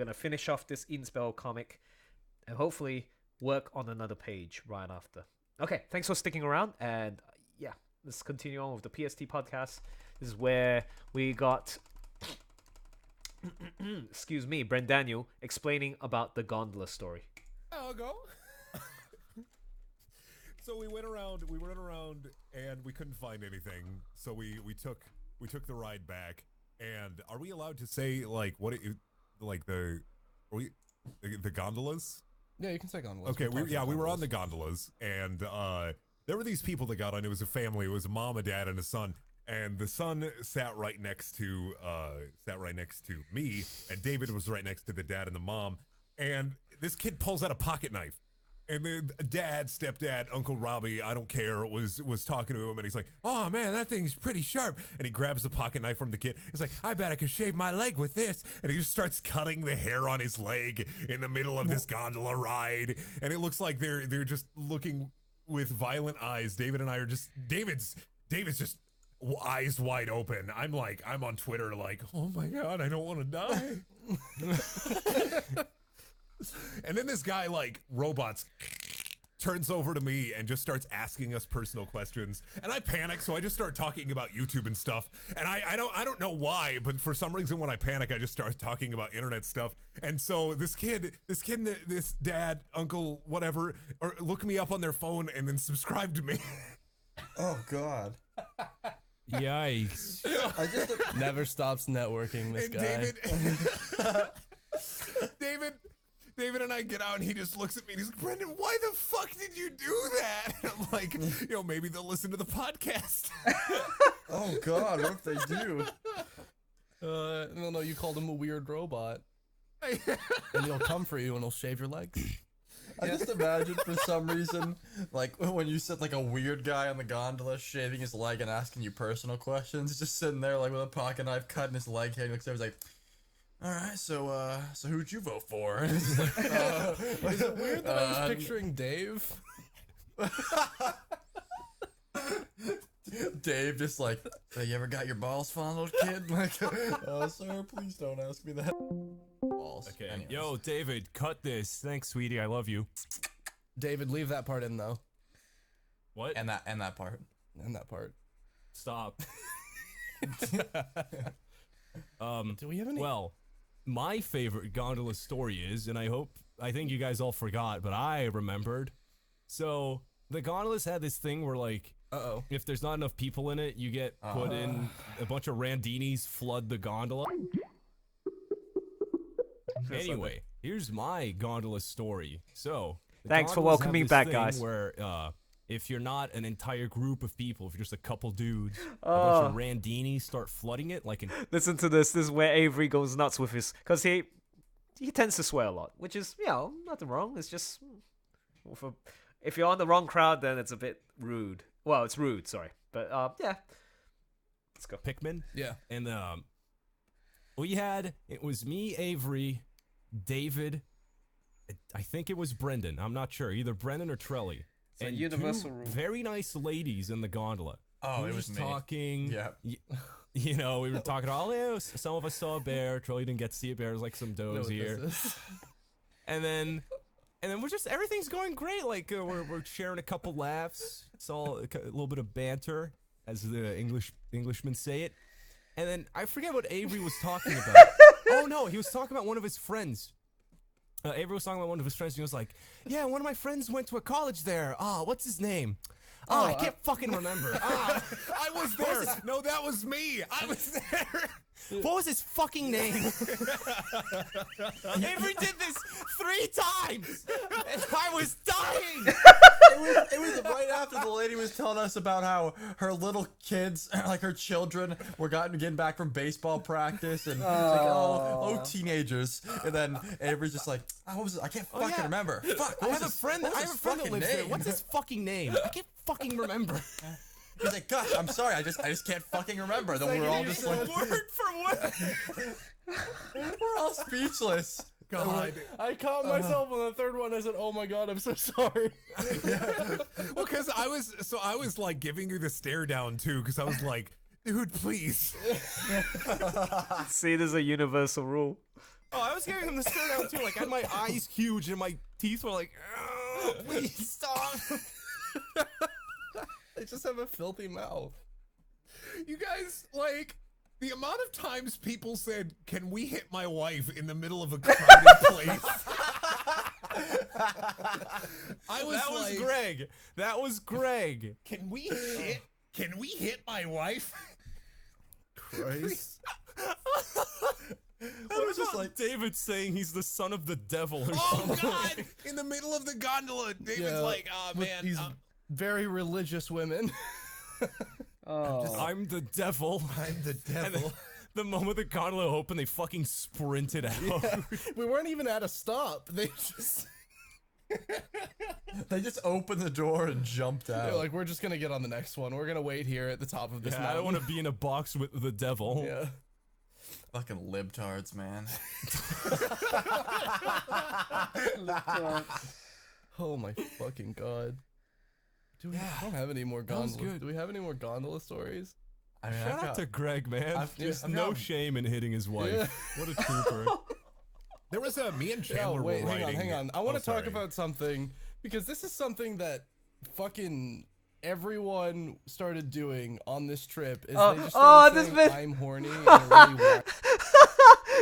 gonna finish off this Edenspell comic and hopefully work on another page right after. Okay, thanks for sticking around, and yeah, let's continue on with the PST podcast. This is where we got excuse me, Brent Daniel explaining about the gondola story. I'll go. So we went around, and we couldn't find anything. So we took the ride back. And are we allowed to say like what the gondolas? Yeah, you can say gondolas. Okay, we were on the gondolas, and there were these people that got on. It was a family. It was a mom, a dad, and a son. And the son sat right next to me, and David was right next to the dad and the mom. And this kid pulls out a pocket knife. And the dad, stepdad, Uncle Robbie, I don't care, was talking to him, and he's like, "Oh man, that thing's pretty sharp." And he grabs the pocket knife from the kid. He's like, "I bet I could shave my leg with this." And he just starts cutting the hair on his leg in the middle of this gondola ride. And it looks like they're just looking with violent eyes. David and I are just David's just eyes wide open. I'm on Twitter like, "Oh my god, I don't want to die." And then this guy, like, robots, turns over to me and just starts asking us personal questions. And I panic, so I just start talking about YouTube and stuff. And I don't know why, but for some reason when I panic, I just start talking about internet stuff. And so this dad, uncle, whatever, or look me up on their phone and then subscribe to me. Oh God. Yikes. I just Never stops networking, this And guy. David and I get out, and he just looks at me and he's like, "Brendan, why the fuck did you do that?" And I'm like, maybe they'll listen to the podcast. Oh God, what if they do? No, you called him a weird robot. And he'll come for you and he'll shave your legs. I just imagine for some reason, like when you said like a weird guy on the gondola shaving his leg and asking you personal questions, just sitting there like with a pocket knife cutting his leg hair, and he looks over, he's like, "All right, so who'd you vote for?" And it's like, Is it weird that I was picturing Dave? Dave just like, "So you ever got your balls fondled, kid?" Like, "Sir, please don't ask me that." Balls. Okay. Anyways. Yo, David, cut this. Thanks, sweetie. I love you. David, leave that part in though. What? And that part. And that part. Stop. Do we have any? Well, my favorite gondola story is, and I think you guys all forgot, but I remembered. So the gondolas had this thing where, like, if there's not enough people in it, you get put in a bunch of randinis, flood the gondola. Anyway, here's my gondola story. So, the Thanks for gondolas have welcoming this back, thing guys. Where, if you're not an entire group of people, if you're just a couple dudes, a bunch of randinis start flooding it, like an Listen to this. This is where Avery goes nuts with his, because he tends to swear a lot, which is, nothing wrong. It's just, if you're on the wrong crowd, then it's a bit rude. Well, it's rude, sorry, but yeah, let's go. Pikmin. Yeah. And it was me, Avery, David, I think it was Brendan. I'm not sure, either Brendan or Trelly. a And universal two rule. very nice ladies in the gondola. Oh, We it were was just me. talking. Yeah. We were talking some of us saw a bear. Trelly didn't get to see a bear. It was like some does here. And then we're just, everything's going great. Like, we're sharing a couple laughs. It's all a little bit of banter, as the Englishmen say it. And then I forget what Avery was talking about. Oh no, he was talking about one of his friends. Avery was talking about one of his friends, and he was like, "Yeah, one of my friends went to a college there. What's his name? I can't fucking remember. I was there. No, that was me. I was there. What was his fucking name?" Avery did this 3 times, and I was dying. It was right after the lady was telling us about how her little kids, like her children, were getting back from baseball practice, and it's like, oh, teenagers. And then Avery's just like, what was it? I can't fucking remember. Fuck, I have a friend that lives there. What's his fucking name? I can't fucking remember. He's like, "God, I'm sorry, I just can't fucking remember." Then we're all just like, word for word. we're all speechless. God. I caught myself on the third one. I said, "Oh my God, I'm so sorry." Well, because I was like giving you the stare down too, because I was like, "Dude, please." See, there's a universal rule. Oh, I was giving him the stare down too. Like, I had my eyes huge and my teeth were like, oh, please stop. They just have a filthy mouth. You guys, like, the amount of times people said, "Can we hit my wife?" in the middle of a crowded place. I was That was Greg. That was Greg. Can we hit? Can we hit my wife? Christ. What was just like David saying he's the son of the devil or Oh something? God! In the middle of the gondola, David's Yeah, like, "Oh with man, these very religious women. Oh. I'm the devil. I'm the And devil." the moment the gondola opened, they fucking sprinted out. Yeah, we weren't even at a stop. They just They just opened the door and jumped out. they're like, we're just gonna get on the next one. We're gonna wait here at the top of this Yeah, I mountain. don't want to be in a box with the devil. Yeah. Fucking libtards, man. Oh my fucking god. I don't have any more that was gondola. good. Do we have any more gondola stories? I mean, Shout out to Greg, man. There's I've no got- shame in hitting his wife. Yeah. What a trooper. There was me and Yeah, Chandler wait, were hang on, writing. hang on. I want Oh, to talk sorry. about something because this is something that fucking everyone started doing on this trip. Is Oh, they just oh, started this saying, bit- I'm horny. In a really wild-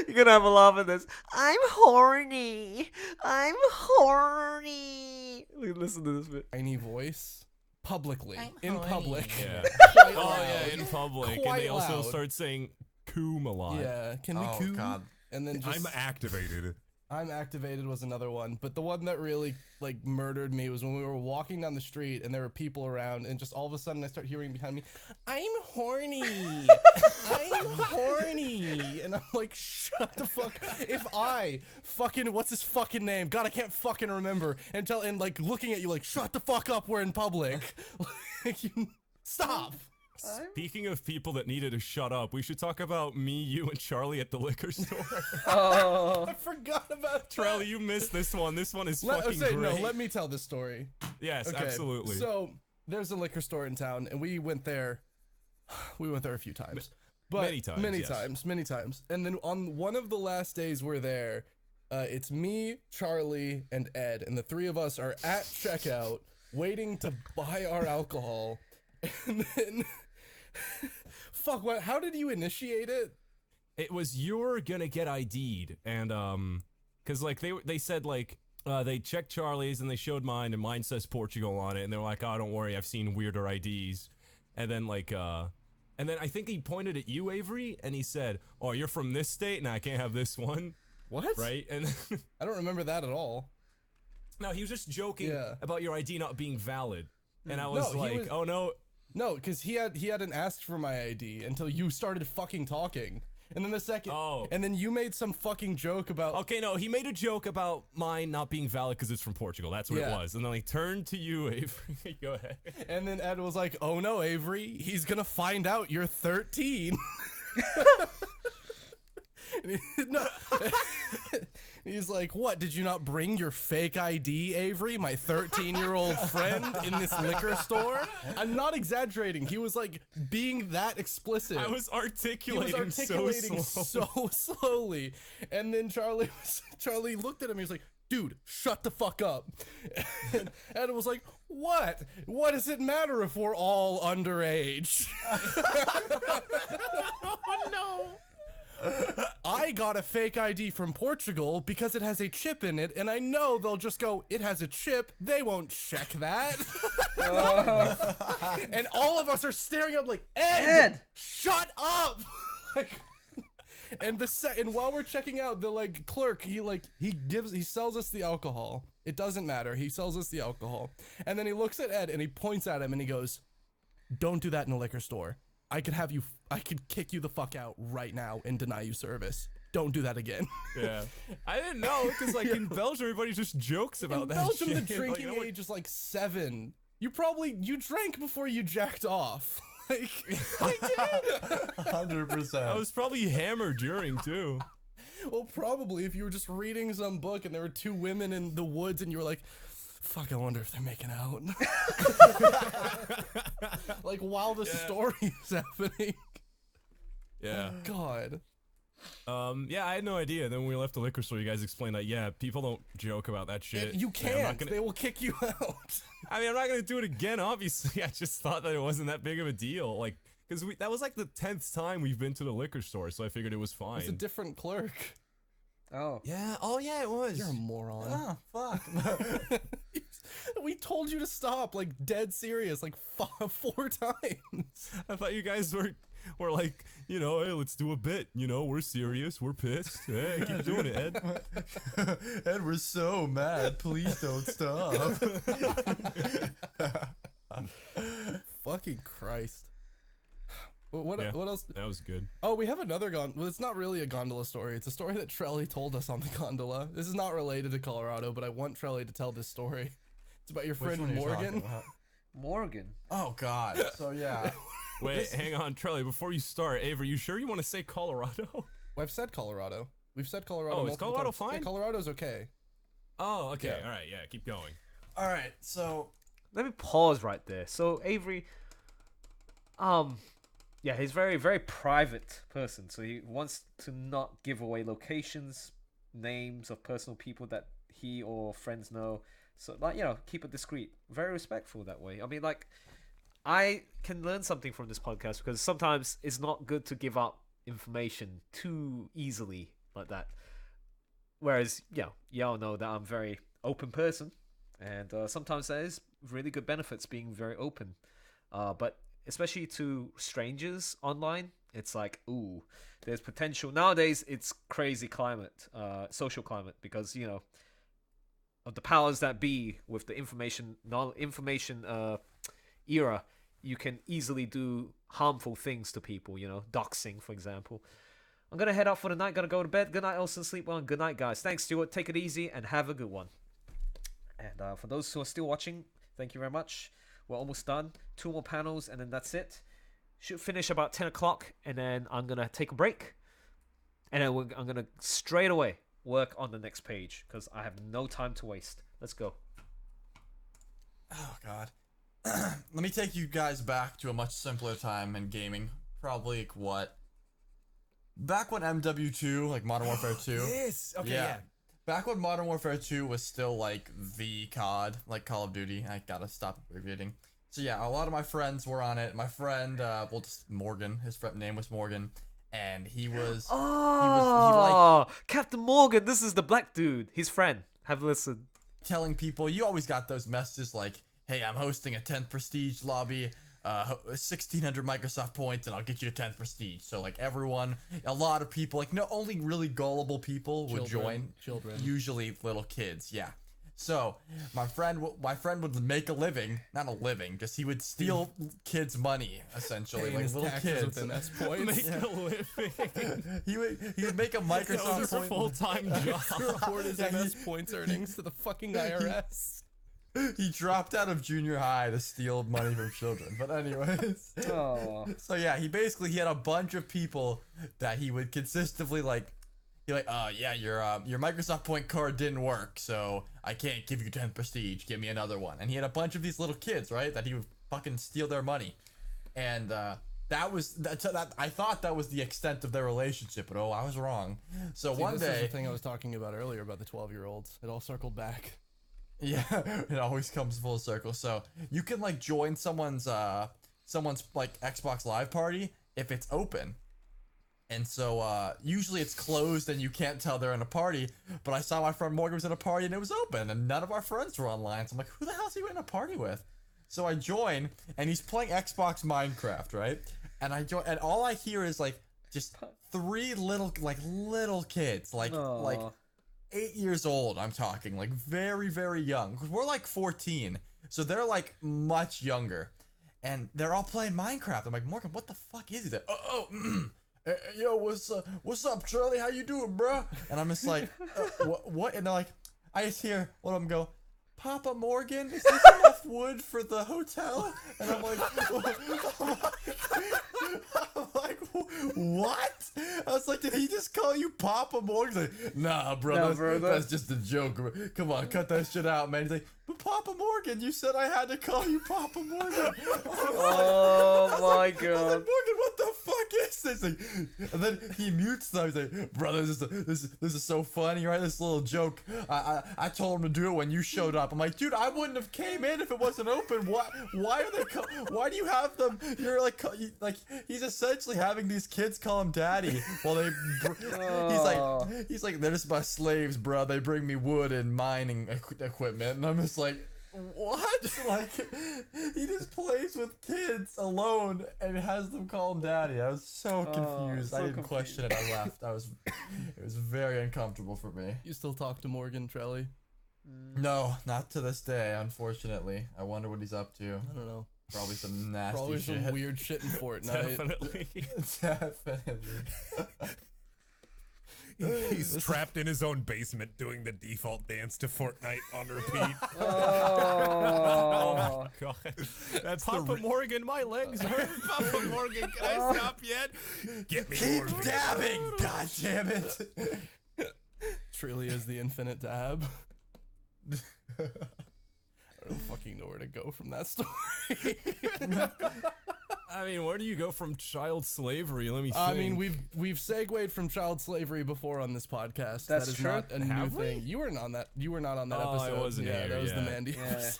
You're gonna have a laugh at this. I'm horny. I'm horny. Listen to this bit. tiny voice publicly in horny. public. Yeah. Quite Oh loud. yeah, in public, and Quite they also loud. started saying "coom" a lot. Yeah, can we Oh, coo? God. And then just I'm activated. I'm activated was another one, but the one that really like murdered me was when we were walking down the street and there were people around, and just all of a sudden I start hearing behind me, "I'm horny, I'm horny," and I'm like, shut the fuck. If I fucking what's his fucking name? God, I can't fucking remember. And like looking at you like, shut the fuck up. We're in public. Like, stop. Speaking of people that needed to shut up, we should talk about me, you, and Charlie at the liquor store. Oh. I forgot about Charlie, you missed this one. This one is Let, fucking say, great. no, let me tell this story. Yes, Okay, absolutely. So there's a liquor store in town, and we went there. We went there a few times, but many times, many times. And then on one of the last days we're there, it's me, Charlie, and Ed, and the three of us are at checkout waiting to buy our alcohol, and then. Fuck, what? How did you initiate it? It was you're gonna get ID'd, and cause like they said like they checked Charlie's and they showed mine, and mine says Portugal on it, and they're like, oh, don't worry, I've seen weirder IDs, and then like and then I think he pointed at you, Avery, and he said, oh, you're from this state, and I can't have this one, What? right? And I don't remember that at all. no, he was just joking Yeah. about your ID not being valid, and I was No, he like, was- oh no. No, because he hadn't asked for my ID until you started fucking talking. And then the second, Oh. and then you made some fucking joke about, Okay, no, he made a joke about mine not being valid because it's from Portugal. That's what it Yeah. was. And then he turned to you, Avery. Go ahead. and then Ed was like, "Oh no, Avery, he's gonna find out you're 13." No. He's like, "What? Did you not bring your fake ID, Avery, my 13-year-old friend in this liquor store?" I'm not exaggerating. He was like being that explicit. I was He was articulating, articulating so slow. so slowly, and then Charlie looked at him. He was like, "Dude, shut the fuck up." And Ed was like, "What? What does it matter if we're all underage?" Oh no! I got a fake ID from Portugal because it has a chip in it, and I know they'll just go, "It has a chip." They won't check that. And all of us are staring up like, Ed! Shut up! Like, and and while we're checking out, the like clerk, he sells us the alcohol. It doesn't matter. He sells us the alcohol, and then he looks at Ed and he points at him and he goes, "Don't do that in a liquor store. I could kick you the fuck out right now and deny you service. Don't do that again." Yeah, I didn't know because like in Belgium, everybody just jokes about In that. Belgium, shit. the drinking Like, no one- age is like 7. You drank before you jacked off. Like, I did. 100%. I was probably hammered during too. well, probably if you were just reading some book and there were 2 women in the woods and you were like, "Fuck, I wonder if they're making out." Like while the story is happening. Yeah. God. Yeah, I had no idea. Then when we left the liquor store, you guys explained that, yeah, people don't joke about that shit. You Yeah, I'm not can't. gonna- They will kick you out. I mean, I'm not gonna do it again, obviously. I just thought that it wasn't that big of a deal. Like, because that was like the 10th time we've been to the liquor store, so I figured it was fine. It's a different clerk. Oh. Yeah, oh yeah, it was. You're a moron. Oh, fuck. We told you to stop, like dead serious, like 4 times. I thought you guys were like, you know, hey, let's do a bit. You know, we're serious, we're pissed. Hey, keep doing it, Ed. Ed, we're so mad. Please don't stop. Fucking Christ. What Yeah, else? That was good. Oh, we have another well, it's not really a gondola story. It's a story that Trelly told us on the gondola. This is not related to Colorado, but I want Trelly to tell this story. It's about your Which friend one are you talking Morgan. about? Morgan. Oh, God. So, yeah. Wait, hang on, Trelly. Before you start, Avery, you sure you want to say Colorado? Well, I've said Colorado. We've said Colorado. Oh, is multiple Colorado times. fine? Yeah, Colorado's okay. Oh, okay. Yeah. All right, yeah, keep going. All right. So, Let me pause right there. So Avery, yeah, he's very, very private person. So he wants to not give away locations, names of personal people that he or friends know. So, like, you know, keep it discreet. Very respectful that way. I mean, like, I can learn something from this podcast because sometimes it's not good to give up information too easily like that. Whereas, yeah, y'all know that I'm a very open person, and sometimes there is really good benefits being very open. But especially to strangers online, it's like, ooh, there's potential. Nowadays, it's crazy climate, social climate, because, you know, of the powers that be with the information era, you can easily do harmful things to people, you know, doxing, for example. I'm going to head out for the night, going to go to bed. Good night, Elson, sleep well, and good night, guys. Thanks, Stuart. Take it easy and have a good one. And for those who are still watching, thank you very much. We're almost done. 2 more panels, and then that's it. Should finish about 10 o'clock, and then I'm going to take a break. And then I'm going to straight away work on the next page, because I have no time to waste. Let's go. oh, God. Let me take you guys back to a much simpler time in gaming. Probably, like, what? Back when MW2, like Modern Warfare 2. Yes. Okay. Yeah. Back when Modern Warfare 2 was still like the COD, like Call of Duty. I gotta stop abbreviating. So yeah, a lot of my friends were on it. My friend, well, just Morgan. His name was Morgan, and he was. Oh, Captain Morgan. This is the black dude. His friend. Have a listen. Telling people, you always got those messages like, "Hey, I'm hosting a 10th prestige lobby. 1,600 Microsoft points, and I'll get you to 10th prestige." So like everyone, a lot of people, like, no, only really gullible people would join. Children. Usually little kids, yeah. So my friend would make a living, not a living, just he would steal kids' money essentially, Paying like his little taxes kids. with MS points. Make a living. He would make a That was Microsoft a point. full-time job. Report his Yeah, MS points earnings to the fucking IRS. He dropped out of junior high to steal money from children. But anyways. Oh. So yeah, he had a bunch of people that he would consistently yeah, your Microsoft point card didn't work, so I can't give you 10 prestige. Give me another one. And he had a bunch of these little kids, right, that he would fucking steal their money. And that I thought that was the extent of their relationship, but I was wrong. So See, one this is day, the thing I was talking about earlier about the 12-year-olds. It all circled back. yeah, it always comes full circle. So you can like join someone's like Xbox Live party if it's open. And so usually it's closed and you can't tell they're in a party. But I saw my friend Morgan was in a party and it was open and none of our friends were online. So I'm like, who the hell is he in a party with? So I join and he's playing Xbox Minecraft, right? And I join and all I hear is like just 3 little kids, like 8 years old. I'm talking like very, very young. 'Cause we're like 14, so they're like much younger, and they're all playing Minecraft. I'm like, Morgan, what the fuck is it? Yo, what's up, Charlie? How you doing, bro? And I'm just like, what? And they're like, I just hear one of them go, Papa Morgan, is this enough wood for the hotel? And I'm like, what? I was like, did he just call you Papa Morgan? He's like, nah, bro, that's just a joke. Come on, cut that shit out, man. He's like, but Papa Morgan, you said I had to call you Papa Morgan. Oh my I was like, god. Morgan, what the fuck is this? Like, and then he mutes them. He's like, brother, this is so funny, right? This little joke. I told him to do it when you showed up. I'm like, dude, I wouldn't have came in if it wasn't open. Why are they? Why do you have them? You're like he's essentially having these kids call him daddy while they. He's like they're just my slaves, bro. They bring me wood and mining equipment, and I'm just like. What? Like, he just plays with kids alone and has them call him daddy. I was so confused. I didn't question it. I laughed. It was very uncomfortable for me. You still talk to Morgan Trelly? No, not to this day, unfortunately. I wonder what he's up to. I don't know. Probably some nasty Probably shit. some weird shit in Fortnite. Definitely. Definitely. He's trapped in his own basement doing the default dance to Fortnite on repeat. Oh my god. That's Papa Morgan, my legs hurt. Papa Morgan, can I stop yet? Get me Keep more dabbing, god damn it. Truly is the infinite dab. I don't fucking know where to go from that story. I mean, where do you go from child slavery? Let me think. I mean, we've segued from child slavery before on this podcast. That's that is true. not a new Have we? thing. You were not on that. You were not on that Oh, I episode. wasn't yeah, here, that was the yeah. Mandy Yeah. episode.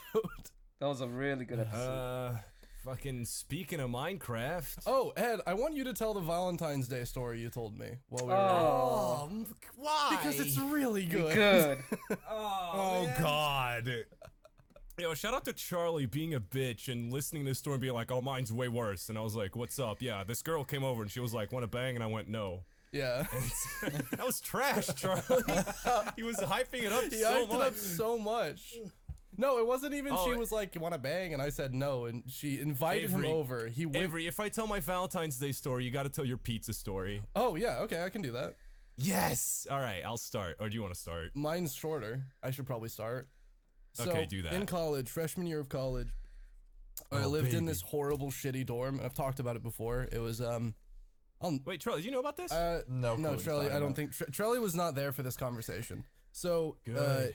That was a really good episode. Fucking speaking of Minecraft. Oh, Ed, I want you to tell the Valentine's Day story you told me while we were. Oh, Why? Because it's really good. good. Oh god. Yo, shout out to Charlie being a bitch and listening to this story and being like, oh, mine's way worse. And I was like, what's up? Yeah, this girl came over and she was like, wanna bang? And I went, no. Yeah. That was trash, Charlie. He was hyping it up He so hyped it much. up so much. No, it wasn't even. Oh, she was like, "You want to bang?" And I said no, and she invited Avery, him over. He went. Avery, if I tell my Valentine's Day story, you gotta tell your pizza story. Oh yeah, okay, I can do that. Yes! Alright, I'll start. Or do you want to start? Mine's shorter. I should probably start. So, Okay, do that. In college, freshman year of college, I Oh, lived in baby. this horrible, shitty dorm. And I've talked about it before. It was Wait, Charlie, do you know about this? No clue no, what you're Charlie. talking I don't about. think Charlie was not there for this conversation. So, Good.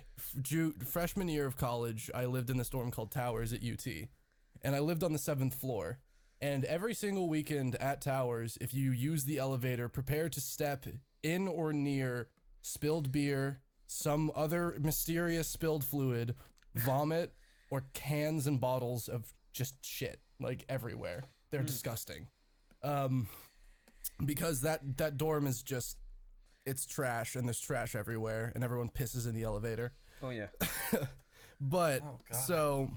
freshman year of college, I lived in this dorm called Towers at UT, and I lived on the 7th floor. And every single weekend at Towers, if you use the elevator, prepare to step in or near spilled beer, some other mysterious spilled fluid, vomit, or cans and bottles of just shit, like everywhere. They're disgusting. Because that dorm is just, it's trash, and there's trash everywhere, and everyone pisses in the elevator. Oh yeah. But, Oh, God. so,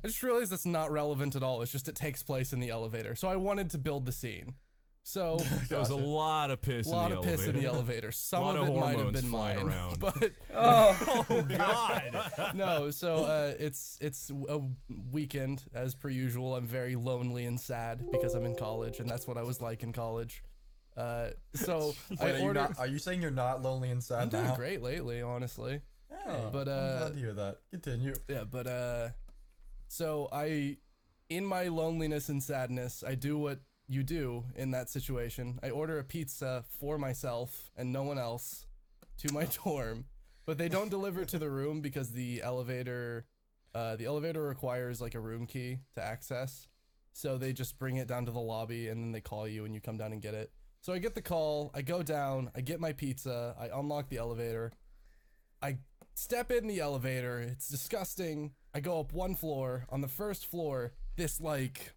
I just realized that's not relevant at all. It's just it takes place in the elevator. So I wanted to build the scene. So, There was a lot of piss a lot in the of piss in the elevator. elevator. Some Lot of of it might have hormones been flying mine. around. But, Oh, God! no, so it's a weekend, as per usual. I'm very lonely and sad because I'm in college, and that's what I was like in college. So Wait, I ordered. are you saying you're not lonely and sad I'm doing now? great lately, honestly. Hey, But, I'm glad to hear that. Continue. Yeah, but so in my loneliness and sadness, I do what you do in that situation. I order a pizza for myself and no one else to my dorm, but they don't deliver to the room because the elevator requires like a room key to access. So they just bring it down to the lobby and then they call you and you come down and get it. So I get the call, I go down, I get my pizza, I unlock the elevator, I step in the elevator, it's disgusting. I go up one floor. On the first floor, this like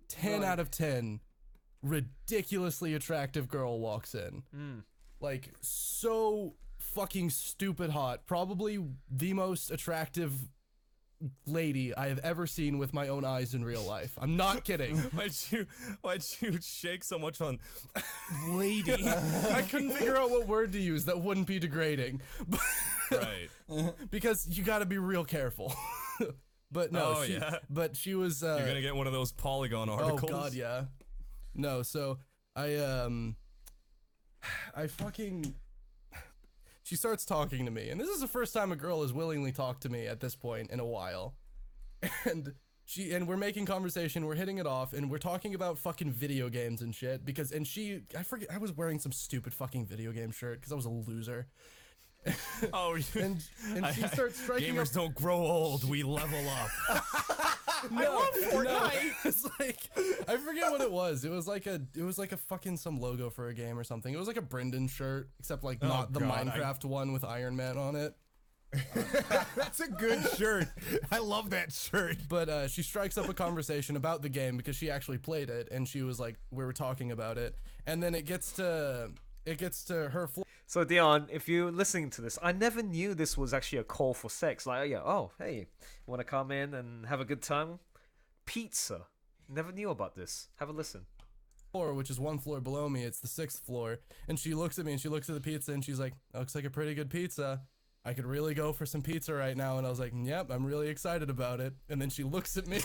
10 out of 10 ridiculously attractive girl walks in. Like so fucking stupid hot. Probably the most attractive lady I have ever seen with my own eyes in real life. I'm not kidding. Why'd you shake so much on lady? I couldn't figure out what word to use that wouldn't be degrading. Right. Because you gotta be real careful. But no, Oh, she, yeah. but she was You're gonna get one of those Polygon articles. oh god, yeah. No, so I fucking she starts talking to me, and this is the first time a girl has willingly talked to me at this point in a while. And we're making conversation, we're hitting it off, and we're talking about fucking video games and shit because I forget I was wearing some stupid fucking video game shirt because I was a loser. Oh, And she starts striking up gamers don't grow old. We level up. No, it's like I forget what it was. It was like a fucking some logo for a game or something. It was like a Brendan shirt, except like not the God, Minecraft one with Iron Man on it. That's a good shirt. I love that shirt. But she strikes up a conversation about the game because she actually played it, and she was like, we were talking about it, and then it gets to her. So Dion, if you're listening to this, I never knew this was actually a call for sex. Like, yeah, oh, hey, want to come in and have a good time? Pizza. Never knew about this. Have a listen. Floor, which is one floor below me. It's the 6th floor, and she looks at me and she looks at the pizza and she's like, looks like a pretty good pizza. I could really go for some pizza right now. And I was like, yep, I'm really excited about it. And then she looks at me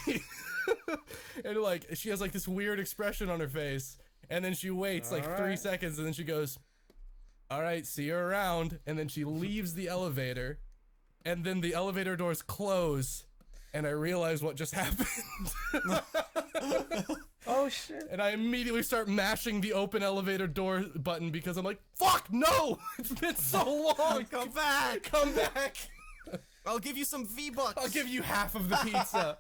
and like, she has like this weird expression on her face. And then she waits like 3 seconds and then she goes, all right, see you around. And then she leaves the elevator and then the elevator doors close and I realize what just happened. Oh shit. And I immediately start mashing the open elevator door button because I'm like, fuck, no! It's been so long! Come back! Come back! I'll give you some V-Bucks. I'll give you half of the pizza.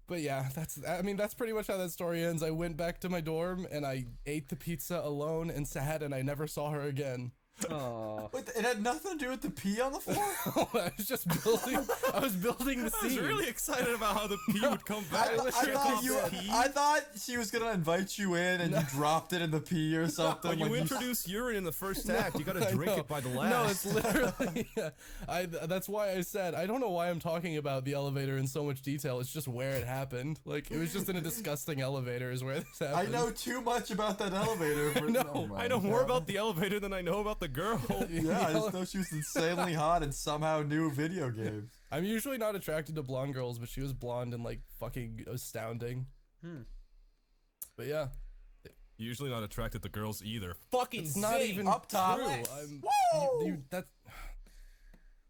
But yeah, that's pretty much how that story ends. I went back to my dorm and I ate the pizza alone and sad and I never saw her again. Oh. Wait, it had nothing to do with the pee on the floor? I was just building the I was scene. really excited about how the pee would come back. I thought she was gonna invite you in and you dropped it in the pee or something. When you like introduce urine in the first act, you gotta I drink know. it by the last. No, it's literally. That's why I said I don't know why I'm talking about the elevator in so much detail. It's just where it happened. Like it was just in a disgusting elevator is where this I happened. know too much about that elevator. But know. I know more about the elevator than I know about the girl. Yeah, I just know she was insanely hot and somehow knew video games. I'm usually not attracted to blonde girls, but she was blonde and like fucking astounding. But yeah, Usually not attracted to girls either. Fucking it's not even Up top. true. That's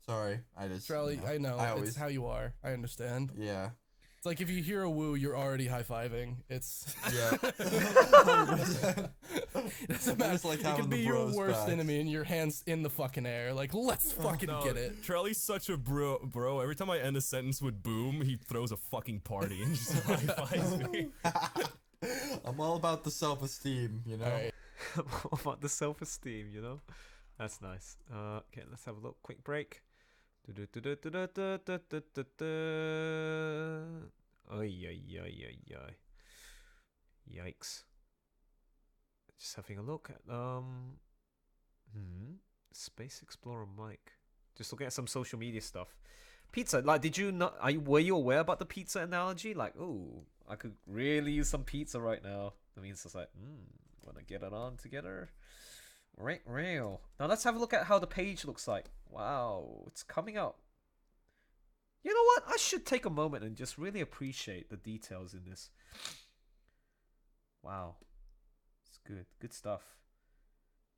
Sorry, I just. Charlie. I know I always. it's how you are. I understand. Yeah. It's like if you hear a woo, you're already high-fiving. It's Yeah. it doesn't matter. just like it having can the be your bros worst back. enemy and your hands in the fucking air. Like, let's fucking No, get it. Charlie's such a bro. Every time I end a sentence with boom, he throws a fucking party and just high-fives me. I'm all about the self-esteem, you know. All right. About the self-esteem, you know? That's nice. Okay, let's have a look. Quick break. Yikes. Just having a look at Space Explorer Mike. Just looking at some social media stuff. Pizza, like, did you not? Were you aware about the pizza analogy? Like, ooh, I could really use some pizza right now. I mean, it's just like, wanna get it on together? Right, real. Now let's have a look at how the page looks like. Wow, it's coming out. You know what? I should take a moment and just really appreciate the details in this. Wow, it's good, good stuff.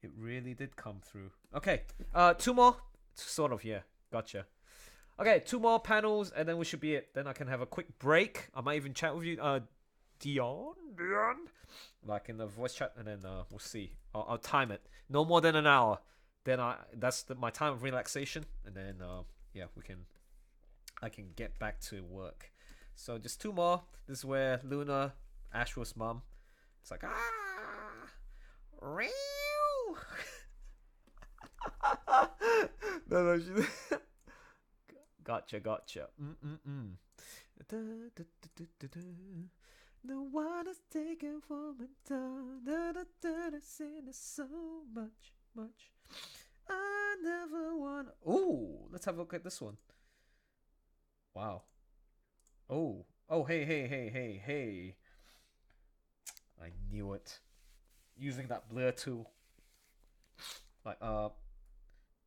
It really did come through. Okay, two more. Sort of, yeah. Gotcha. Okay, two more panels, and then we should be it. Then I can have a quick break. I might even chat with you, Dion, like in the voice chat, and then we'll see. I'll time it. No more than an hour. Then that's my time of relaxation, and then yeah, I can get back to work. So just two more. This is where Luna, Ashworth's mom, it's like real. No, she. Gotcha. No one is taken from it. I've seen it so much. I never want. Ooh, let's have a look at this one. Wow. Oh, hey. I knew it. Using that blur tool. Like,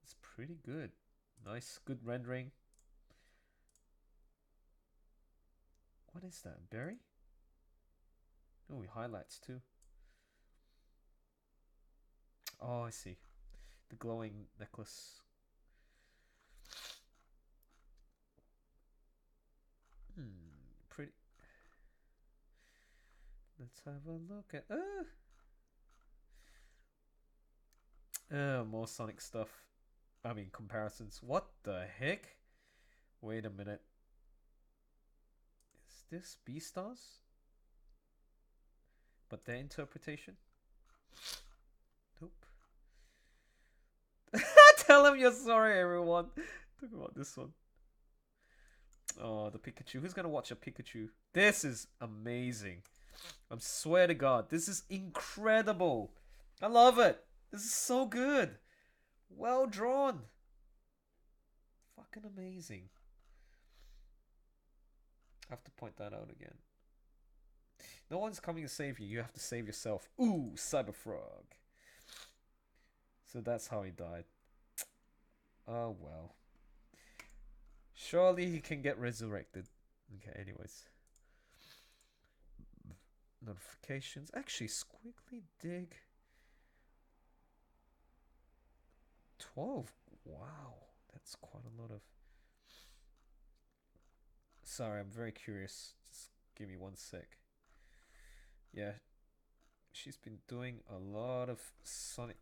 it's pretty good. Nice, good rendering. What is that? Berry? Oh, highlights too. Oh, I see. The glowing necklace. Pretty. Let's have a look at. More Sonic stuff. I mean, comparisons. What the heck? Wait a minute. this Beastars? But their interpretation? Nope. Tell him you're sorry, everyone. Talk about this one. Oh, the Pikachu. Who's gonna watch a Pikachu? This is amazing. I swear to God, this is incredible. I love it. This is so good. Well drawn. Fucking amazing. I have to point that out again. No one's coming to save you. You have to save yourself. Ooh, Cyberfrog. So that's how he died. Oh well. Surely he can get resurrected. Okay, anyways. Notifications. Actually, Squiggly Dig. 12. Wow. That's quite a lot of... Sorry, I'm very curious. Just give me one sec. Yeah. She's been doing a lot of Sonic...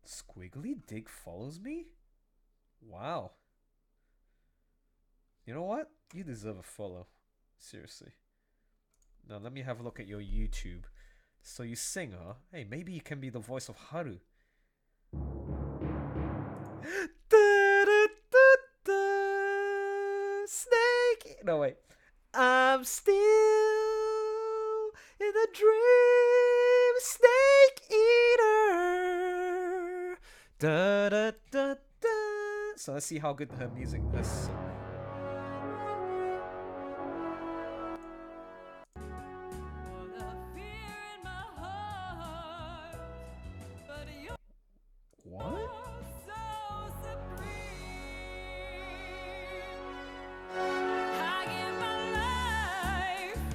Squiggly Dig follows me? Wow. You know what? You deserve a follow. Seriously. Now let me have a look at your YouTube. So you sing, huh? Hey, maybe you can be the voice of Haru. Snake! No, wait. I'm still in a dream, Snake Eater. Da da da da. So let's see how good her music is. What?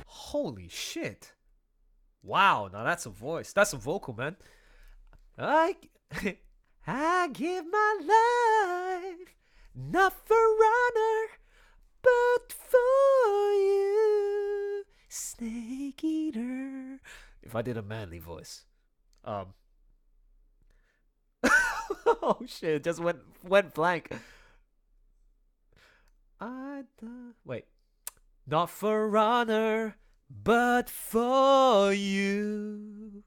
Holy shit. Wow, now that's a voice. That's a vocal, man. I give my life, not for honor, but for you, Snake Eater. If I did a manly voice. Oh shit, it just went blank. Wait. Not for honor, but for you.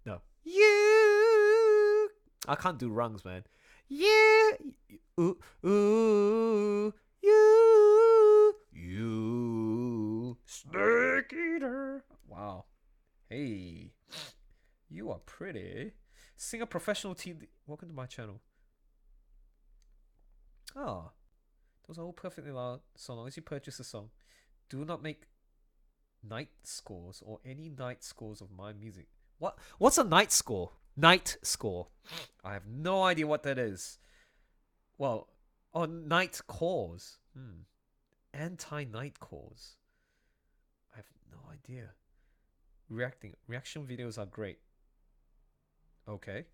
No. You. I can't do rungs, man. You. Ooh, ooh, you. Snake Eater. Wow. Hey. You are pretty. Sing a professional team. Welcome to my channel. Oh. Those are all perfectly loud so long as you purchase a song. Do not make night scores or any night scores of my music. What's a night score? Night score. I have no idea what that is. Well, night cause. Anti-night cause. I have no idea. Reaction videos are great. Okay.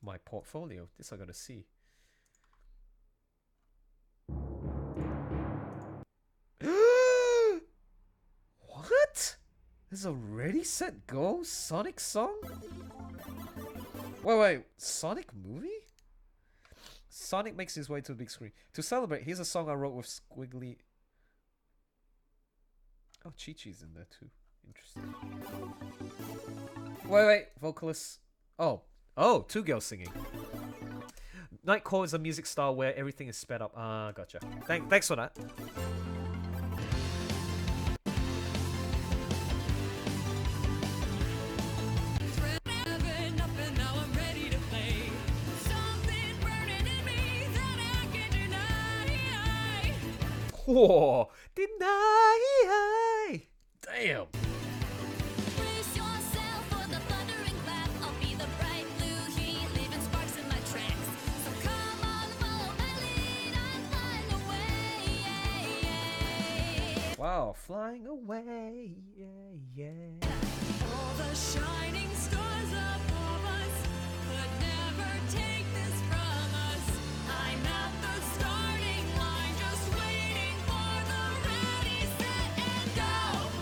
My portfolio. This I gotta see. What? There's a Ready Set Go Sonic song? Wait. Sonic movie? Sonic makes his way to the big screen. To celebrate, here's a song I wrote with Squiggly. Oh, Chi-Chi's in there too. Interesting. Wait. Vocalists. Oh, two girls singing. Nightcore is a music style where everything is sped up. Ah, gotcha. Thanks for that. Whoa! Deny! Damn! Brace yourself for the thundering clap. I'll be the bright blue heat, leaving sparks in my tracks. So come on, follow my lead. I'm flying away. Wow, flying away. Yeah. All the shining stars above us could never take this from us. I'm at the starting line, just waiting for the ready, set, and go.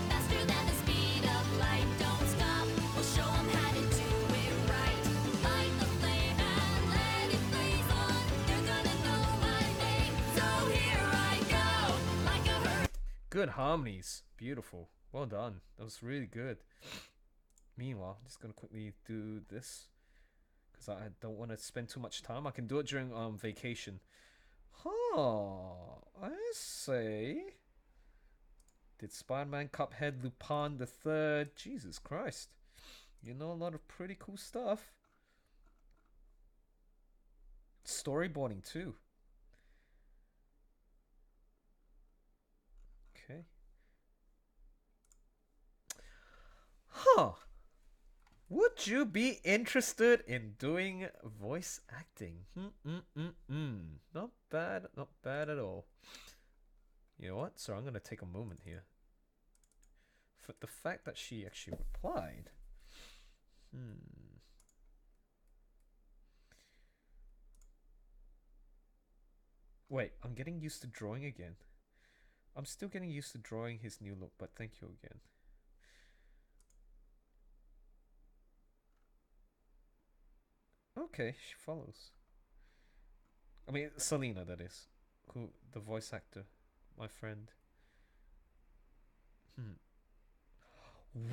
Faster than the speed of light, don't stop. We'll show 'em how to do it right. Light the flame and let it blaze on. You're gonna know my name, so here I go. Like a hurricane. good harmonies. Beautiful. Well done. That was really good. Meanwhile, I'm just gonna quickly do this because I don't want to spend too much time. I can do it during vacation. Huh. I say. Did Spider-Man, Cuphead, Lupin the Third? Jesus Christ. You know a lot of pretty cool stuff. Storyboarding too. Okay. Huh. Would you be interested in doing voice acting? Not bad, not bad at all. You know what? So I'm gonna take a moment here. For the fact that she actually replied. Wait, I'm getting used to drawing again. I'm still getting used to drawing his new look, but thank you again. Okay, she follows. I mean, Selena, that is. Who, the voice actor. My friend.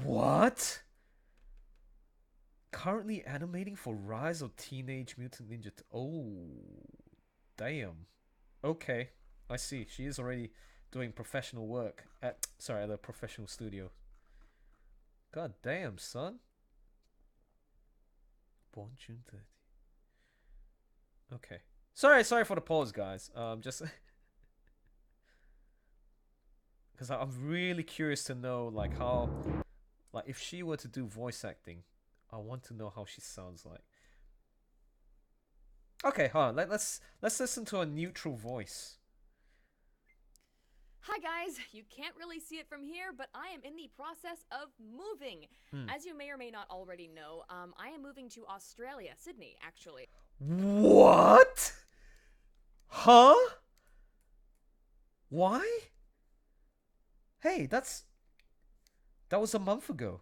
What? Currently animating for Rise of Teenage Mutant Ninja. Oh, damn. Okay, I see. She is already doing professional work at the professional studio. God damn, son. Born June 30. Okay. Sorry for the pause, guys. Just because I'm really curious to know like how, like if she were to do voice acting, I want to know how she sounds like. Okay, hold on. Let's listen to a neutral voice. Hi guys, you can't really see it from here, but I am in the process of moving. As you may or may not already know, I am moving to Australia, Sydney, actually. What? Huh? Why? Hey, that was a month ago.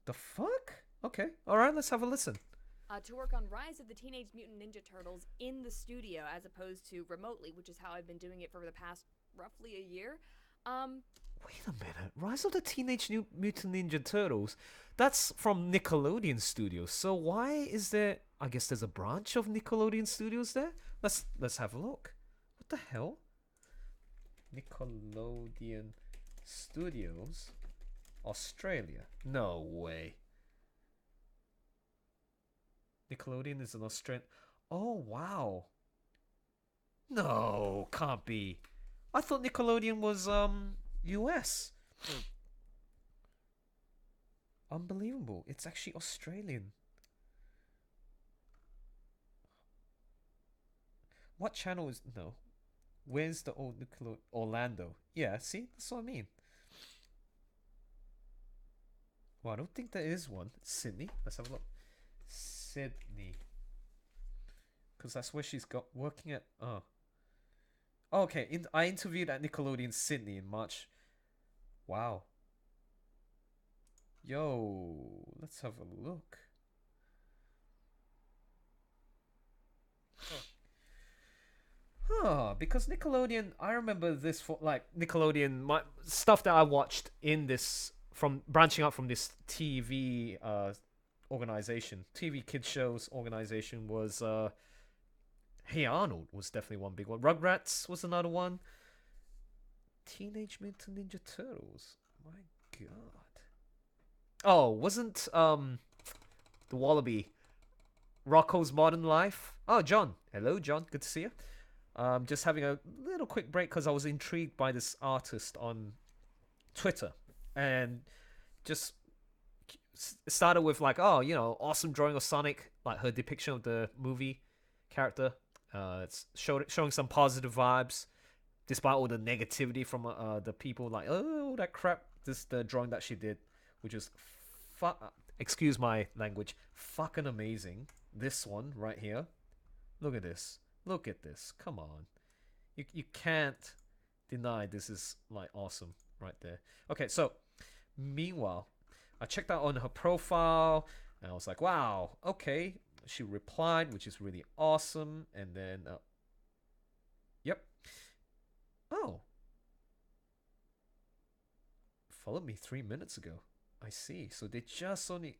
The fuck? Okay, alright, let's have a listen. To work on Rise of the Teenage Mutant Ninja Turtles in the studio as opposed to remotely, which is how I've been doing it for the past roughly a year. Wait a minute. Rise of the Teenage Mutant Ninja Turtles? That's from Nickelodeon Studios. So why is there... I guess there's a branch of Nickelodeon Studios there? Let's have a look. What the hell? Nickelodeon Studios Australia. No way. Nickelodeon is an Australian... Oh, wow. No, can't be. I thought Nickelodeon was, US. Unbelievable. It's actually Australian. What channel is... No. Where's the old Nickelodeon? Orlando. Yeah, see? That's what I mean. Well, I don't think there is one. Sydney. Let's have a look. Sydney. Because that's where she's got working at... Oh, okay. I interviewed at Nickelodeon Sydney in March. Wow. Yo, let's have a look. Because Nickelodeon, I remember this for like Nickelodeon, my stuff that I watched in this from branching out from this TV organization, TV kids shows organization was Hey Arnold was definitely one big one. Rugrats was another one. Teenage Mutant Ninja Turtles. My god. Oh, wasn't the Wallaby Rocco's Modern Life? Oh, John. Hello, John. Good to see you. Just having a little quick break because I was intrigued by this artist on Twitter and just started with like, oh, you know, awesome drawing of Sonic, like her depiction of the movie character. It's showing some positive vibes despite all the negativity from the people like, oh, that crap. The drawing that she did, which is excuse my language, fucking amazing. This one right here. Look at this. Look at this. Come on. You can't deny this is like awesome right there. Okay, so meanwhile, I checked out on her profile and I was like, wow, okay. She replied, which is really awesome. And then, yep. Oh. followed me 3 minutes ago. I see. So they just only.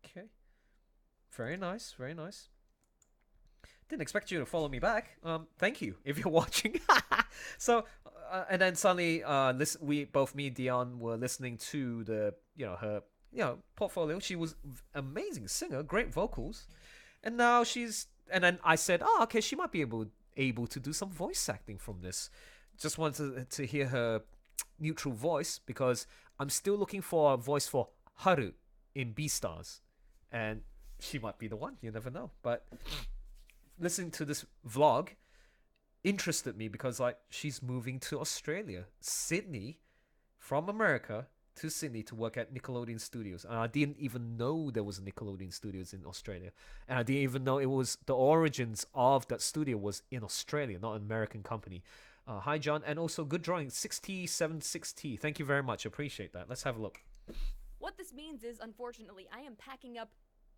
Okay. Very nice. Very nice. Didn't expect you to follow me back. Thank you if you're watching. So, and then suddenly, me and Dion were listening to her portfolio. She was amazing singer, great vocals, and now and then I said, oh, okay, she might be able to do some voice acting from this. Just wanted to hear her neutral voice because I'm still looking for a voice for Haru in Beastars, and she might be the one. You never know. But listening to this vlog interested me because she's moving to Australia, Sydney, from America to Sydney to work at Nickelodeon Studios. And I didn't even know there was Nickelodeon Studios in Australia. And I didn't even know it was the origins of that studio was in Australia, not an American company. Hi, John. And also, good drawing. 6T76T. Thank you very much. Appreciate that. Let's have a look. What this means is, unfortunately, I am packing up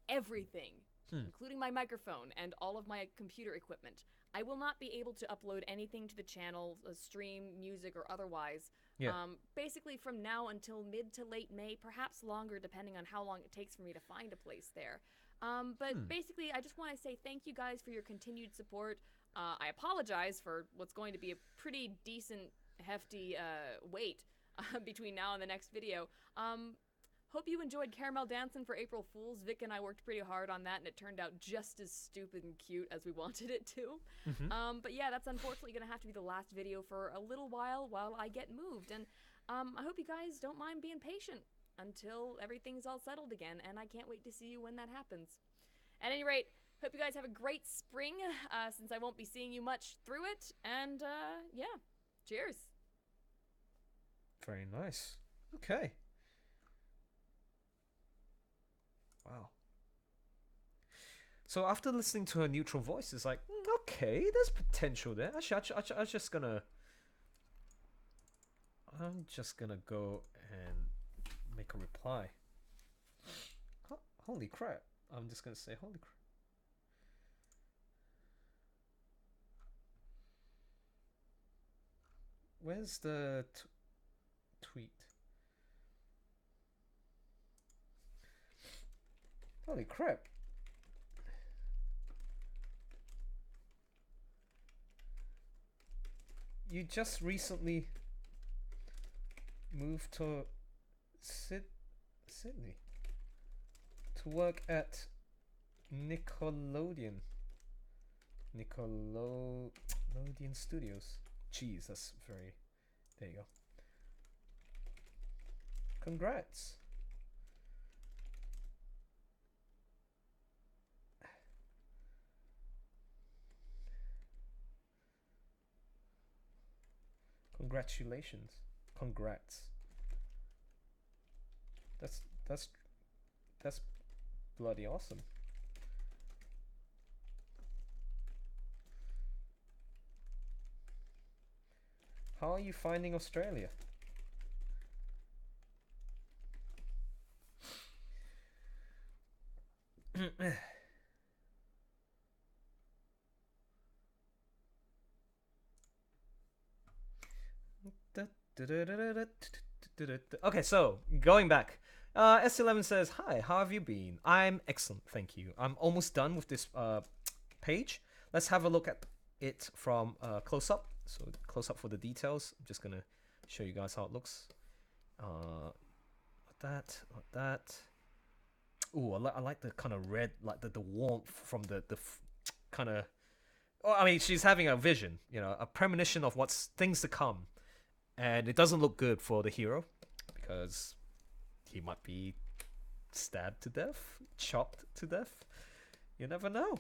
everything, including my microphone and all of my computer equipment. I will not be able to upload anything to the channel, stream, music, or otherwise. Yeah. Basically from now until mid to late May, perhaps longer, depending on how long it takes for me to find a place there. But basically, I just want to say thank you guys for your continued support. I apologize for what's going to be a pretty decent, hefty wait between now and the next video. Hope you enjoyed Caramel Dancing for April Fools. Vic and I worked pretty hard on that, and it turned out just as stupid and cute as we wanted it to. But yeah, that's unfortunately going to have to be the last video for a little while I get moved. And I hope you guys don't mind being patient until everything's all settled again, and I can't wait to see you when that happens. At any rate, hope you guys have a great spring, since I won't be seeing you much through it. And yeah, cheers. Very nice. Okay. Wow. So after listening to her neutral voice, it's like, okay, there's potential there. Actually, I'm just gonna go and make a reply. Holy crap. I'm just gonna say, holy crap. Where's the tweet? Holy crap. You just recently moved to Sydney to work at Nickelodeon Studios. Jeez, that's very... There you go. Congrats. Congratulations. Congrats. That's bloody awesome. How are you finding Australia? Okay, so going back, S11 says, "Hi, how have you been? I'm excellent, thank you. I'm almost done with this page. Let's have a look at it from close up. So close up for the details. I'm just gonna show you guys how it looks. Like that. Ooh, I like the kind of red, like the warmth from the kind of. Oh, I mean, she's having a vision, a premonition of what's things to come, and it doesn't look good for the hero because he might be stabbed to death, chopped to death. You never know.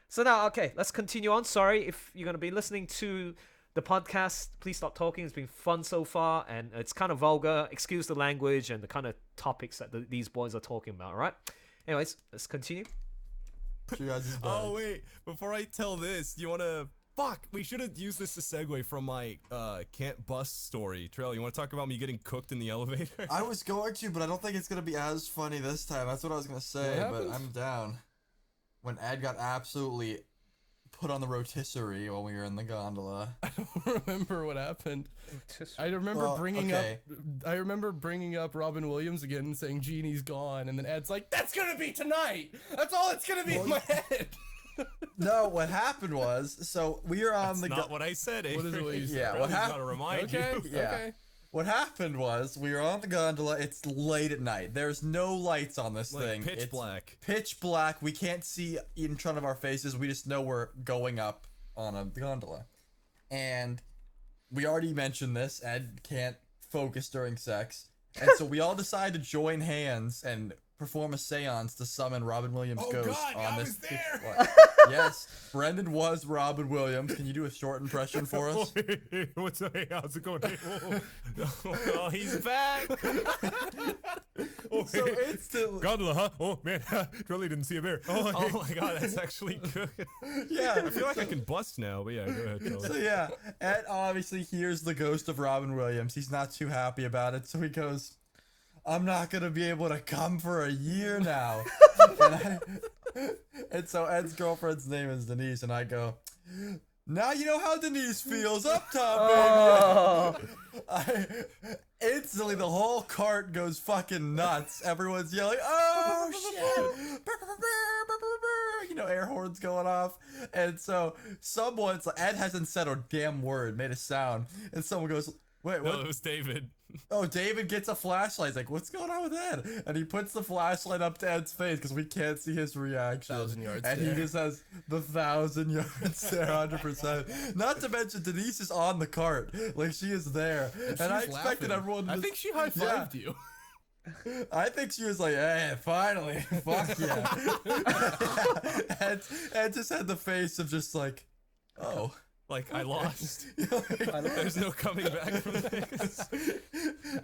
So now, okay, let's continue on. Sorry if you're going to be listening to the podcast. Please stop talking. It's been fun so far, and it's kind of vulgar. Excuse the language and the kind of topics that these boys are talking about, all right? Anyways, let's continue. Oh, wait. Before I tell this, you want to... Fuck, we should have used this to segue from my can't bust story. Trail, you want to talk about me getting cooked in the elevator? I was going to, but I don't think it's going to be as funny this time. That's what I was going to say, but I'm down. When Ed got absolutely put on the rotisserie while we were in the gondola. I don't remember what happened. I remember Well, bringing okay. up. I remember bringing up Robin Williams again and saying Genie's gone, and then Ed's like, "That's gonna be tonight. That's all it's gonna be in my head." No, what happened was, so we were on That's the not what I said. What is it? What you said? Yeah, what Really happened? gotta remind Okay. you. Yeah. Okay. What happened was we were on the gondola. It's late at night. There's no lights on this Like thing. pitch It's black. Pitch black. We can't see in front of our faces. We just know we're going up on a gondola. And we already mentioned this. Ed can't focus during sex. And so we all decide to join hands and perform a seance to summon Robin Williams' Oh, ghost God, on I this was pitch there. black. Yes, Brendan was Robin Williams. Can you do a short impression for us? What's up? Hey, how's it going? Oh, he's back. Oh, So hey. instantly, Gondola, huh? Oh man, really didn't see a bear. Oh, Oh my god, that's actually good. yeah. I feel like I can bust now, but yeah, go ahead. So Charlie. yeah, Ed obviously hears the ghost of Robin Williams. He's not too happy about it, so he goes, "I'm not gonna be able to come for a year now." and so Ed's girlfriend's name is Denise, and I go, "Now you know how Denise feels. Up top, baby." Instantly the whole cart goes fucking nuts. Everyone's yelling, "Oh shit!" You know, air horns going off. And so someone's like, Ed hasn't said a damn word, made a sound, and someone goes, "Wait, what?" No, it was David. Oh, David gets a flashlight. He's like, "What's going on with Ed?" And he puts the flashlight up to Ed's face because we can't see his reaction. 1,000-yard and he stare. just has the 1,000-yard stare, 100%. Not to mention Denise is on the cart, like she is there, and I She's expected laughing. everyone. To I think she high fived you. I think she was like, "Hey, finally, fuck yeah." and just had the face of just like, "Oh." Like I lost. There's no coming back from this.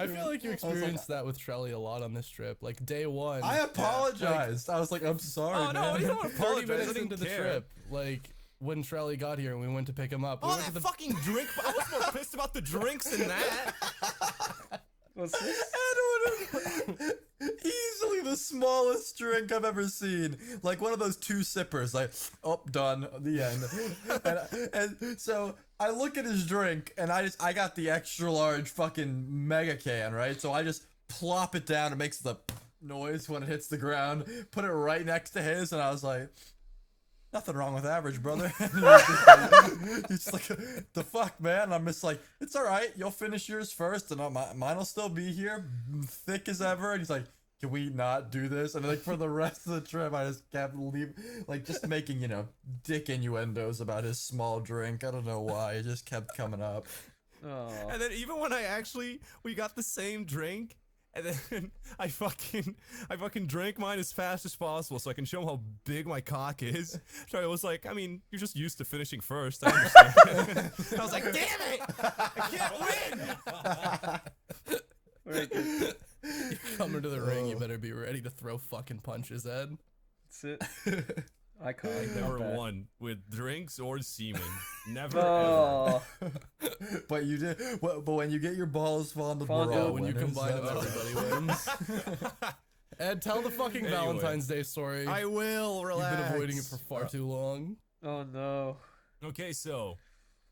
I feel like you experienced that with Trelly a lot on this trip. Like day one. I apologized. I was like, "I'm sorry, Oh no, man." you don't 30 apologize. I minutes didn't into the care. trip, like when Trelly got here and we went to pick him up. We Oh, went to that the fucking drink! I was more pissed about the drinks than that. What's this? Edward, easily the smallest drink I've ever seen. Like one of those two sippers, like, "Oh, done, the end." and so I look at his drink, and I got the extra large fucking mega can, right? So I just plop it down. It makes the noise when it hits the ground. Put it right next to his, and I was like, "Nothing wrong with average, brother." He's just like, "The fuck, man?" I'm just like, "It's all right. You'll finish yours first, and mine'll still be here, thick as ever." And he's like, "Can we not do this?" And like for the rest of the trip, I just kept just making dick innuendos about his small drink. I don't know why. It just kept coming up. Oh. And then even when we got the same drink, and then I fucking drank mine as fast as possible so I can show him how big my cock is. Charlie was like, "I mean, you're just used to finishing first." I understand. I was like, "Damn it! I can't win!" Very good. come into the ring, you better be ready to throw fucking punches, Ed. That's it. Iconic. Never not bad. won with drinks or semen. Never Oh. But you did. But when you get your balls fondled, Fondled, we're all When you winners. combine them, That's- everybody wins. Ed, tell the fucking Anyway. Valentine's Day story. ever. I will You've relax. been avoiding it for far too long. Oh no. Okay, so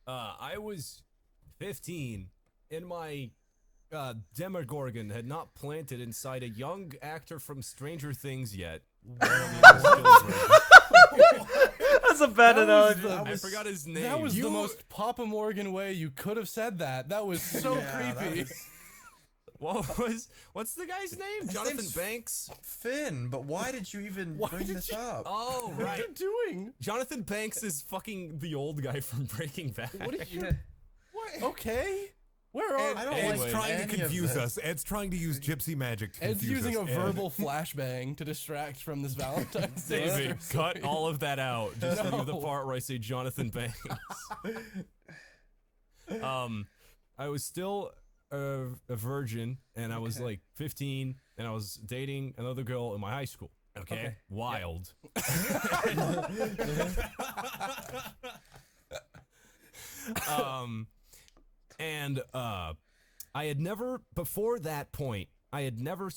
I was 15 and my Demogorgon had not planted inside a young actor from Stranger Things yet. That's a bad That was analogy. the- I forgot his name. That was the most Papa Morgan way you could have said that. That was so Yeah, that creepy. was- What's the guy's name? His Jonathan name's Banks? Finn, but why did you even Why bring did this you- up? Oh, What are right. you doing? Jonathan Banks is fucking the old guy from Breaking Bad. What did you? Yeah. What? Okay. Where are? I don't Anyway. Ed's like trying to any of confuse this. us. Ed's trying to use gypsy magic to Ed's confuse using a us. Ed. verbal flashbang to distract from this Valentine's Day. David, cut all of that out. Just leave the No. part where I say Jonathan Banks. I was still a virgin, and I was like 15, and I was dating another girl in my high school. Okay, wild. And I had never, before that point, I never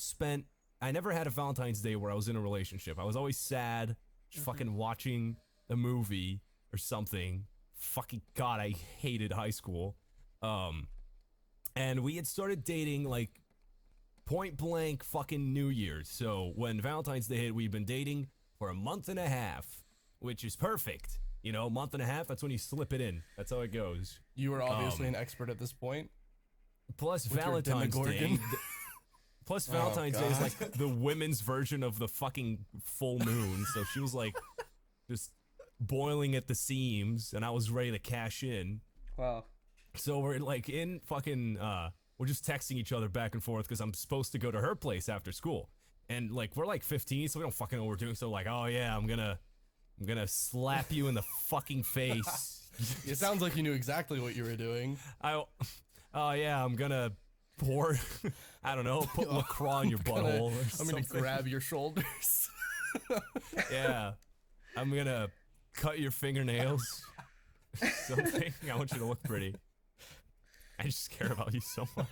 had a Valentine's Day where I was in a relationship. I was always sad, just fucking watching a movie or something. Fucking God, I hated high school. And we had started dating like point blank fucking New Year's. So when Valentine's Day hit, we've been dating for a month and a half, which is perfect. You know, month and a half, that's when you slip it in. That's how it goes. You were obviously an expert at this point. Plus With your Valentine's Day. Demogorgon. Plus Valentine's Day is God. like the women's version of the fucking full moon. So she was like just boiling at the seams, and I was ready to cash in. Wow. So we're like in fucking, we're just texting each other back and forth because I'm supposed to go to her place after school. And like, we're like 15, so we don't fucking know what we're doing. So like, oh yeah, I'm gonna slap you in the fucking face. It sounds like you knew exactly what you were doing. Oh yeah, I'm gonna pour, I don't know, put LaCroix in your butthole or I'm gonna something. grab your shoulders. Yeah, I'm gonna cut your fingernails. Something. I want you to look pretty. I just care about you so much.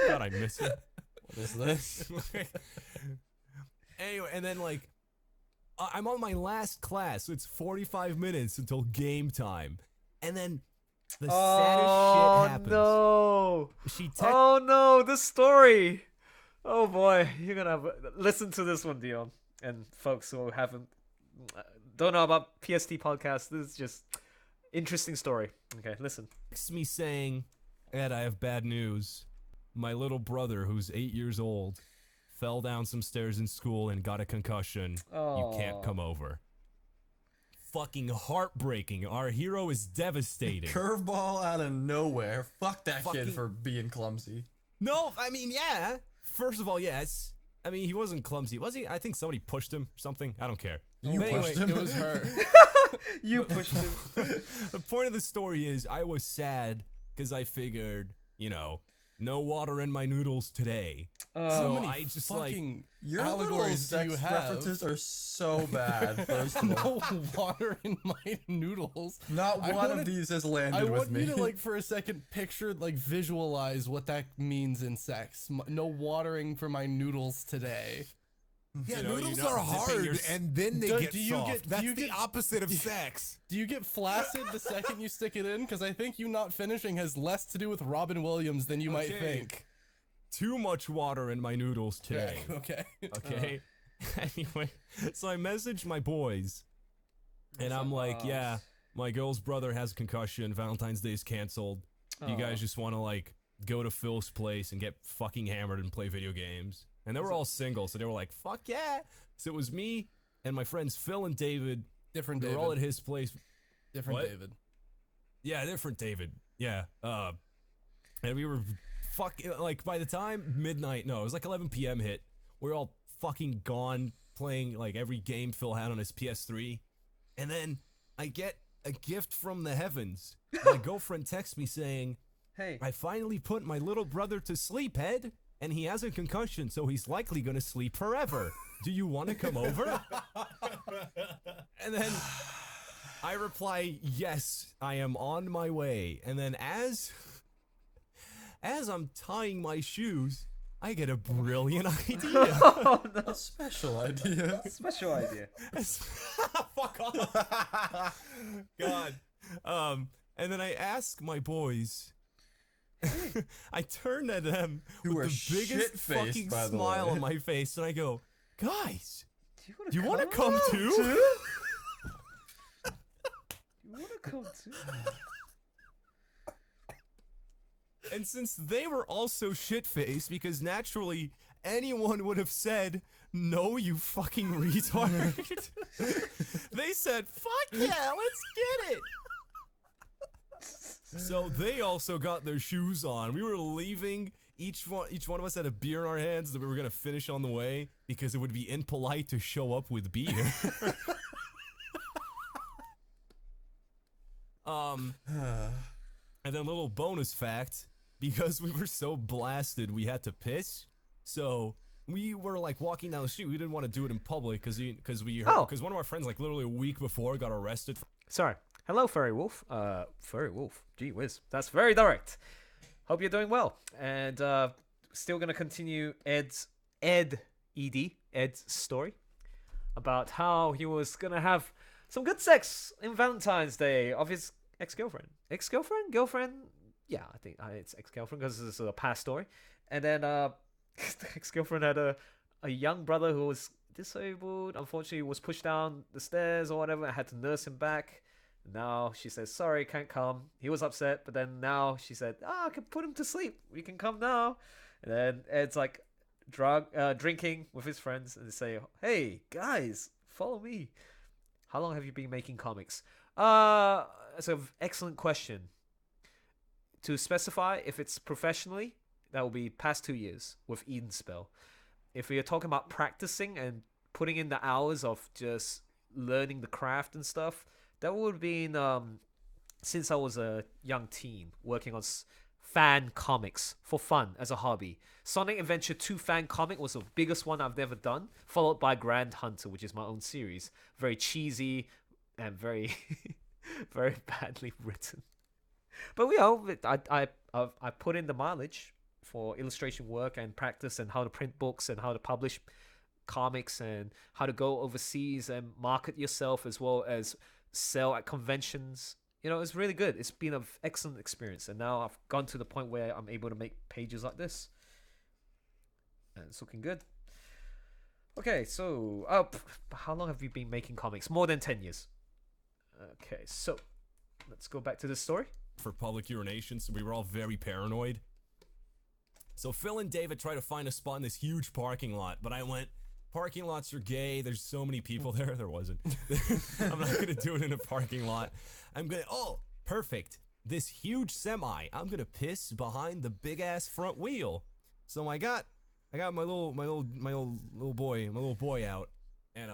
God, I miss it. What is this? Anyway, and then like, I'm on my last class, so it's 45 minutes until game time, and then the saddest shit happens. No. She Oh no, this story. Oh boy, you're gonna have listen to this one, Dion, and folks who don't know about PST podcast. This is just interesting story. Okay, listen. texts me saying, "Ed, I have bad news. My little brother, who's 8 years old, fell down some stairs in school and got a concussion. You can't Aw. come over." Fucking heartbreaking. Our hero is devastated. Curveball out of nowhere. Fuck that Fucking- kid for being clumsy. No, I mean, yeah. First of all, yes. I mean, he wasn't clumsy, was he? I think somebody pushed him or something. I don't care. You But anyway, pushed him? It was her. You pushed him. the point of the story is I was sad because I figured, you know, no water in my noodles today. How So many I just like, fucking Your little allegories do you sex have? references are so bad. First of all, No water in my noodles. not I one wanna- of these has I landed with want me. you to like for a second picture, like visualize what that means in sex. No watering for my noodles today. Yeah, You know, noodles you're not are dipping hard, your and then they Do- get do you soft. get- do That's you the get- opposite of sex. Do you get flaccid the second you stick it in? Because I think you not finishing has less to do with Robin Williams than you might Okay. think. too much water in my noodles today. Okay. Okay. Anyway, so I messaged my boys, and I'm like, yeah, my girl's brother has a concussion. Valentine's Day is canceled. You guys just want to like go to Phil's place and get fucking hammered and play video games? And they were all single, so they were like, fuck yeah. So it was me and my friends Phil and David. Different We David. were all at his place. Different What? David. Yeah, different David. Yeah. And we were fucking like by the time midnight, no, it was like 11 p.m. hit. We were all fucking gone playing like every game Phil had on his PS3. And then I get a gift from the heavens. My girlfriend texts me saying, Hey. I finally put my little brother to sleep, Ed, and he has a concussion, so he's likely gonna sleep forever. Do you want to come over? And then I reply, yes, I am on my way. And then as I'm tying my shoes, I get a brilliant idea. A special idea. Special idea. Fuck off. God. And then I ask my boys. I turn at them Who with are the biggest shit-faced, fucking by the smile way. on my face, and I go, guys, Do you want to come too? You want to come too? And since they were also shit-faced, because naturally anyone would have said, no, you fucking retard, they said, fuck yeah, let's get it. So they also got their shoes on. We were leaving. Each one of us had a beer in our hands that we were gonna finish on the way because it would be impolite to show up with beer. And then a little bonus fact, because we were so blasted, we had to piss. So we were like walking down the street. We didn't want to do it in public because Oh. one of our friends like literally a week before got arrested. Sorry. Hello, Furry Wolf. Furry Wolf. Gee whiz. That's very direct. Hope you're doing well. And still gonna continue Ed's story about how he was gonna have some good sex in Valentine's Day of his ex-girlfriend. Ex-girlfriend? Girlfriend? Yeah, I think it's ex-girlfriend because this is a past story. And then the ex-girlfriend had a young brother who was disabled. Unfortunately, was pushed down the stairs or whatever. I had to nurse him back. Now she says, sorry, can't come. He was upset, but then now she said, I can put him to sleep. We can come now. And then Ed's like drinking with his friends and they say, hey, guys, follow me. How long have you been making comics? That's an excellent question. To specify, if it's professionally, that will be past 2 years with Edenspell. If we are talking about practicing and putting in the hours of just learning the craft and stuff, that would have been since I was a young teen working on fan comics for fun as a hobby. Sonic Adventure 2 fan comic was the biggest one I've ever done, followed by Grand Hunter, which is my own series. Very cheesy and very, very badly written. But I put in the mileage for illustration work and practice and how to print books and how to publish comics and how to go overseas and market yourself as well as sell at conventions. It's really good. It's been an excellent experience, and now I've gone to the point where I'm able to make pages like this, and it's looking good. Okay, so how long have you been making comics? More than 10 years. Okay, so let's go back to the story. For public urination, so we were all very paranoid. So Phil and David tried to find a spot in this huge parking lot, but I went, parking lots are gay, there's so many people there. There wasn't. I'm not gonna do it in a parking lot. Perfect, this huge semi, I'm gonna piss behind the big ass front wheel. So I got my little boy out, and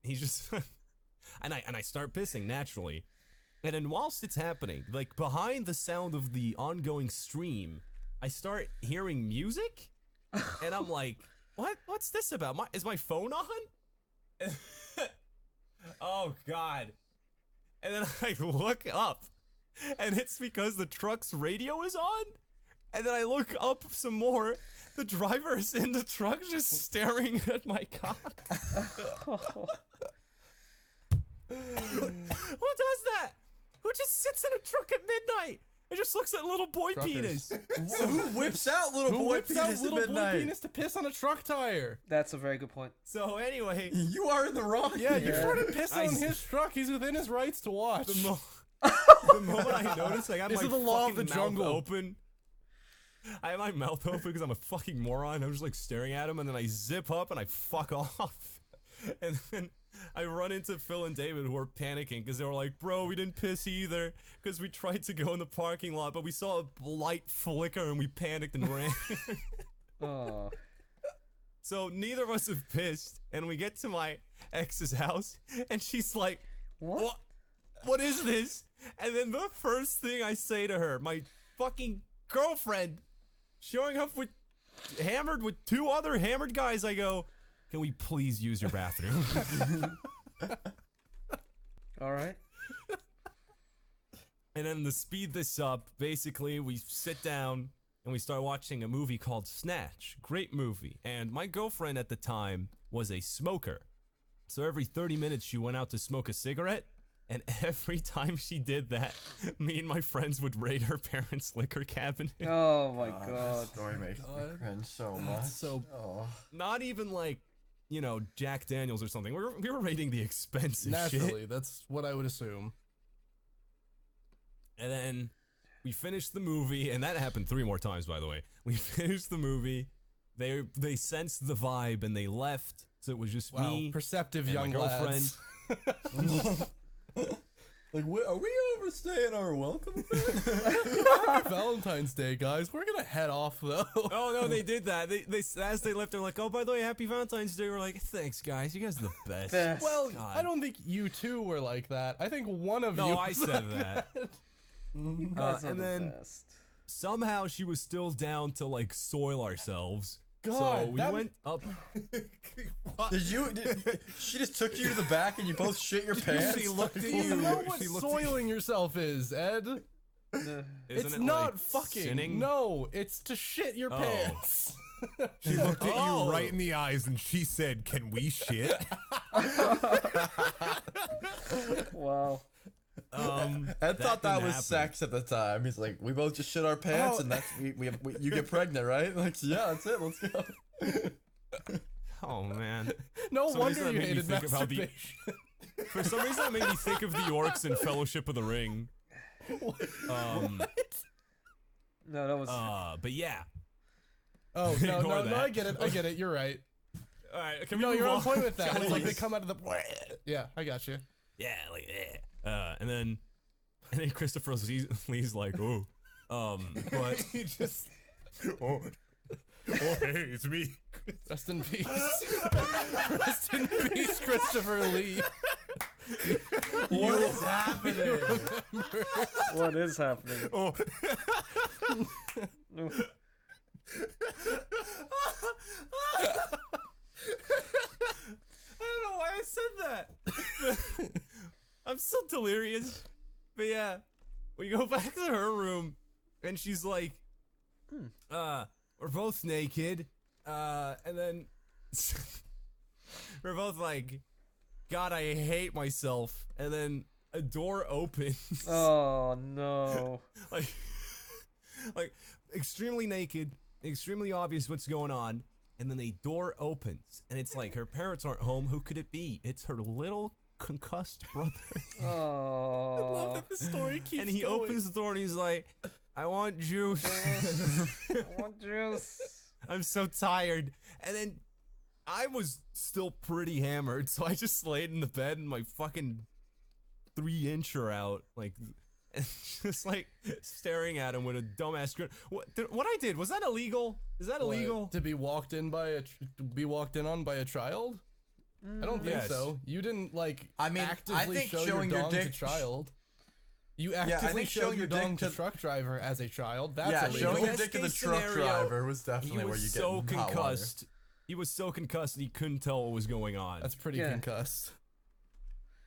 he's just and I start pissing naturally. And then whilst it's happening, like behind the sound of the ongoing stream, I start hearing music, and I'm like, what's this about? Is my phone on? Oh God. And then I look up, and it's because the truck's radio is on. And then I look up some more. The driver is in the truck just staring at my cock. Who does that? Who just sits in a truck at midnight and just looks at little boy penis? Who whips out little boy penis at midnight? Penis to piss on a truck tire? That's a very good point. So anyway, You are in the wrong. Yeah, you started pissing on his truck. He's within his rights to watch. the moment I noticed, I got This my is the law of fucking the mouth jungle. open. I have my mouth open because I'm a fucking moron. I'm just like staring at him, and then I zip up and I fuck off. And then I run into Phil and David, who are panicking because they were like, bro, we didn't piss either because we tried to go in the parking lot, but we saw a light flicker and we panicked and ran. Oh. So neither of us have pissed, and we get to my ex's house, and she's like, what is this? And then the first thing I say to her, my fucking girlfriend, showing up with hammered with two other hammered guys, I go, can we please use your bathroom? All right. And then to speed this up, basically we sit down and we start watching a movie called Snatch. Great movie. And my girlfriend at the time was a smoker. So every 30 minutes she went out to smoke a cigarette. And every time she did that, me and my friends would raid her parents' liquor cabinet. Oh my god. Story makes me cringe so much. So Not even like, you know, Jack Daniels or something. We were raiding the expensive naturally, shit. that's what I would assume. And then we finished the movie, and that happened 3 more times, by the way. We finished the movie. They sensed the vibe and they left. So it was just Wow, me, perceptive and young my girlfriend. lads. Like, are we overstaying our welcome? Happy Valentine's Day, guys. We're gonna head off though. Oh no, they did that. They as they left, they're like, "Oh, by the way, Happy Valentine's Day." We're like, "Thanks, guys. You guys are the best." Best. Well, God. I don't think you two were like that. I think one of you. No, I said that. Guys are and the then best. somehow she was still down to like soil ourselves. God, so we that- went up. She just took you to the back and you both shit your pants? She looked at You you. know what She looked soiling yourself is, Ed? Isn't It's it not like fucking. sinning? No, it's to shit your Oh. pants. She looked at Oh. you right in the eyes and she said, "Can we shit?" Wow. Ed thought that didn't was happen. sex at the time. He's like, we both just shit our pants, Oh. and that's you get pregnant, right? Like, yeah, that's it. Let's go. Oh man. No Some wonder reason you that made me hated think of how the- masturbation. For some reason, that made me think of the orcs in Fellowship of the Ring. No, that was. But yeah. Oh no, Ignore no, that. I get it. I get it. You're right. All right. Can we No, move you're on on? point with that. It's like they Please. come out of the. Yeah, I got you. Yeah, like and then Christopher Lee's like, oh, but He just, oh, hey, it's me. Rest in peace. Rest in peace, Christopher Lee. What is happening? What is happening? Oh, No. I don't know why I said that. I'm so delirious. But yeah, we go back to her room, and she's like, we're both naked, and then we're both like, God, I hate myself, and then a door opens, Oh no. like, like extremely naked, extremely obvious what's going on, and then a door opens, and it's like her parents aren't home. Who could it be? It's her little concussed brother. Oh. The story keeps And he going. opens the door and he's like, I want juice. I want juice. I'm so tired. And then I was still pretty hammered, so I just laid in the bed and my fucking 3-incher out, like, and just like staring at him with a dumbass grin. What I did, was that illegal? Is that What, illegal? to be walked in on by a child? I don't think Yes. so. You didn't like. I mean, actively I think show showing your your dong dick- to child. You I actively think showed showing your your dick dong to to- truck driver as a child. That's Yeah, illegal. showing your Best dick to the case truck scenario, driver was He definitely where you was get so hot water. concussed. He was so concussed that he couldn't tell what was going on. That's pretty Yeah. concussed.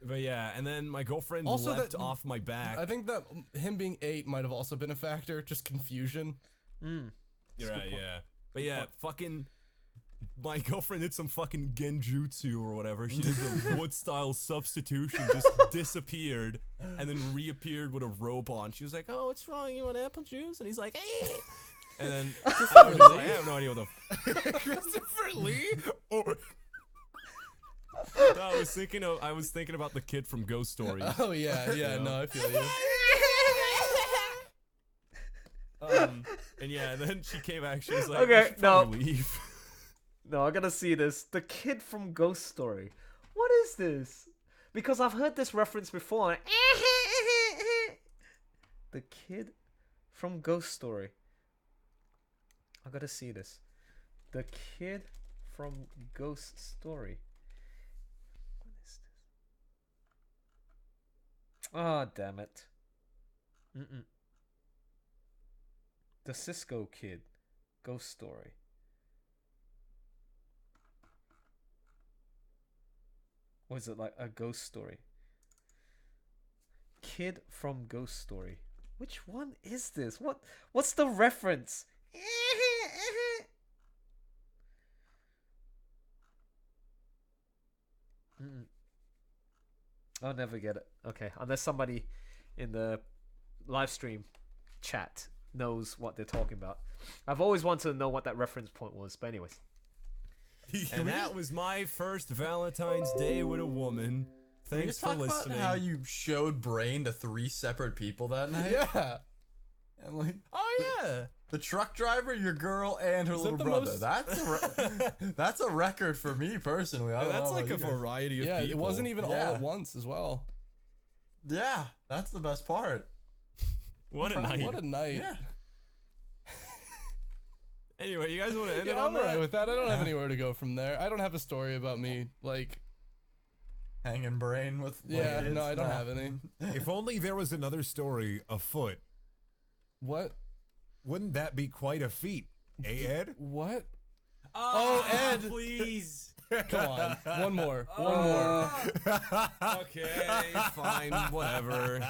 But yeah, and then my girlfriend Also, leapt that- off my back. I think that him being 8 might have also been a factor. Just confusion. You're right, yeah. But yeah, fucking, my girlfriend did some fucking genjutsu or whatever. She did the wood style substitution, just disappeared, and then reappeared with a robe on. She was like, "Oh, what's wrong? You want apple juice?" And he's like, "Eh." And then I was just like, I have no idea what the Christopher Lee? Or no, I was thinking about the kid from Ghost Story. Oh yeah, yeah. Yeah. No, I feel you. And yeah, and then she came back. She was like, Okay, "We should probably no. leave." No, I gotta see this. The kid from Ghost Story. What is this? Because I've heard this reference before. and- The kid from Ghost Story. I gotta see this. The kid from Ghost Story. What is this? Oh, damn it. The Cisco Kid. Ghost Story. Or is it like a ghost story? Kid from Ghost Story. Which one is this? What's the reference? I'll never get it. Okay, unless somebody in the live stream chat knows what they're talking about. I've always wanted to know what that reference point was, but anyways. And that was my first Valentine's Day with a woman. Can we Thanks just for talk listening. about how you showed brain to 3 separate people that night? Yeah. And like Oh yeah. the truck driver, your girl, and her little the brother. most- That's a record for me personally. I don't That's know like a about you guys. variety of Yeah, people. it wasn't even all Yeah. at once as well. Yeah, that's the best part. What a night. What a night. Yeah. Anyway, you guys want to end it Yeah, on I'm that? alright with that. I don't have anywhere to go from there. I don't have a story about me. Like, Hanging brain with yeah, kids. no, I don't Nah. have any. if only there was another story afoot, What? wouldn't that be quite a feat? Eh, Ed? What? Oh, Ed. please. Come on. One more. One more. Okay, fine, whatever.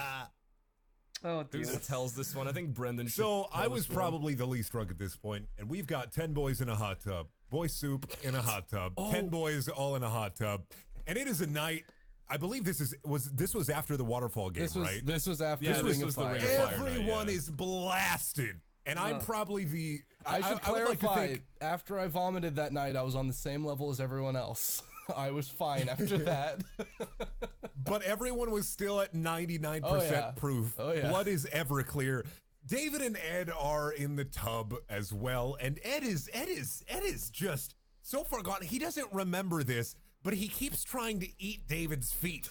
Oh dear. Who tells this one? I think Brendan should So I tell was this one. probably the least drunk at this point, and we've got 10 boys in a hot tub, boy soup in a hot tub, 10 boys all in a hot tub, and it is a night. I believe this was after the waterfall game, right? This was after Yeah, the this Ring was of the Fire. Ring of Fire. Everyone yeah. is blasted, and I'm probably the. I should I would like to clarify. think- After I vomited that night, I was on the same level as everyone else. I was fine after that. but everyone was still at 99% Oh, yeah. proof. Oh, yeah. Blood is ever clear. David and Ed are in the tub as well, and Ed is just so far gone. He doesn't remember this, but he keeps trying to eat David's feet.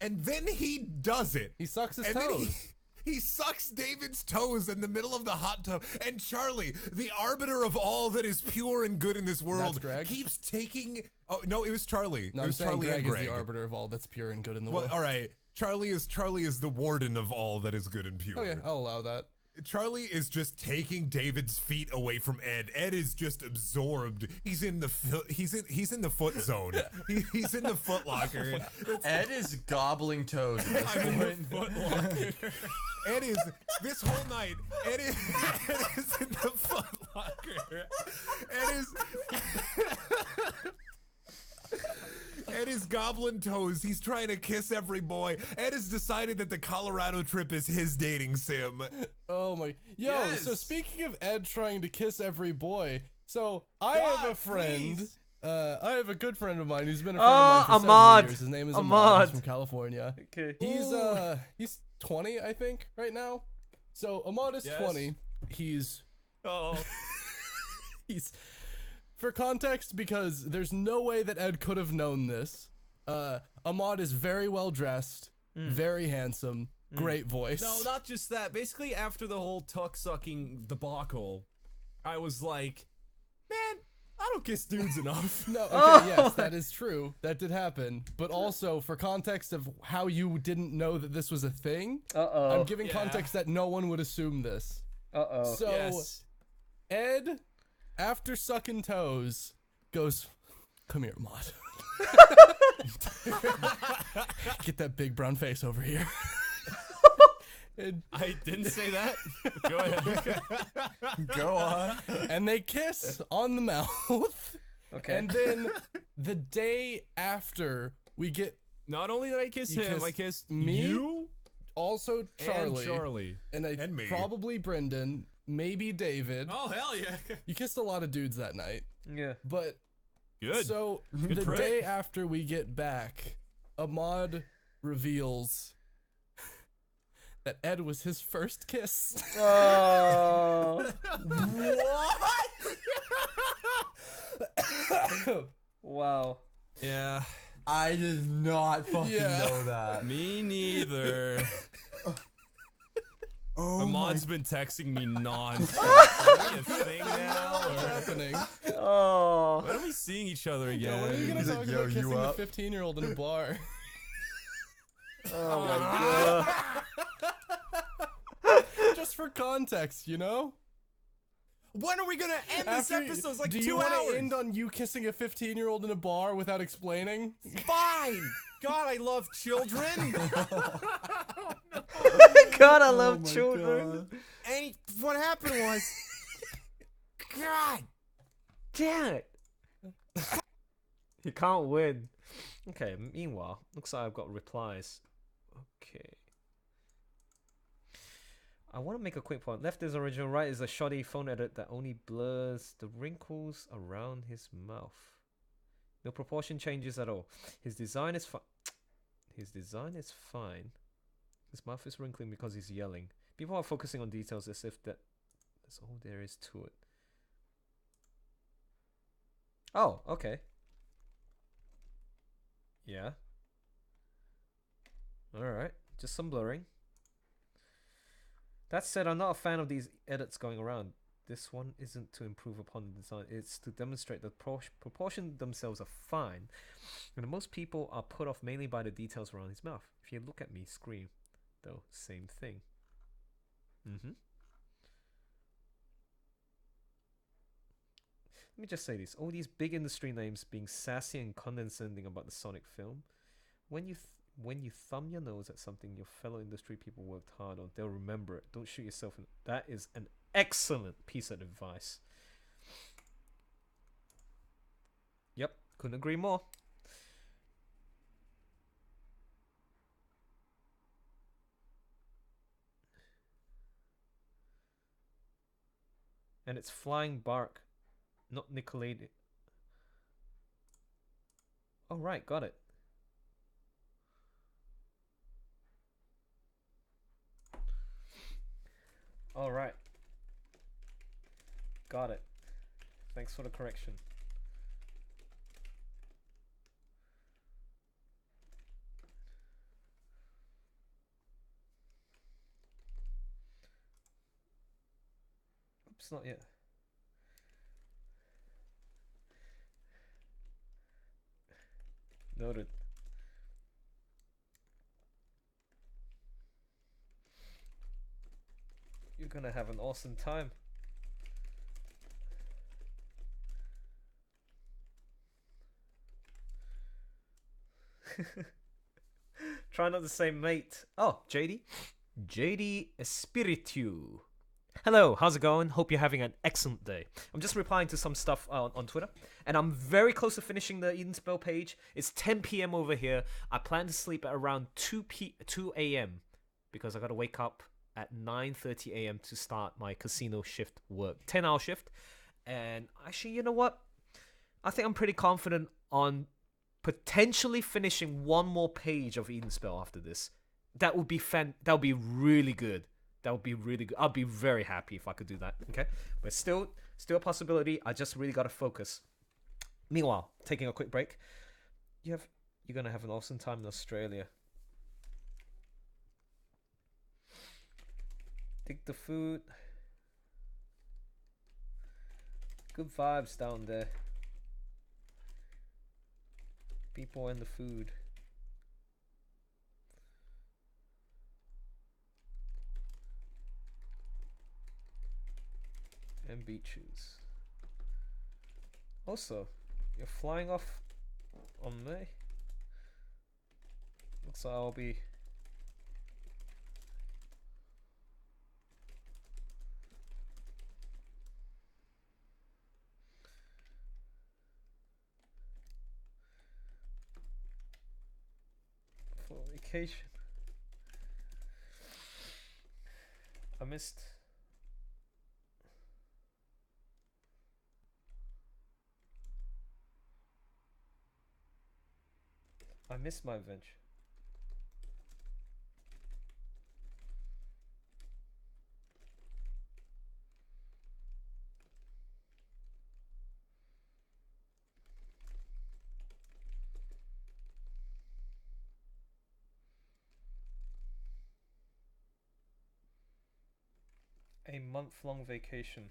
And then he does it. He sucks his And then toes. he sucks David's toes in the middle of the hot tub. And Charlie, the arbiter of all that is pure and good in this world, Greg? keeps taking. Oh no, it was Charlie. No, it I'm was saying Charlie Greg and is Greg. the arbiter of all that's pure and good in the Well, world. all right. Charlie is the warden of all that is good and pure. Okay, I'll allow that. Charlie is just taking David's feet away from Ed. Ed is just absorbed. He's in the he's in the foot zone. He's in the foot locker. Ed is gobbling toes at this point. Ed is this whole night. Ed is in the foot locker. Ed is gobbling toes. He's trying to kiss every boy. Ed has decided that the Colorado trip is his dating sim. Oh my. Yo, so Yes. speaking of Ed trying to kiss every boy, so I have a friend. please. I have a good friend of mine who's been a friend of mine for several Ahmad. years. His name is Ahmad. Ahmad. He's from California. Okay. He's 20, I think, right now. So Ahmad is Yes. 20. He's Oh, he's for context, because there's no way that Ed could have known this. Ahmad is very well dressed, very handsome, great voice. no, not just that. Basically, after the whole tuck sucking debacle, I was like, man, I don't kiss dudes enough. No, okay, yes, that is true. That did happen. But also, for context of how you didn't know that this was a thing, Uh-oh. I'm giving context that no one would assume this. Uh-oh. So, Yes. Ed, after sucking toes, goes, "Come here, Ahmad. Get that big brown face over here." And I didn't say that. Go ahead. Go on. and they kiss on the mouth. Okay. And then the day after, we get Not only did I kiss You him, kissed I kissed me, you also Charlie, and Charlie. And me. probably Brendan, maybe David. Oh hell yeah! You kissed a lot of dudes that night. Yeah. But Good. so Good the trick. day after we get back, Ahmad reveals that Ed was his first kiss. Oh. Wow. Yeah. I did not fucking Yeah. know that. Me neither. Oh Ahmad's been texting me non-stop. Is it a thing now? What's Or happening? Oh. when are we seeing each other Yo, when are you again? gonna He's talk like, "Yo, about you kissing a up?" 15-year-old in a bar? Oh my god. Just for context, you know? When are we gonna end this After- episode? It's like do 2 you want hours. to end on you kissing a 15-year-old in a bar without explaining? Fine. God, I love children. God, I love children. And what happened was, God. Damn it. You can't win. Okay, meanwhile, looks like I've got replies. Okay. I want to make a quick point. Left is original, right is a shoddy phone edit that only blurs the wrinkles around his mouth. No proportion changes at all. His design is fine. His design is fine. His mouth is wrinkling because he's yelling. People are focusing on details as if that's all there is to it. Oh, okay. Yeah. Alright, just some blurring. That said, I'm not a fan of these edits going around. This one isn't to improve upon the design, it's to demonstrate that proportions themselves are fine. And most people are put off mainly by the details around his mouth. If you look at me, scream. Though, same thing. Let me just say this. All these big industry names being sassy and condescending about the Sonic film. When you When you thumb your nose at something your fellow industry people worked hard on, they'll remember it. Don't shoot yourself in. That is an excellent piece of advice. Yep, couldn't agree more. And it's flying bark, not Nickelodeon. Oh, right, got it. All right. Got it. Thanks for the correction. Oops, not yet. Noted. You're gonna have an awesome time. Try not to say mate. Oh, JD. JD Espiritu. Hello, how's it going? Hope you're having an excellent day. I'm just replying to some stuff on Twitter, and I'm very close to finishing the Edenspell page. It's 10 p.m. over here. I plan to sleep at around 2 a.m. because I gotta wake up at 9:30 a.m. to start my casino shift work, 10-hour shift. And actually, you know what? I think I'm pretty confident on potentially finishing one more page of Edenspell after this. That would be that would be really good. That would be really good. I'd be very happy if I could do that. Okay, but still a possibility. I just really gotta focus. Meanwhile, taking a quick break. You're gonna have an awesome time in Australia. Dig the food. Good vibes down there. People and the food. And beaches. Also, you're flying off on May. Looks like I'll be for vacation. I missed my adventure. A month-long vacation.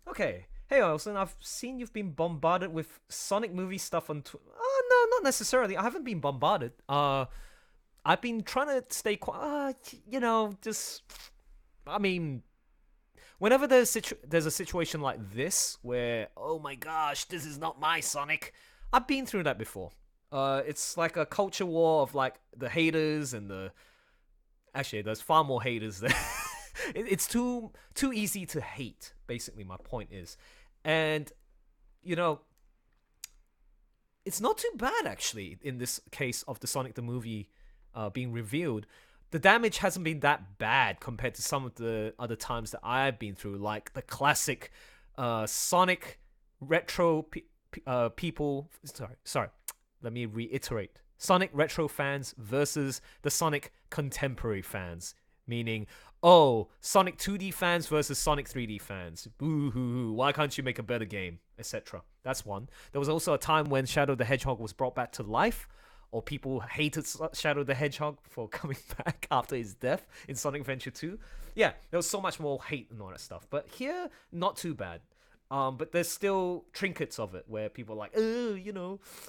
Okay. Hey, Olsen, I've seen you've been bombarded with Sonic movie stuff on Oh, no, not necessarily. I haven't been bombarded. I've been trying to stay quiet. Just... I mean... Whenever there's a situation like this, where, oh my gosh, this is not my Sonic, I've been through that before. It's like a culture war of, like, the haters and the... Actually, there's far more haters there. It's too easy to hate, basically, my point is. And, it's not too bad, actually, in this case of the Sonic the movie being revealed. The damage hasn't been that bad compared to some of the other times that I've been through, like the classic Sonic retro people... Sorry, let me reiterate. Sonic retro fans versus the Sonic contemporary fans. Meaning, Sonic 2D fans versus Sonic 3D fans. Boo-hoo-hoo, why can't you make a better game? Etc. That's one. There was also a time when Shadow the Hedgehog was brought back to life, or people hated Shadow the Hedgehog for coming back after his death in Sonic Adventure 2. Yeah, there was so much more hate and all that stuff. But here, not too bad. But there's still trinkets of it where people are like,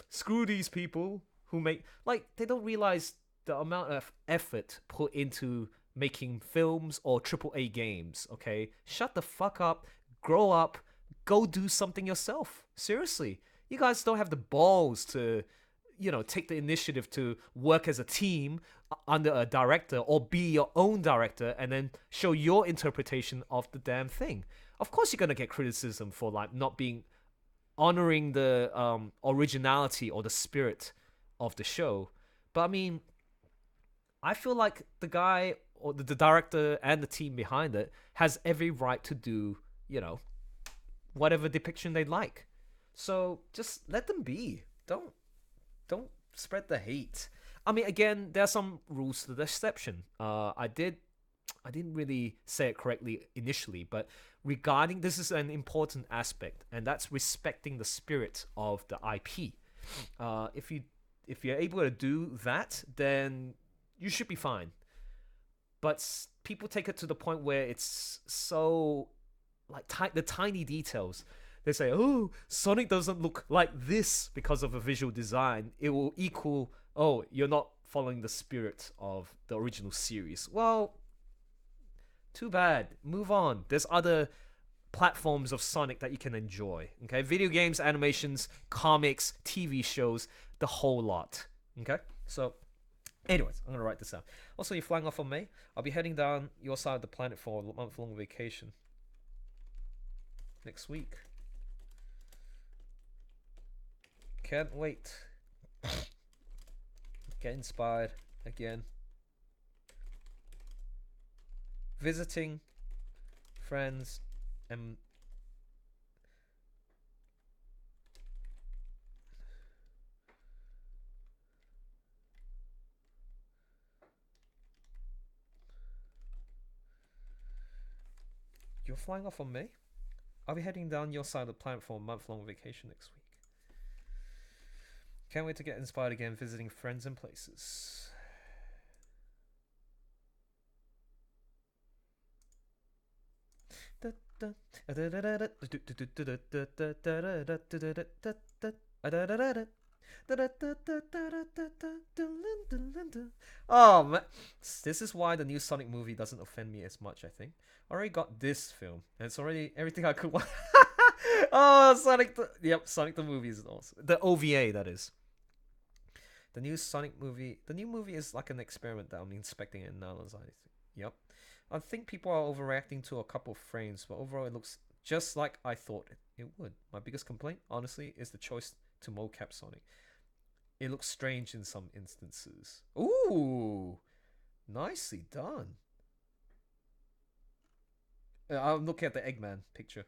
screw these people who make... Like, they don't realize the amount of effort put into making films or AAA games, okay? Shut the fuck up, grow up, go do something yourself. Seriously. you guys don't have the balls to, take the initiative to work as a team under a director or be your own director and then show your interpretation of the damn thing. Of course, you're gonna get criticism for like not being honoring the originality or the spirit of the show. But I mean, I feel like the guy or the director and the team behind it has every right to do, whatever depiction they like. So just let them be. Don't spread the hate. I mean, again, there are some rules to the exception. I didn't really say it correctly initially, but regarding this is an important aspect, and that's respecting the spirit of the IP. If you're able to do that, then you should be fine. But people take it to the point where it's so like the tiny details. They say, "Oh, Sonic doesn't look like this because of a visual design. It will equal, oh, you're not following the spirit of the original series." Well, too bad. Move on. There's other platforms of Sonic that you can enjoy. Okay, video games, animations, comics, TV shows, the whole lot. Okay, so anyways, I'm gonna write this out. Also, you're flying off on May. I'll be heading down your side of the planet for a month-long vacation next week. Can't wait. Get inspired again. Visiting friends and you're flying off on May? I'll be heading down your side of the planet for a month-long vacation next week. Can't wait to get inspired again visiting friends and places. Oh man, this is why the new Sonic movie doesn't offend me as much. I think I already got this film, and it's already everything I could want. Oh, Sonic the movie is awesome. The OVA, that is. The new Sonic movie. The new movie is like an experiment that I'm inspecting and analyzing. Yep. I think people are overreacting to a couple of frames, but overall it looks just like I thought it would. My biggest complaint, honestly, is the choice to mocap Sonic. It looks strange in some instances. Ooh, nicely done. I'm looking at the Eggman picture.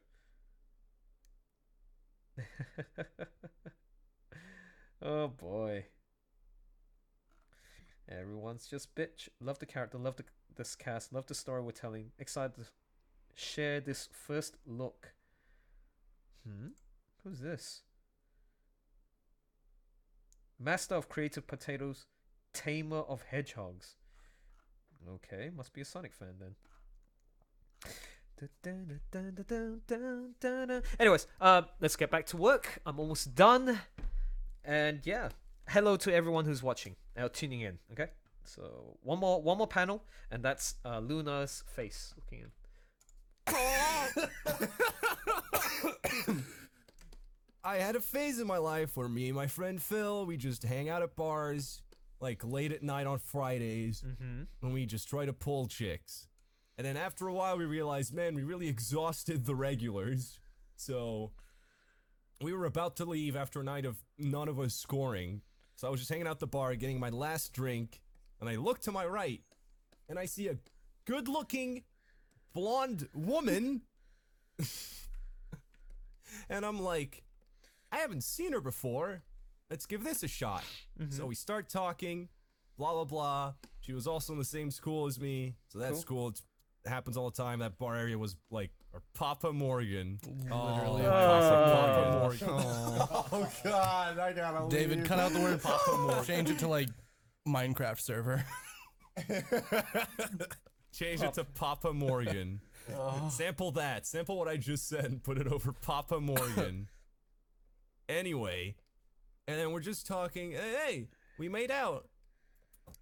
Oh boy. Everyone's just bitch. Love the character, love this cast, love the story we're telling. Excited to share this first look. Who's this? Master of Creative Potatoes, Tamer of Hedgehogs. Okay, must be a Sonic fan then. Anyways, let's get back to work. I'm almost done. And yeah, hello to everyone who's watching or tuning in. Okay, so one more panel, and that's Luna's face looking in. I had a phase in my life where me and my friend Phil, we just hang out at bars, like late at night on Fridays, and we just try to pull chicks. And then after a while, we realized, man, we really exhausted the regulars. So we were about to leave after a night of none of us scoring. So I was just hanging out the bar, getting my last drink, and I look to my right, and I see a good-looking blonde woman, and I'm like, I haven't seen her before. Let's give this a shot. So we start talking, blah, blah, blah. She was also in the same school as me, so that's cool. It happens all the time. That bar area was like our Papa Morgan. Literally. Papa Morgan. Oh god, I gotta David, leave. cut out the word Papa Morgan. Change it to like Minecraft server. Change it to Papa Morgan. Sample that. Sample what I just said and put it over Papa Morgan. Anyway, and then we're just talking. Hey, we made out.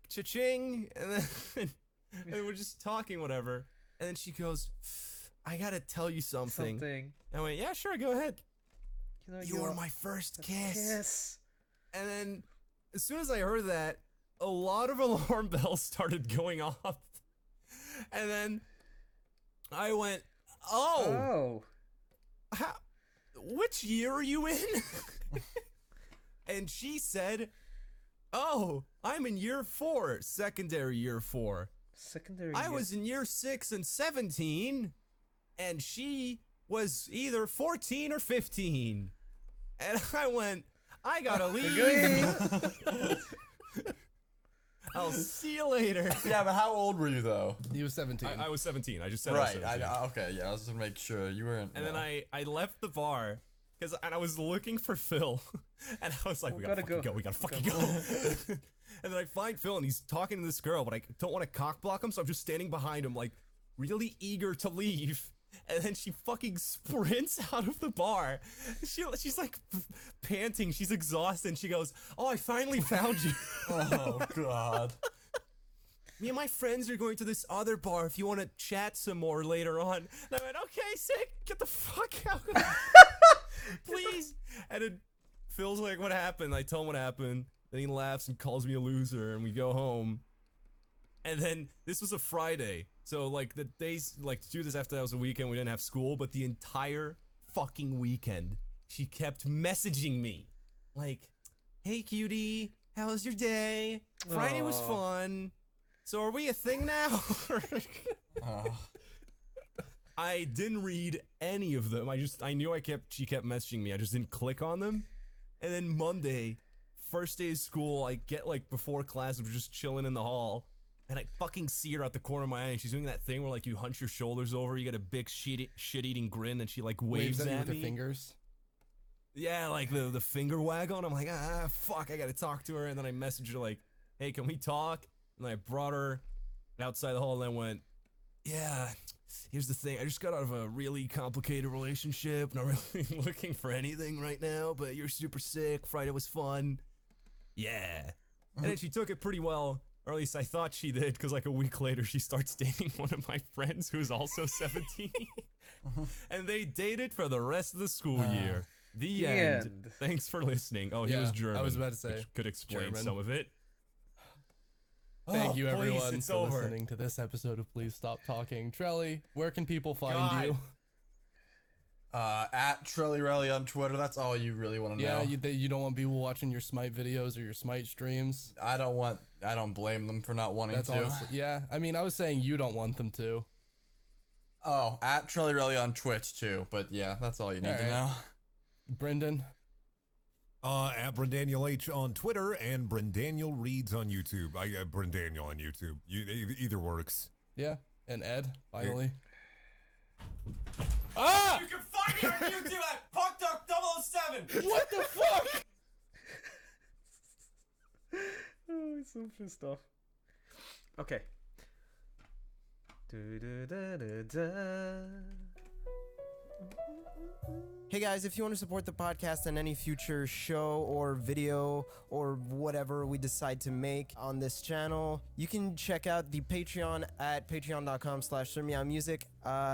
Cha-ching. And then we're just talking, whatever. And then she goes, I gotta tell you something. I went, yeah, sure, go ahead. You were my first kiss. Yes. And then, as soon as I heard that, a lot of alarm bells started going off. And then I went, Oh. which year are you in? And she said, oh, I'm in year 4, secondary year 4. Secondary. I was in year 6 and 17, and she was either 14 or 15. And I went, I gotta leave. I'll see you later. Yeah, but how old were you though? He was 17. I was 17. I just said I was Right. 17. Okay. Yeah. I was just to make sure you weren't. And then I left the bar because I was looking for Phil, and I was like, we gotta fucking go. We gotta fucking go. And then I find Phil, and he's talking to this girl, but I don't want to cock block him, so I'm just standing behind him, like really eager to leave. And then she fucking sprints out of the bar. She's like panting. She's exhausted. And she goes, "Oh, I finally found you." Oh God. Me and my friends are going to this other bar if you want to chat some more later on. And I went, okay, sick. Get the fuck out. Please. And then Phil's like, what happened? I tell him what happened. Then he laughs and calls me a loser, and we go home. And then this was a Friday. So, like, the days, like, to do this after that was a weekend, we didn't have school, but the entire fucking weekend, she kept messaging me. Like, hey, cutie, how was your day? Friday was fun. So are we a thing now? I didn't read any of them. I knew she kept messaging me. I just didn't click on them. And then Monday, first day of school, I get like before class, I'm just chilling in the hall, and I fucking see her out the corner of my eye, and she's doing that thing where like you hunch your shoulders over, you get a big shit-eating grin, and she like waves at you at with her me. fingers. Yeah, like the finger wag on. I'm like, fuck, I gotta talk to her. And then I messaged her like, hey, can we talk? And I brought her outside the hall, and I went, yeah, here's the thing. I just got out of a really complicated relationship. Not really looking for anything right now, but you're super sick. Friday was fun. Yeah. And then she took it pretty well, or at least I thought she did, because like a week later, she starts dating one of my friends who's also 17. And they dated for the rest of the school year. The end. Thanks for listening. Oh, he Yeah, was German. I was about to say, which could explain German. some of it. Thank you, please, everyone, it's for over. listening to this episode of Please Stop Talking. Trelly, where can people find God. you? At Trellyrelly on Twitter. That's all you really want to know. Yeah, you don't want people watching your Smite videos or your Smite streams. I don't blame them for not wanting That's to. honestly, yeah. I mean, I was saying you don't want them to. Oh, at Trellyrelly on Twitch too. But yeah, that's all you need to Alright. know. Brendan, At Brendaniel H on Twitter and Brendaniel Reads on YouTube. I Brendaniel on YouTube. Either works. yeah, and Ed, finally. Ah! You can find me on YouTube at PuckDuck007. What the fuck? Oh, he's so pissed off. Okay. Hey guys, if you want to support the podcast and any future show or video or whatever we decide to make on this channel, you can check out the Patreon at patreon.com/SurmiaMusic.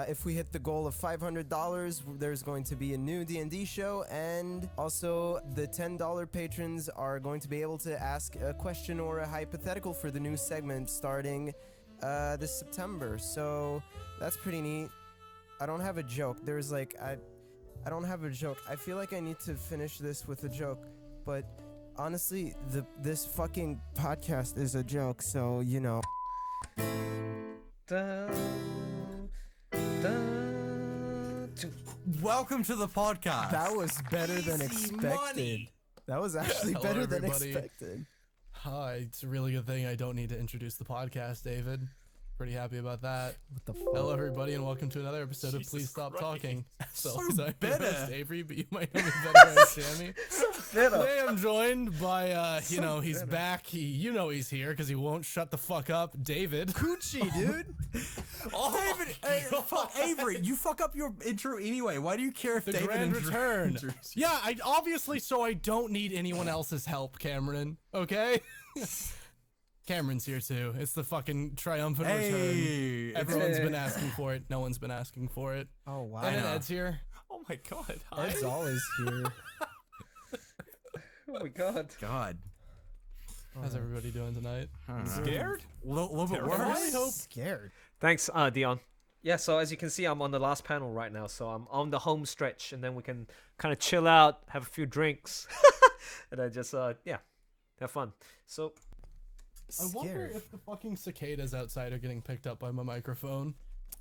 If we hit the goal of $500, there's going to be a new D&D show, and also the $10 patrons are going to be able to ask a question or a hypothetical for the new segment starting this September. So that's pretty neat. I don't have a joke. I don't have a joke. I feel like I need to finish this with a joke, but honestly, this fucking podcast is a joke, so you know. Welcome to the podcast. That was better than expected. money. That was actually Hello, better than everybody. expected. Hi, it's a really good thing I don't need to introduce the podcast, David. Pretty happy about that. What the fuck? Hello, everybody, and welcome to another episode of Jesus Please Stop Christ. Talking. So I'm your bitter. host, Avery, but you might know me better as Sammy. Bitter. Today I'm joined by, So he's bitter. back. He's here because he won't shut the fuck up. David. Coochie, dude. David, fuck Avery. You fuck up your intro anyway. Why do you care if The David grand return. introduces- Yeah, obviously, so I don't need anyone else's help, Cameron. Okay? Cameron's here too. It's the fucking triumphant return. Hey. Everyone's been asking for it. No one's been asking for it. Oh wow. And then Ed's here. Oh Oh my god. Hi. Ed's always here. Oh my god. God. How's everybody doing tonight? Scared? A little bit Terrified? worse. I hope. Scared. Thanks, Dion. Yeah, so as you can see, I'm on the last panel right now, so I'm on the home stretch, and then we can kind of chill out, have a few drinks, and then just have fun. So I wonder Scared. if the fucking cicadas outside are getting picked up by my microphone.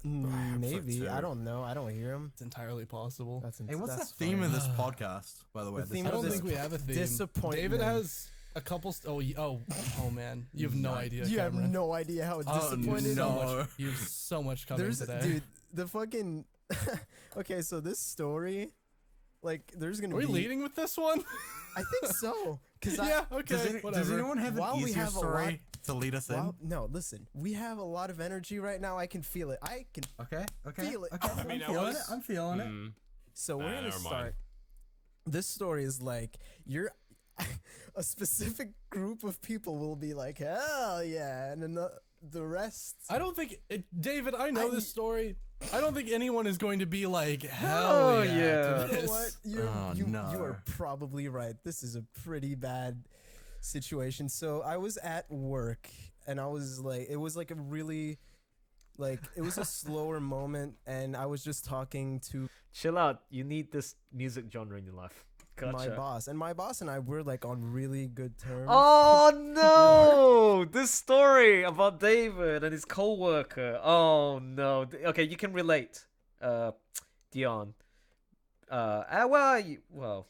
Maybe. so. I don't know. I don't hear him. It's entirely possible. Hey, what's the that's theme fine. of this podcast, by the way? The This theme I of don't this think we have a theme. disappointment. David has a couple. Oh, man. You have no idea. You have Cameron. no idea how Oh, disappointed. So no. much, you have so much coming There's today. dude, the fucking. Okay, so this story, like, there's gonna Are we be. leading with this one? I think so. Cause yeah. Okay. Does whatever. anyone have While an we easier have a story to lead us in? Well, no, listen. We have a lot of energy right now. I can feel it. I can. Okay. Feel it. Okay. I mean, I'm I feeling was- it. I'm feeling it. Mm. So we're gonna never mind. start. This story is like you're. A specific group of people will be like, hell yeah, and then the rest. I don't think David. I know this story. I don't think anyone is going to be like, Oh, hell yeah. yeah. to You know this. what? Oh, You no. are probably right. This is a pretty bad situation. So I was at work, and I was like, it was like a really, like, it was a slower moment, and I was just talking to chill out. You need this music genre in your life. Gotcha. my boss, and my boss and I were like on really good terms. Oh no! This story about David and his co-worker. Oh no. Okay, you can relate, Dion. Well,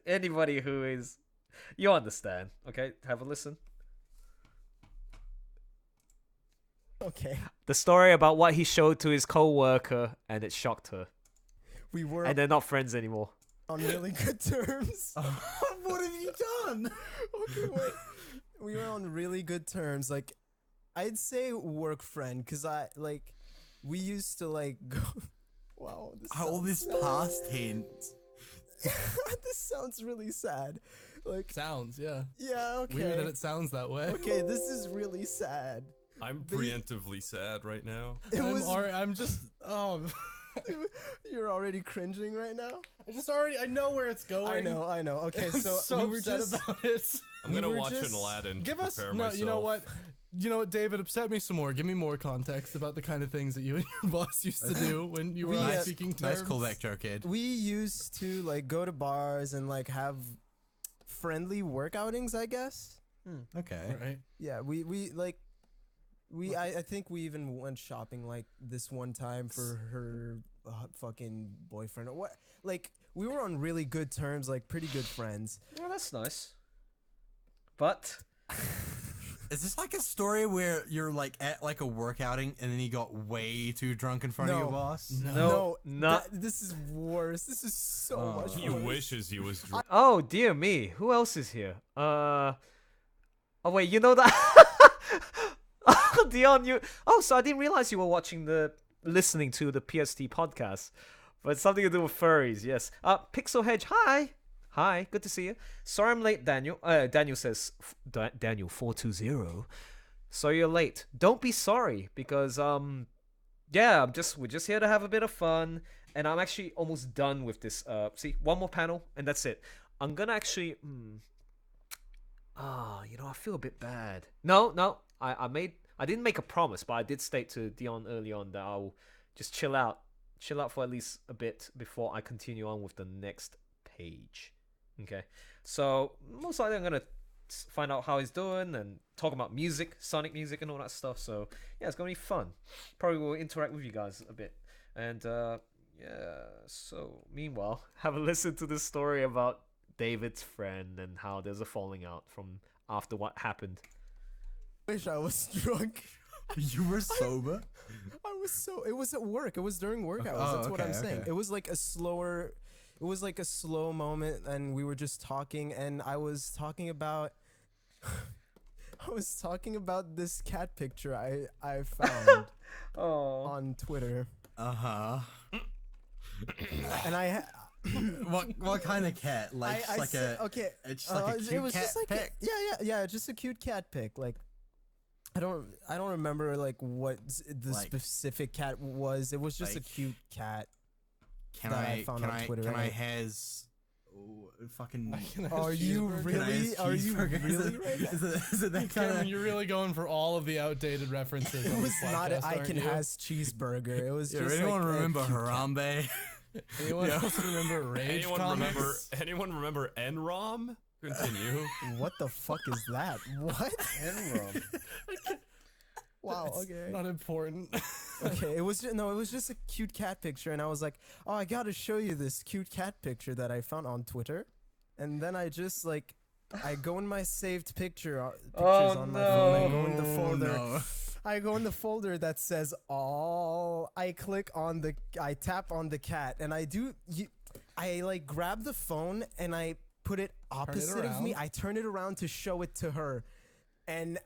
anybody who is, you understand. Okay, have a listen. Okay, The story about what he showed to his co-worker and it shocked her, we were and they're not friends anymore. on really good terms. What have you done? Okay, wait. We were on really good terms. Like, I'd say work friend, cause we used to like go. Wow, All this past tense. this sounds really sad. Like, Sounds, yeah. yeah, okay. Weird that it sounds that way. Okay, this is really sad. I'm preemptively sad right now. It was. I'm just. Oh, You're already cringing right now. I know where it's going. I know. Okay, I'm so, so we were upset just. about it. I'm We gonna were watch just- an Aladdin Give to us prepare no. myself. You know what? You know what, David? Upset me some more. Give me more context about the kind of things that you and your boss used to do when you were on Yeah. speaking terms. Nice callback joke, kid. We used to like go to bars and like have friendly work outings, I guess. Okay. Right. Yeah, I think we even went shopping like this one time for her fucking boyfriend or what. Like, we were on really good terms, like pretty good friends. Oh, that's nice. But Is this like a story where you're like at like a work outing and then you got way too drunk in front of your No. boss? no, not. This is worse. This is so much He worse. wishes he was drunk. Oh dear me, who else is here? Oh wait, you know that? Dion, you. Oh, so I didn't realize you were listening to the PST podcast, but it's something to do with furries. Yes. Pixel Hedge, hi, good to see you. Sorry I'm late, Daniel. Daniel says, Daniel 420. So you're late. Don't be sorry because yeah, we're just here to have a bit of fun, and I'm actually almost done with this. See, one more panel and that's it. I'm gonna actually. I feel a bit bad. No, I didn't make a promise, but I did state to Dion early on that I'll just chill out for at least a bit before I continue on with the next page. Okay, so most likely I'm gonna find out how he's doing and talk about music, Sonic music, and all that stuff. So yeah, it's gonna be fun. Probably will interact with you guys a bit, and yeah. So meanwhile, have a listen to this story about David's friend and how there's a falling out from after what happened. Wish I was drunk. You were sober? It was at work. It was during work hours. Oh, That's what okay, I'm saying. okay. It was like a slow moment, and we were just talking, and I was talking about this cat picture I found Oh, on Twitter, Uh-huh. and What kind of cat? Like just like said- a okay. it's just like a it cute was cat just like pic? yeah, just a cute cat pic. Like, I don't remember like what the Like- specific cat was. It was just a like- cute cat. Can that I I found can on I Twitter. can and I has fucking Are you really? Are you cheeseburger? really? Right now? Is it that kind Cameron, of? you're really going for all of the outdated references. It on was this not. podcast, I aren't can you? has cheeseburger. It was Yeah, just anyone like a remember cute cat. Harambe? Anyone else remember Rage comics? Anyone remember Enrom? Continue. What the fuck is that? What? Enron. Wow. Okay. Not important. Okay. It was it was just a cute cat picture, and I was like, oh, I gotta show you this cute cat picture that I found on Twitter, and then I just like. I go in my saved pictures on my phone. I go in the folder. No. I go in the folder that says all. I tap on the cat, and I like grab the phone and I put it opposite of me. around. I turn it around to show it to her, and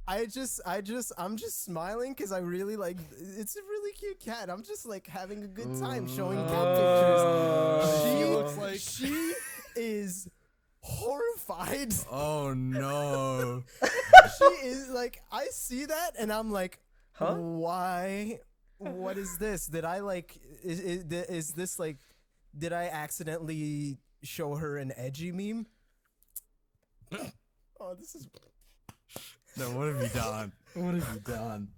I'm just smiling because I really like. It's a really cute cat. I'm just like having a good time showing cat pictures. She looks like- she is horrified. Oh no. She is like, I see that and I'm like, why? What is this? Did I like? Is this like? Did I accidentally show her an edgy meme? Oh, this is No, what have you done? What have you done?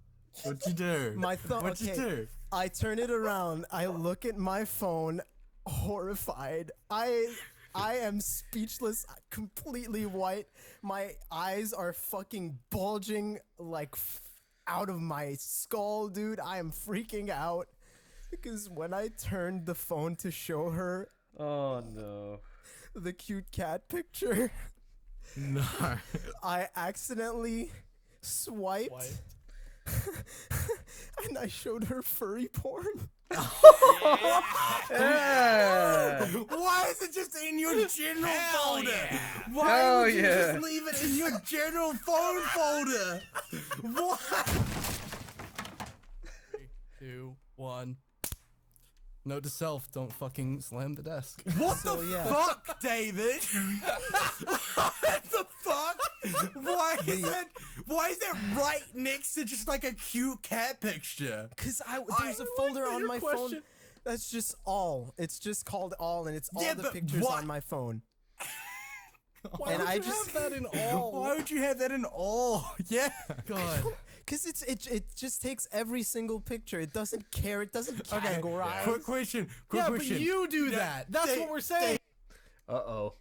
What'd you do? my thumb. What'd you do? I turn it around. I look at my phone, horrified. I am speechless, completely white. My eyes are fucking bulging like out of my skull, dude. I am freaking out because when I turned the phone to show her Oh no. the cute cat picture, No. I accidentally swiped. And I showed her furry porn. Yeah. Why is it just in your general folder? Why Hell would you yeah. just leave it in your general phone folder? What? 2, 1. Note to self: don't fucking slam the desk. What So, the yeah. fuck, David? What the fuck? Why is that right next to just like a cute cat picture? Cause there's a folder on my phone that's just all. It's just called all, and it's all Yeah, the but pictures what? on my phone. Why And would I you just- have that in all? Why would you have that in all? Yeah. God. Cause it just takes every single picture. It doesn't care. It doesn't categorize. Quick question. Yeah, but question. you do that. That's what we're saying. Uh-oh.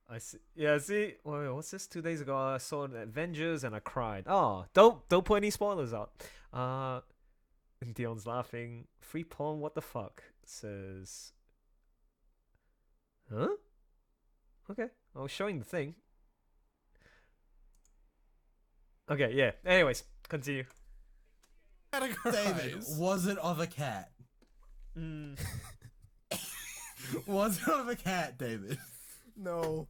I see. Yeah, see. Wait, what's this? 2 days ago, I saw the Avengers and I cried. Oh, don't put any spoilers out. And Dion's laughing. Free porn, what the fuck? Says... Huh? Okay. I was showing the thing. Okay, yeah. Anyways, continue. David, was it of a cat? Mm. Was it of a cat, David? No.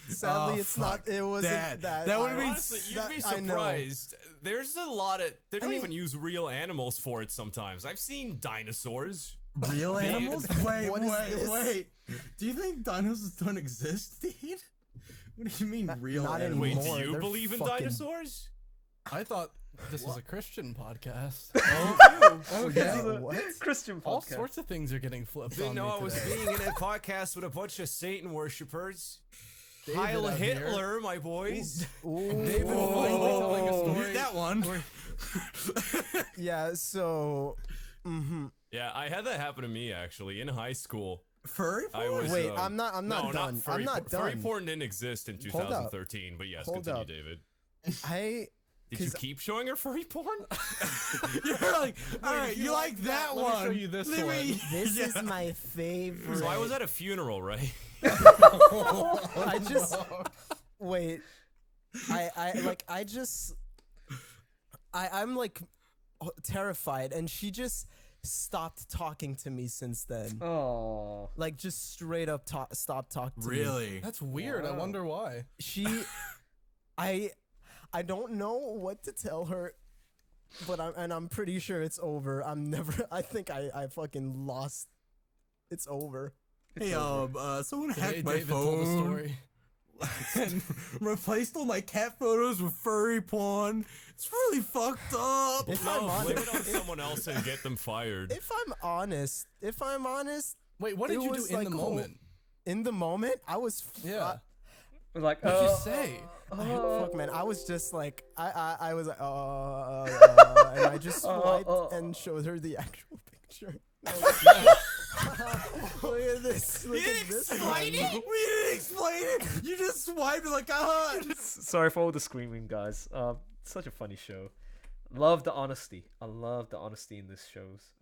Sadly, Oh, it's not. fuck. It wasn't That- that. that would've been Honestly, you'd that- be I know. surprised. There's a lot of. They don't mean- even use real animals for it sometimes. I've seen dinosaurs. Real animals? Wait, What is this? wait. Do you think dinosaurs don't exist, dude? What do you mean real not animals? Wait, anymore. do you They're believe in fucking- dinosaurs? I thought this was a Christian podcast. Yeah, what? Christian podcast. All sorts of things are getting flipped Didn't on know me I was today. being in a podcast with a bunch of Satan worshippers. David Heil out here. Hitler, my boys. David was like telling a story. Use that one. Yeah. So. Yeah, I had that happen to me actually in high school. Furry I porn? was. Wait, I'm not no, done. Not furry I'm not Furry done. porn didn't exist in Hold up. 2013, but yes, Hold continue, up. David. Did you 'cause- keep showing her furry porn? You're like, all right, you like that let me one. show you this Let me- This is my favorite. So I was at a funeral, right? I just wait. I'm like terrified, and she just stopped talking to me since then. Oh. Like just straight up stopped talking to me. Really? That's weird. I wonder why. She, I don't know what to tell her, but I'm pretty sure it's over. I think I fucking lost. It's over. Hey, someone Today hacked my David told a phone. story. and replaced all my cat photos with furry porn. It's really fucked up. If I'm No, blame honest, it on someone else and get them fired. if I'm honest, Wait, what it did you do was in like the moment? in the moment, I was Yeah. Like, What'd you say? fuck, man. I was just like, I was like, and I just swiped and showed her the actual picture. Look at this. Look at this. Explain it? We didn't explain it. You just swiped it like, ah. sorry for all the screaming, guys. Such a funny show. Love the honesty. I love the honesty in this shows.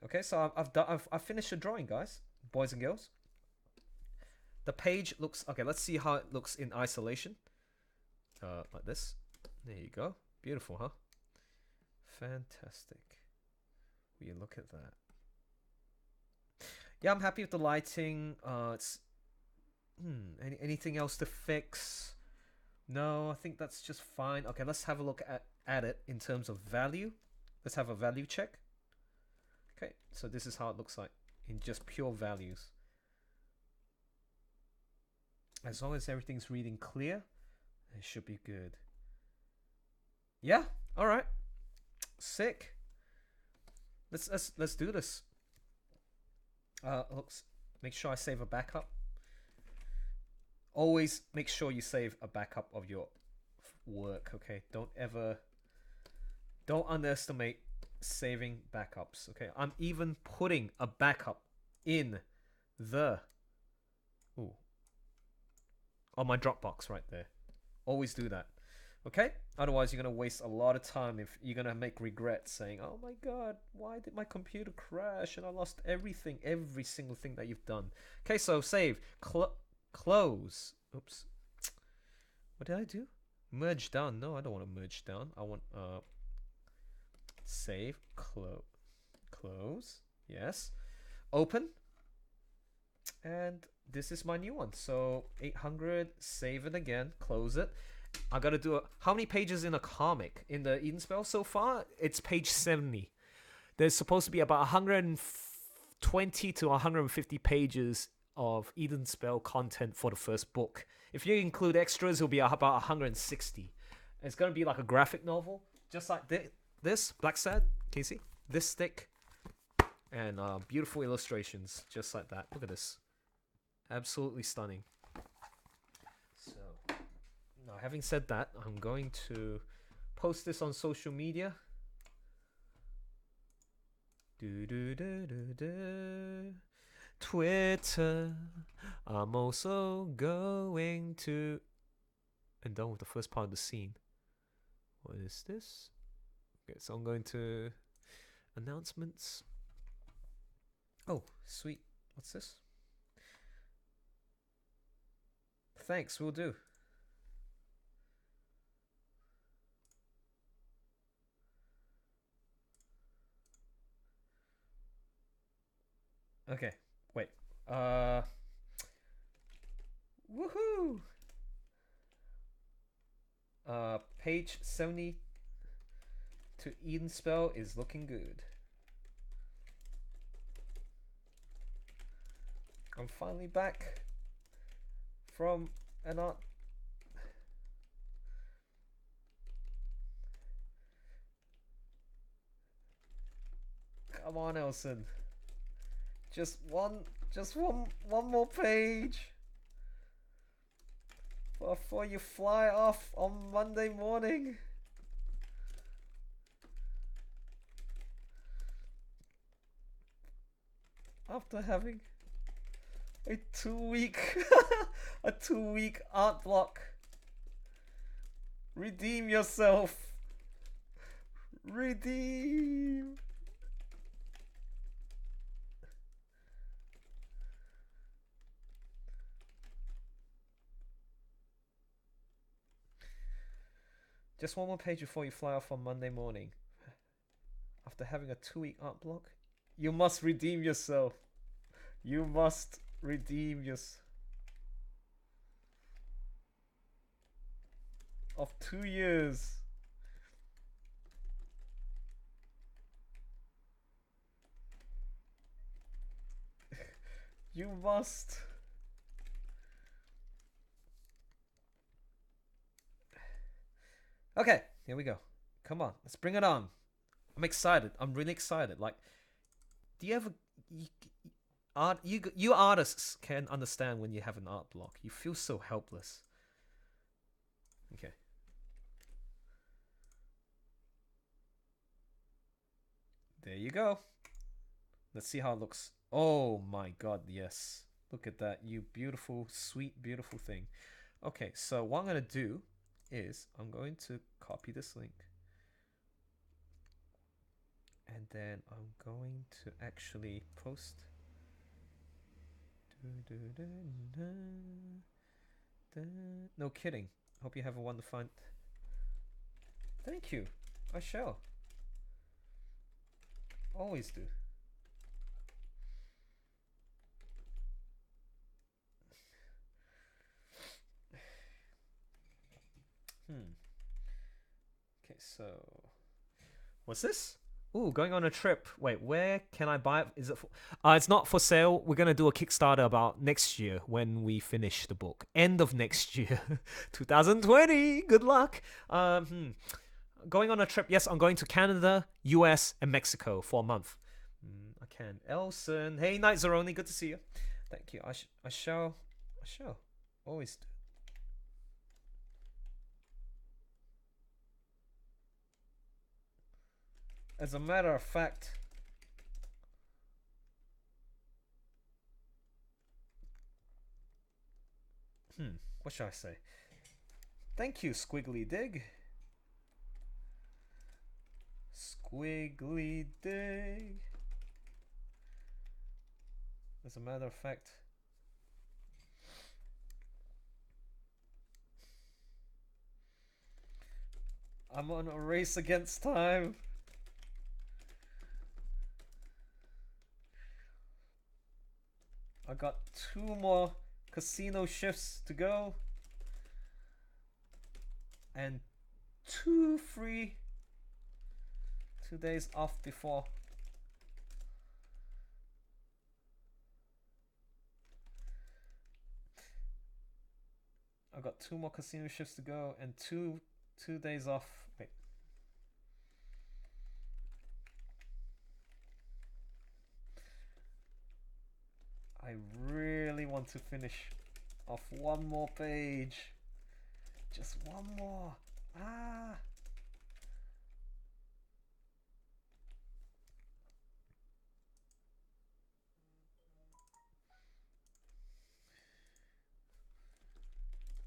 Okay, so I've finished the drawing, guys, boys and girls. The page looks okay. Let's see how it looks in isolation. Like this. There you go. Beautiful, huh? Fantastic. Will you look at that? Yeah, I'm happy with the lighting. It's anything else to fix? No, I think that's just fine. Okay, let's have a look at it in terms of value. Let's have a value check. Okay, so this is how it looks like in just pure values. As long as everything's reading clear, it should be good. Yeah, all right. Sick. Let's do this. Looks. Make sure I save a backup. Always make sure you save a backup of your work. Okay, don't underestimate saving backups. Okay, I'm even putting a backup in the on my Dropbox right there. Always do that. Okay? Otherwise, you're going to waste a lot of time if you're going to make regrets saying, oh my god, why did my computer crash and I lost everything, every single thing that you've done. Okay, so save. Close. Oops. What did I do? Merge down. No, I don't want to merge down. I want save. Close. Yes. Open. And this is my new one. So 800, save it again, close it. I gotta do how many pages in a comic in the Edenspell so far? It's page 70. There's supposed to be about 120 to 150 pages of Edenspell content for the first book. If you include extras, it'll be about 160. It's gonna be like a graphic novel, just like this Black Sad. Can you see? This thick, and beautiful illustrations, just like that. Look at this. Absolutely stunning. So, now having said that, I'm going to post this on social media. Twitter. I'm also going to. And done with the first part of the scene. What is this? Okay, so I'm going to announcements. Oh, sweet. What's this? Thanks, will do. Okay, wait. Woohoo! Page 70 to Edenspell is looking good. I'm finally back from an art. Come on, Elson. Just one more page before you fly off on Monday morning. After having a 2-week a 2-week art block. Redeem yourself. Redeem. Just one more page before you fly off on Monday morning. After having a 2-week art block, you must redeem yourself. You must redeem yourself. Of 2 years. You must. Okay, here we go. Come on, let's bring it on. I'm excited. I'm really excited. Like, do you ever you artists can understand when you have an art block. You feel so helpless. Okay. There you go. Let's see how it looks. Oh my god, yes. Look at that, you beautiful, sweet, beautiful thing. Okay, so what I'm going to do is I'm going to copy this link. And then I'm going to actually post. No kidding. Hope you have a wonderful. Thank you. I shall. Always do. Okay, so what's this? Ooh, going on a trip. Wait, where can I buy it? Is it for... it's not for sale. We're going to do a Kickstarter about next year when we finish the book. End of next year. 2020. Good luck. Going on a trip. Yes, I'm going to Canada, US, and Mexico for a month. I can. Elson. Hey, Night Zeroni. Good to see you. Thank you. I shall. Always do. As a matter of fact, what should I say? Thank you, Squiggly Dig. Squiggly Dig. As a matter of fact, I'm on a race against time. I got 2 more casino shifts to go. And 2 free 2 days off before. I got 2 more casino shifts to go and 2 days off. Wait. I really want to finish off 1 more page. Just 1 more.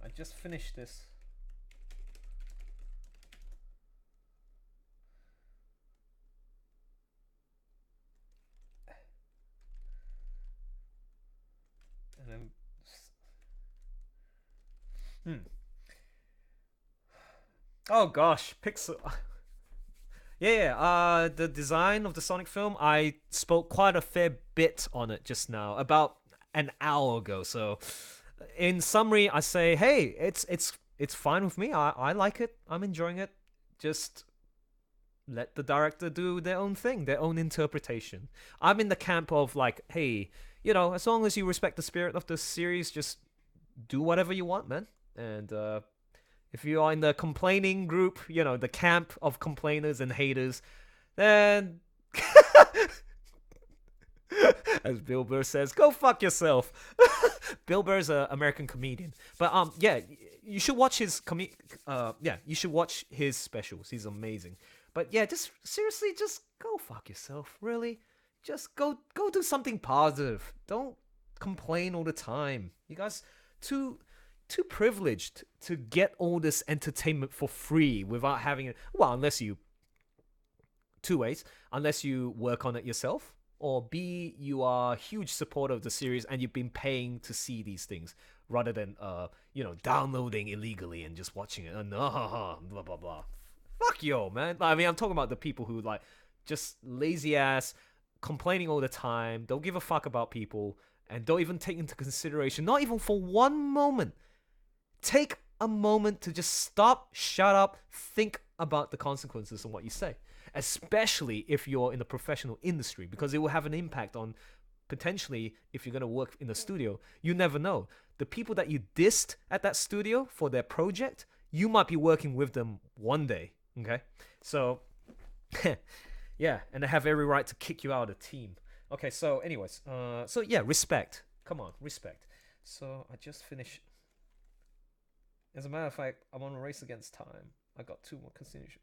I just finished this. And then oh gosh, Pixel. Yeah, the design of the Sonic film, I spoke quite a fair bit on it just now, about an hour ago. So, in summary, I say, hey, it's fine with me. I like it. I'm enjoying it. Just let the director do their own thing, their own interpretation. I'm in the camp of like, hey, you know, as long as you respect the spirit of the series, just do whatever you want, man. And if you are in the complaining group, you know, the camp of complainers and haters, then as Bill Burr says, go fuck yourself. Bill Burr's an American comedian. But yeah, you should watch his you should watch his specials. He's amazing. But yeah, just seriously, just go fuck yourself. Really, just go do something positive. Don't complain all the time. You guys too privileged to get all this entertainment for free without having it. Well, unless you 2 ways, unless you work on it yourself, or B, you are a huge supporter of the series and you've been paying to see these things rather than you know, downloading illegally and just watching it and blah blah blah. Fuck yo, man. I mean, I'm talking about the people who like just lazy ass, complaining all the time, don't give a fuck about people, and don't even take into consideration, not even for 1 moment, take a moment to just stop, shut up, think about the consequences of what you say. Especially if you're in the professional industry, because it will have an impact on potentially if you're going to work in the studio. You never know. The people that you dissed at that studio for their project, you might be working with them one day. Okay, so yeah, and they have every right to kick you out of the team. Okay, so anyways, so yeah, respect. Come on, respect. So I just finished. As a matter of fact, I'm on a race against time. I got 2 more continuation.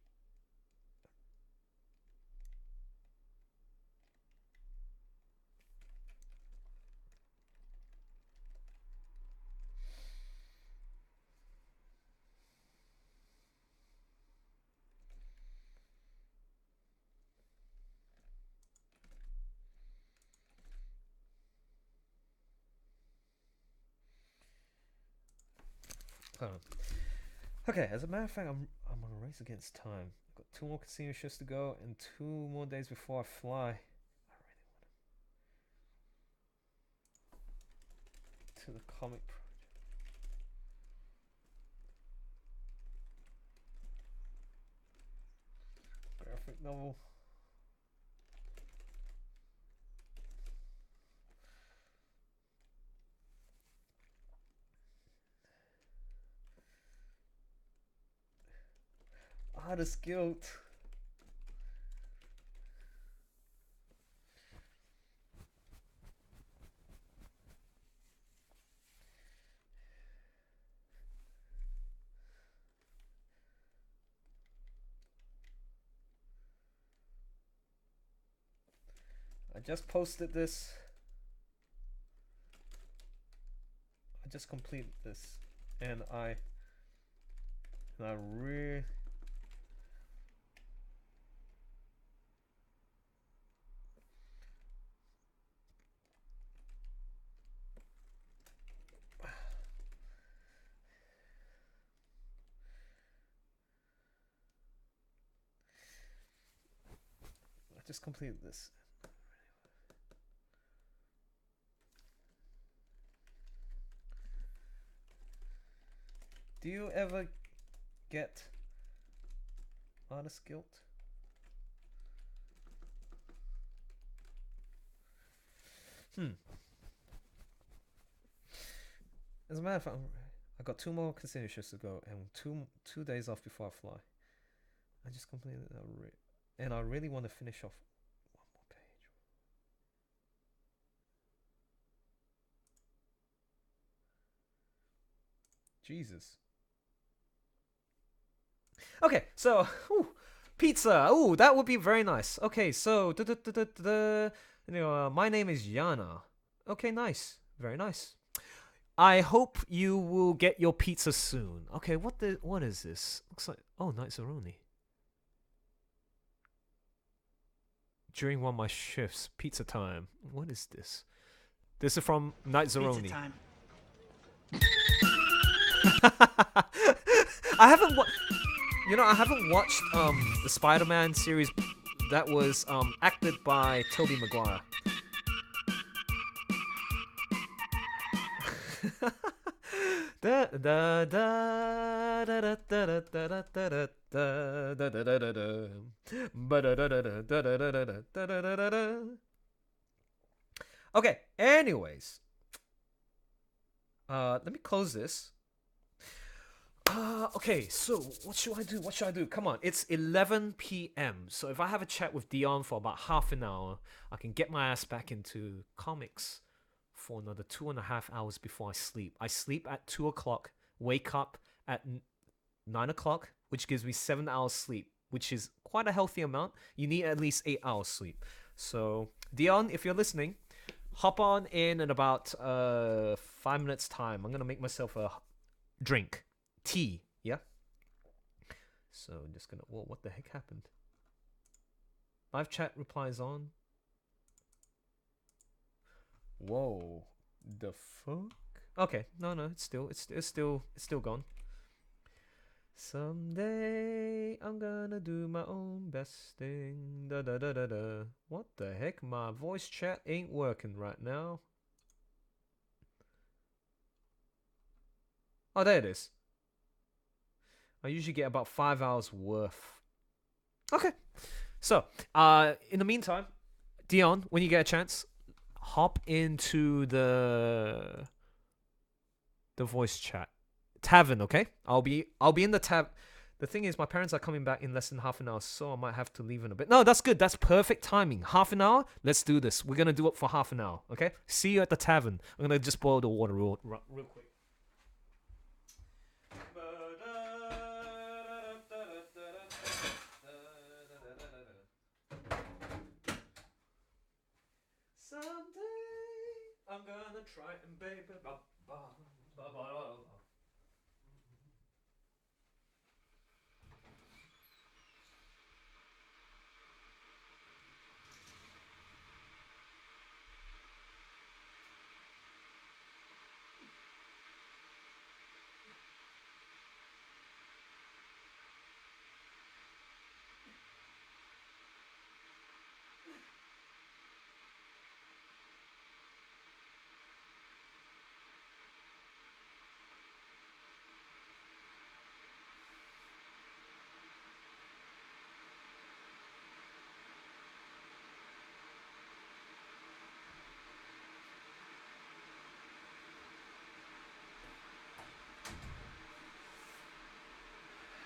Hold on. Okay, as a matter of fact, I'm on a race against time. I've got 2 more casino shifts to go and 2 more days before I fly. I really want to the comic project. Graphic novel. Artist Guild. I just posted this. I just completed this, and I really. I just completed this. Do you ever get Artist Guild? As a matter of fact, I got 2 more casino shifts to go and two days off before I fly. I just completed that, and I really want to finish off one more page. Jesus. Okay, so pizza. Ooh, that would be very nice. Okay, so my name is Yana. Okay, nice, very nice. I hope you will get your pizza soon. Okay, what is this? Looks like Nightzaroni. During one of my shifts, pizza time. What is this? This is from Nightzaroni. Pizza time. I haven't I haven't watched the Spider-Man series that was acted by Tobey Maguire. Okay, anyways. Let me close this. Okay, so what should I do? What should I do? Come on, it's 11 p.m. So if I have a chat with Dion for about half an hour, I can get my ass back into comics for another 2.5 hours before I sleep. I sleep at 2 o'clock, wake up at 9 o'clock, which gives me 7 hours sleep, which is quite a healthy amount. You need at least 8 hours sleep. So Dion, if you're listening, hop on in about 5 minutes time. I'm gonna make myself a drink. Tea, yeah? So I'm just gonna... Whoa, what the heck happened? Live chat replies on. Whoa, the fuck? Okay, no, it's still gone. Someday I'm gonna do my own best thing. Da da da da da. What the heck? My voice chat ain't working right now. Oh, there it is. I usually get about 5 hours worth. Okay. So, in the meantime, Dion, when you get a chance, hop into the voice chat. tavern. Okay, I'll be in the tab. The thing is, my parents are coming back in less than half an hour, so I might have to leave in a bit. No, that's good. That's perfect timing. Half an hour. Let's do this. We're gonna do it for half an hour. Okay. See you at the tavern. I'm gonna just boil the water real quick. Someday I'm gonna try and baby.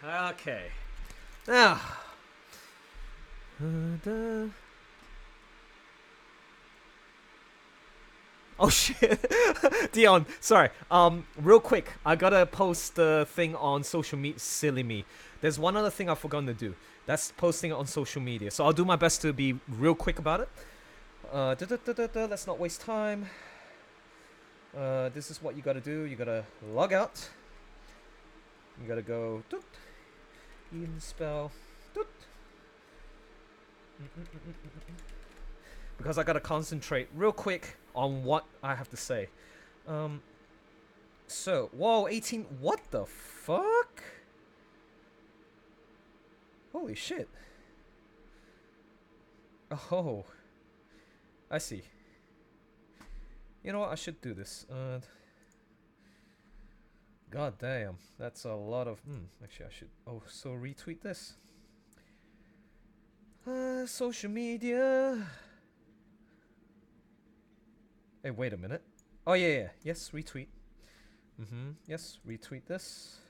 Okay. Now. Oh shit, Dion. Sorry. Real quick, I gotta post the thing on social media. Silly me. There's one other thing I've forgotten to do. That's posting it on social media. So I'll do my best to be real quick about it. Let's not waste time. This is what you gotta do. You gotta log out. You gotta go. Edenspell. Because I gotta concentrate real quick on what I have to say. So, whoa, 18. What the fuck? Holy shit. Oh, I see. You know what? I should do this. God damn, that's a lot of. Actually, I should also retweet this. Social media. Hey, wait a minute. Oh yeah. Yes, retweet. Yes, retweet this.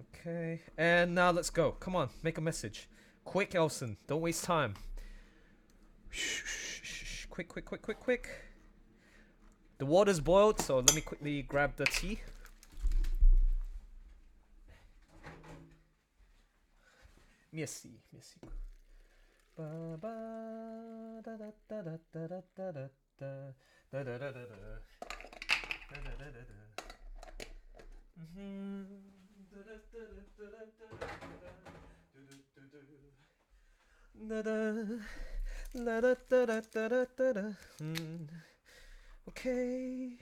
Okay, and now let's go. Come on, make a message. Quick, Elson. Don't waste time. Shh. Quick. The water's boiled, so let me quickly grab the tea. Merci. Ba ba da da da da da da da da da da da da da da. Okay.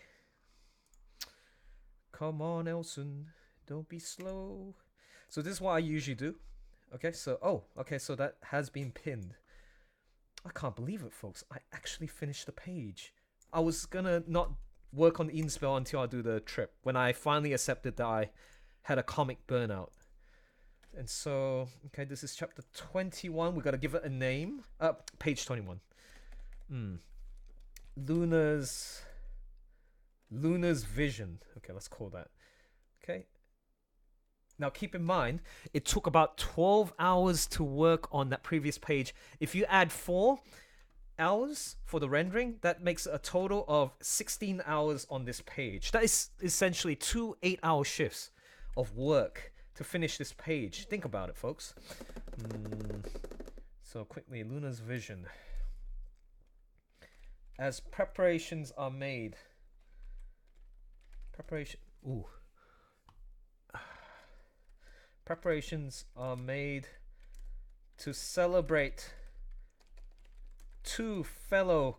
Come on, Elson. Don't be slow. So this is what I usually do. Okay, so so that has been pinned. I can't believe it, folks. I actually finished the page. I was gonna not work on the Edenspell until I do the trip, when I finally accepted that I had a comic burnout. And so, okay, this is chapter 21. We gotta give it a name. Page 21. Luna's vision. Okay, let's call that. Okay. Now, keep in mind, it took about 12 hours to work on that previous page. If you add 4 hours for the rendering, that makes a total of 16 hours on this page. That is essentially 2 8-hour shifts of work to finish this page. Think about it, folks. So quickly, Luna's vision. As preparations are made. Preparations are made to celebrate 2 fellow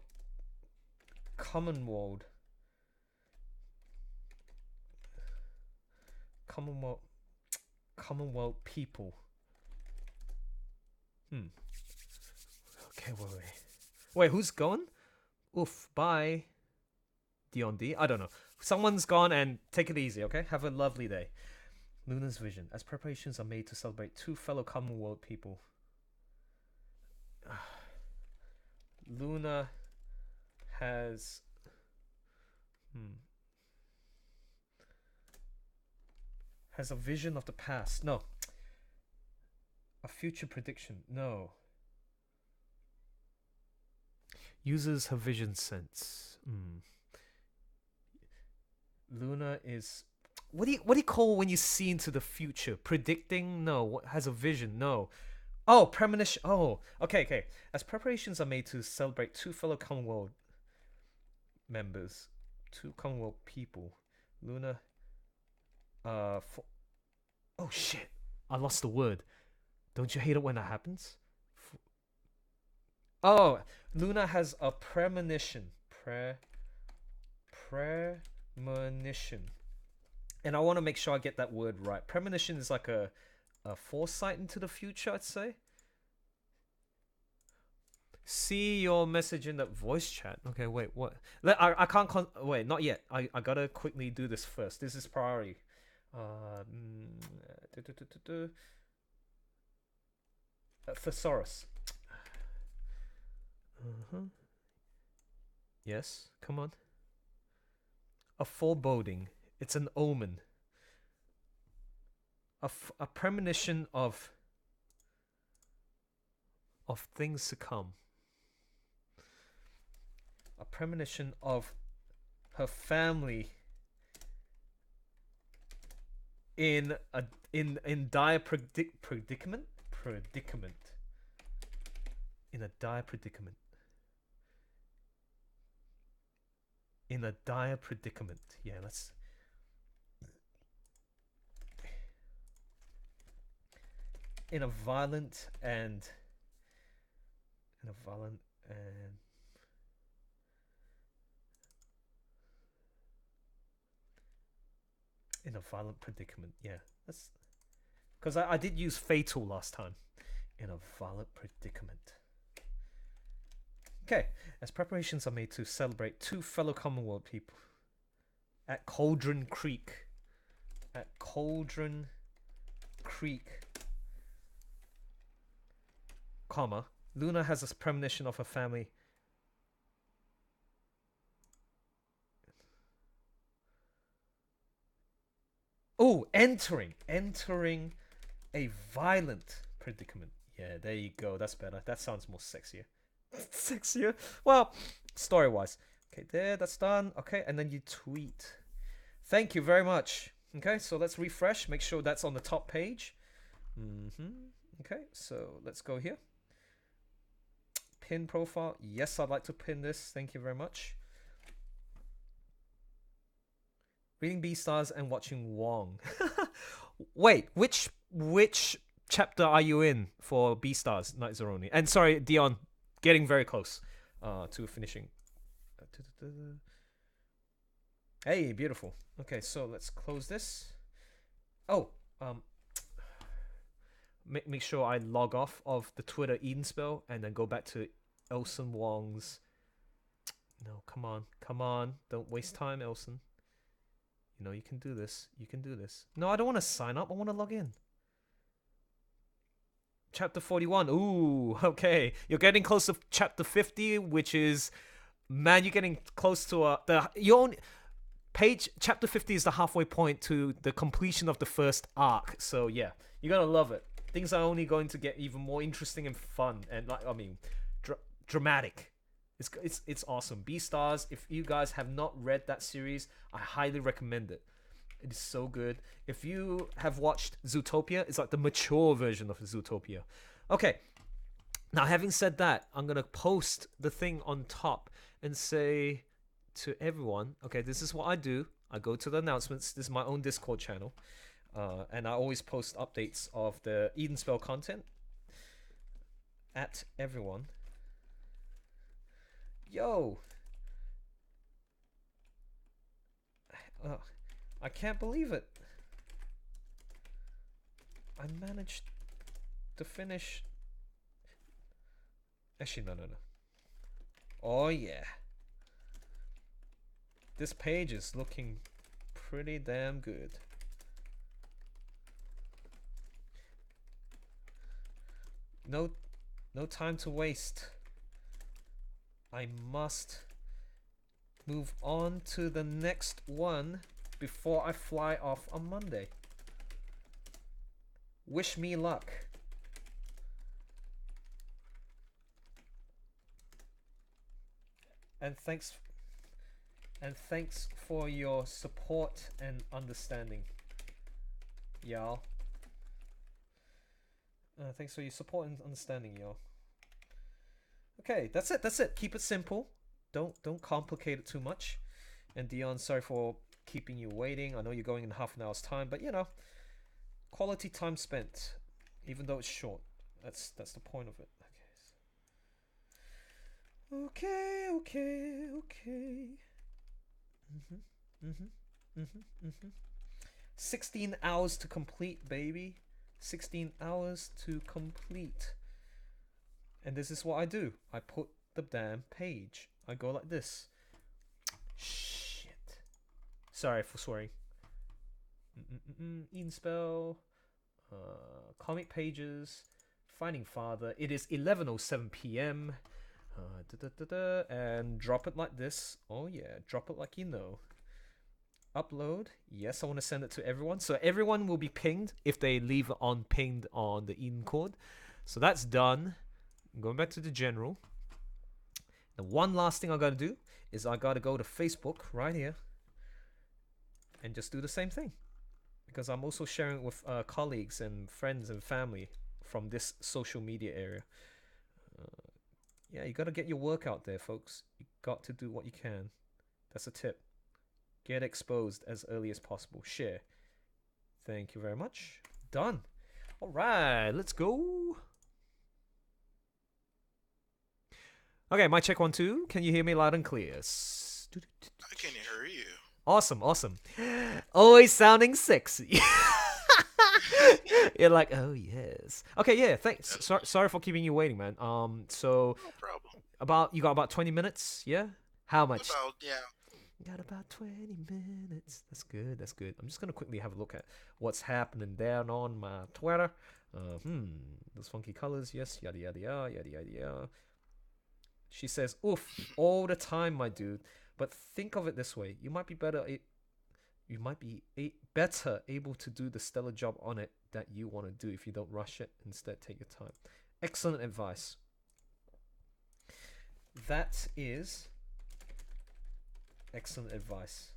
Commonwealth people. Okay, wait, who's gone? Oof, bye. Dion D. I don't know. Someone's gone, and take it easy, okay? Have a lovely day. Luna's vision. As preparations are made to celebrate 2 fellow Commonwealth people. Luna has... has a vision of the past. No. A future prediction. No. Uses her vision sense. Luna is... What do you call when you see into the future? Predicting? No. What has a vision? No. Oh, premonition. Oh, okay. As preparations are made to celebrate two fellow Commonwealth members, two Commonwealth people, Luna. Oh shit! I lost the word. Don't you hate it when that happens? Oh, Luna has a premonition. Premonition. And I want to make sure I get that word right. Premonition is like a foresight into the future, I'd say. See your message in the voice chat. Okay, wait, what? I can't wait, not yet. I gotta quickly do this first. This is priority. Thesaurus. Yes, come on. A foreboding. It's an omen. A premonition of things to come. A premonition of her family in dire predicament. In a dire predicament. In a dire predicament. Yeah, let's. In a violent and in a violent predicament. Yeah, that's because I did use fatal last time. In a violent predicament. Okay, as preparations are made to celebrate two fellow Commonwealth people at Cauldron Creek. At Cauldron Creek, comma, Luna has a premonition of her family. Oh, entering a violent predicament. Yeah, there you go. That's better. That sounds more sexier. Sexier? Well, story-wise. Okay, there, that's done. Okay, and then you tweet. Thank you very much. Okay, so let's refresh. Make sure that's on the top page. Okay, so let's go here. Pin profile. Yes, I'd like to pin this. Thank you very much. Reading Beastars and watching Wong. Wait, which chapter are you in for Beastars, Night Zeroni? And sorry, Dion, getting very close to finishing. Hey, beautiful. Okay, so let's close this. Oh, make sure I log off of the Twitter Edenspell and then go back to Elson Wong's. No, come on. Don't waste time, Elson. You know, you can do this. No, I don't want to sign up. I want to log in. Chapter 41. Ooh, okay. You're getting close to chapter 50, which is... Man, you're getting close to your own... Chapter 50 is the halfway point to the completion of the first arc. So, yeah. You're going to love it. Things are only going to get even more interesting and fun. And, dramatic. It's awesome. Beastars, if you guys have not read that series, I highly recommend it. It is so good. If you have watched Zootopia, it's like the mature version of Zootopia. Okay. Now, having said that, I'm going to post the thing on top and say to everyone, okay, this is what I do. I go to the announcements. This is my own Discord channel. And I always post updates of the Edenspell content at everyone. Yo! I can't believe it. I managed to finish. Actually, no. Oh, yeah. This page is looking pretty damn good. No time to waste. I must move on to the next one before I fly off on Monday. Wish me luck. And thanks for your support and understanding, y'all. Thanks for your support and understanding, y'all. Okay, that's it. That's it. Keep it simple. Don't complicate it too much. And Dion, sorry for keeping you waiting. I know you're going in half an hour's time, but you know, quality time spent, even though it's short. That's the point of it. Okay. Mhm. 16 hours to complete, baby. 16 hours to complete. And this is what I do. I put the damn page. I go like this. Shit. Sorry for swearing. Edenspell. Comic pages. Finding Father. It is 11:07 p.m. And drop it like this. Oh yeah, drop it like you know. Upload. Yes, I want to send it to everyone. So everyone will be pinged if they leave it on pinged on the Eden code. So that's done. Going back to the general. The one last thing I gotta do is I gotta go to Facebook right here and just do the same thing, because I'm also sharing it with colleagues and friends and family from this social media area. Yeah, you gotta get your work out there, folks. You got to do what you can. That's a tip. Get exposed as early as possible. Share. Thank you very much. Done. All right, let's go. Okay, mic check 1 2. Can you hear me loud and clear? I can hear you. Awesome. Always sounding sexy. You're like, oh yes. Okay, yeah. Thanks. Sorry for keeping you waiting, man. So No problem. you got about 20 minutes, yeah? How much? Yeah. Got about 20 minutes. That's good. I'm just gonna quickly have a look at what's happening down on my Twitter. Those funky colors, yes, yada yada yada. She says, "Oof, all the time, my dude." But think of it this way: you might be better able to do the stellar job on it that you want to do if you don't rush it. Instead, take your time. Excellent advice. That is excellent advice.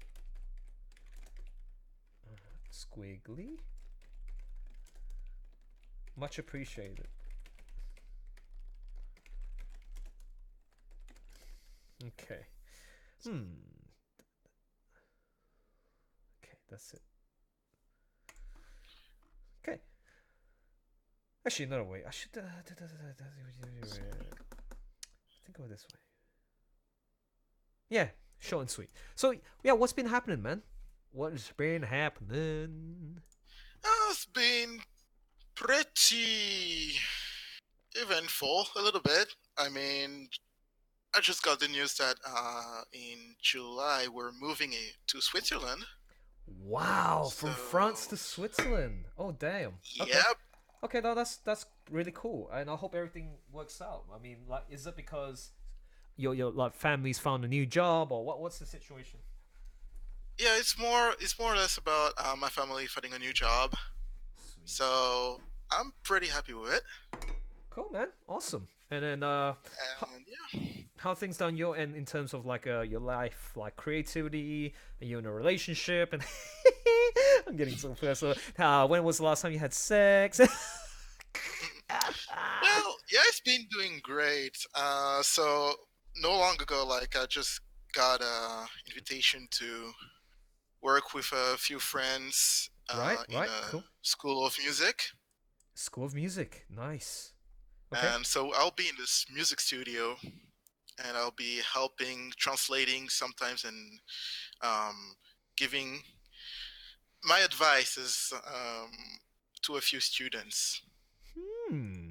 Squiggly. Much appreciated. Okay. Okay, that's it. Okay. Actually, no, wait. I should think of it this way. Yeah, short and sweet. So, yeah, what's been happening, man? What's been happening? It's been pretty eventful a little bit. I mean, I just got the news that in July we're moving to Switzerland. Wow, from France to So- Switzerland. Oh, damn. Okay. Yep. Okay, no, that's really cool, and I hope everything works out. I mean, like, is it because your like family's found a new job, or what's the situation? Yeah, it's more or less about my family finding a new job. Sweet. So I'm pretty happy with it. Cool, man. Awesome. And then And yeah. how are things down your end in terms of like your life, like creativity? Are you in a relationship? And I'm getting so personal. When was the last time you had sex? Well, yeah, it's been doing great. So no long ago, like I just got a invitation to work with a few friends Right, in a cool. school of music, School of Music, nice. Okay. and so I'll be in this music studio, and I'll be helping, translating sometimes, and giving my advices to a few students.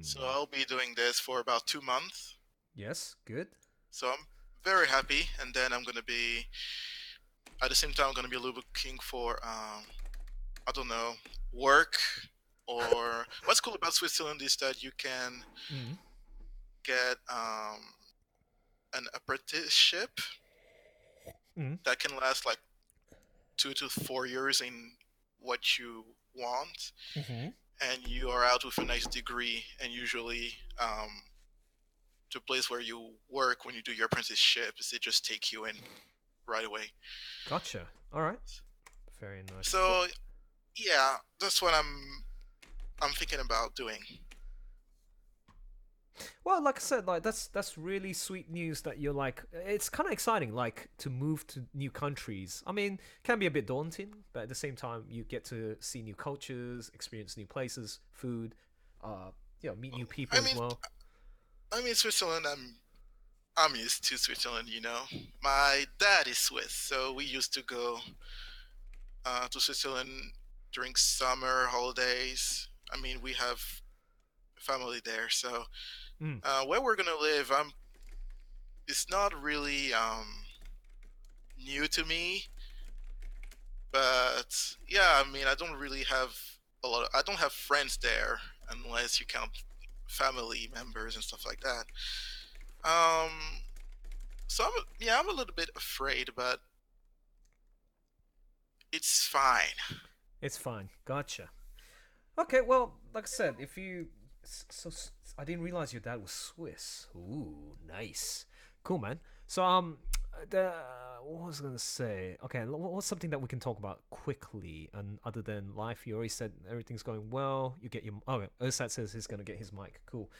So I'll be doing this for about 2 months. Yes, good. So I'm very happy, and then I'm gonna be at the same time I'm gonna be looking for I don't know, work, or what's cool about Switzerland is that you can Mm. get an apprenticeship Mm. that can last like 2 to 4 years in what you want, Mm-hmm. and you are out with a nice degree, and usually the place where you work when you do your apprenticeship is they just take you in right away. Gotcha. All right. Very nice. So yeah, that's what I'm thinking about doing. Well, like I said, like that's really sweet news that you're like. It's kind of exciting, like to move to new countries. I mean, can be a bit daunting, but at the same time, you get to see new cultures, experience new places, food, meet new people I as mean, well. Switzerland. I'm used to Switzerland. My dad is Swiss, so we used to go to Switzerland during summer holidays. I mean, we have family there, so Mm. where we're gonna live, it's not really new to me, but yeah, I mean, I don't really have I don't have friends there unless you count family members and stuff like that. Um, so I'm a little bit afraid, but it's fine. It's fine. Gotcha. Okay, well, like I said, if you I didn't realize your dad was Swiss. Ooh, nice, cool, man. So the what was I gonna say? Okay, what's something that we can talk about quickly? And other than life, you already said everything's going well. You get your Ursat says he's gonna get his mic. Cool.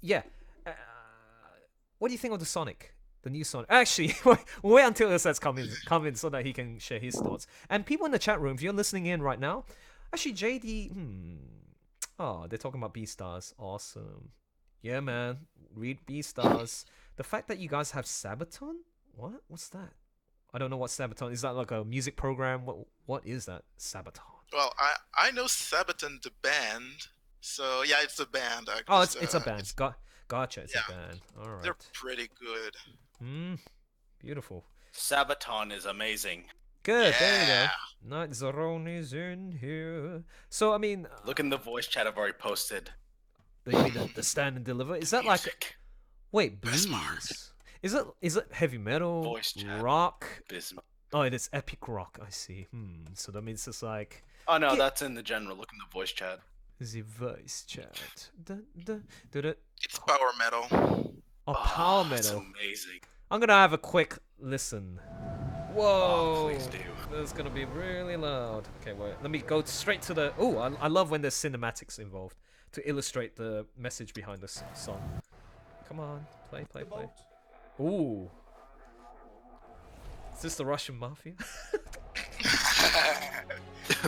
Yeah. Uh, what do you think of the Sonic? The new Sonic. Actually, we'll wait until Ursat's come in so that he can share his thoughts. And people in the chat room, if you're listening in right now, actually, JD. Oh, they're talking about B-Stars. Awesome. Yeah, man. Read B-Stars. The fact that you guys have Sabaton? What? What's that? I don't know what Sabaton is. That like a music program? What is that? Sabaton. Well, I know Sabaton the band, so yeah, it's a band. Oh, it's a band. Gotcha. It's a band. All right. They're pretty good. Beautiful. Sabaton is amazing. Good. There you go. Night Zerone is in here. So I mean, Look in the voice chat I've already posted. the stand and deliver. Is that like? Wait, blues. Is it heavy metal? Voice chat. Rock? Bismarck. Oh, it is epic rock. I see. So that means it's like Oh no, that's in the general. Look in the voice chat. the voice chat. It's power metal. Oh, power It's metal. amazing. I'm gonna have a quick listen. Whoa! Please do. That's gonna be really loud. Okay, wait. Let me go straight to the. Oh, I love when there's cciniatics involved to illustrate the message behind this song. Come on, play. Ooh. Is this the Russian mafia?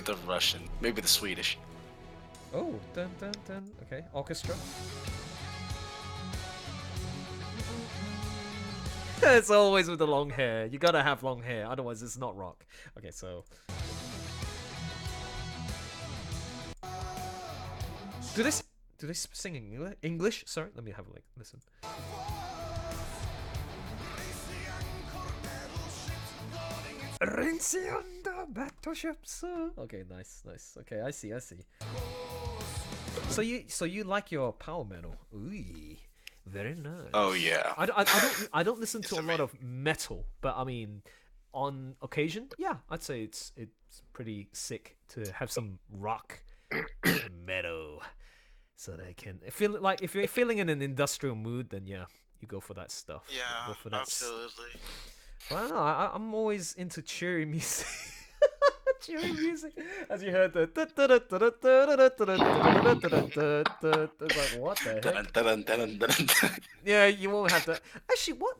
The Russian, maybe the Swedish. Oh, dun. Okay, orchestra. It's always with the long hair. You gotta have long hair, otherwise it's not rock. Okay, so. Do they sing in English? Sorry, let me have a listen. Rinse under battleships. Okay, nice. Okay, I see. So you like your power metal? Ooh, very nice. Oh yeah. I don't listen to a lot of metal, but I mean, on occasion, yeah, I'd say it's pretty sick to have some rock metal, so they can feel like if you're feeling in an industrial mood, then yeah, you go for that stuff. Yeah, Go for that absolutely. Well, I don't know. I'm always into cheery music. Cheery music. As you heard the. It's like, what the heck? Yeah, you won't have to. Actually, what?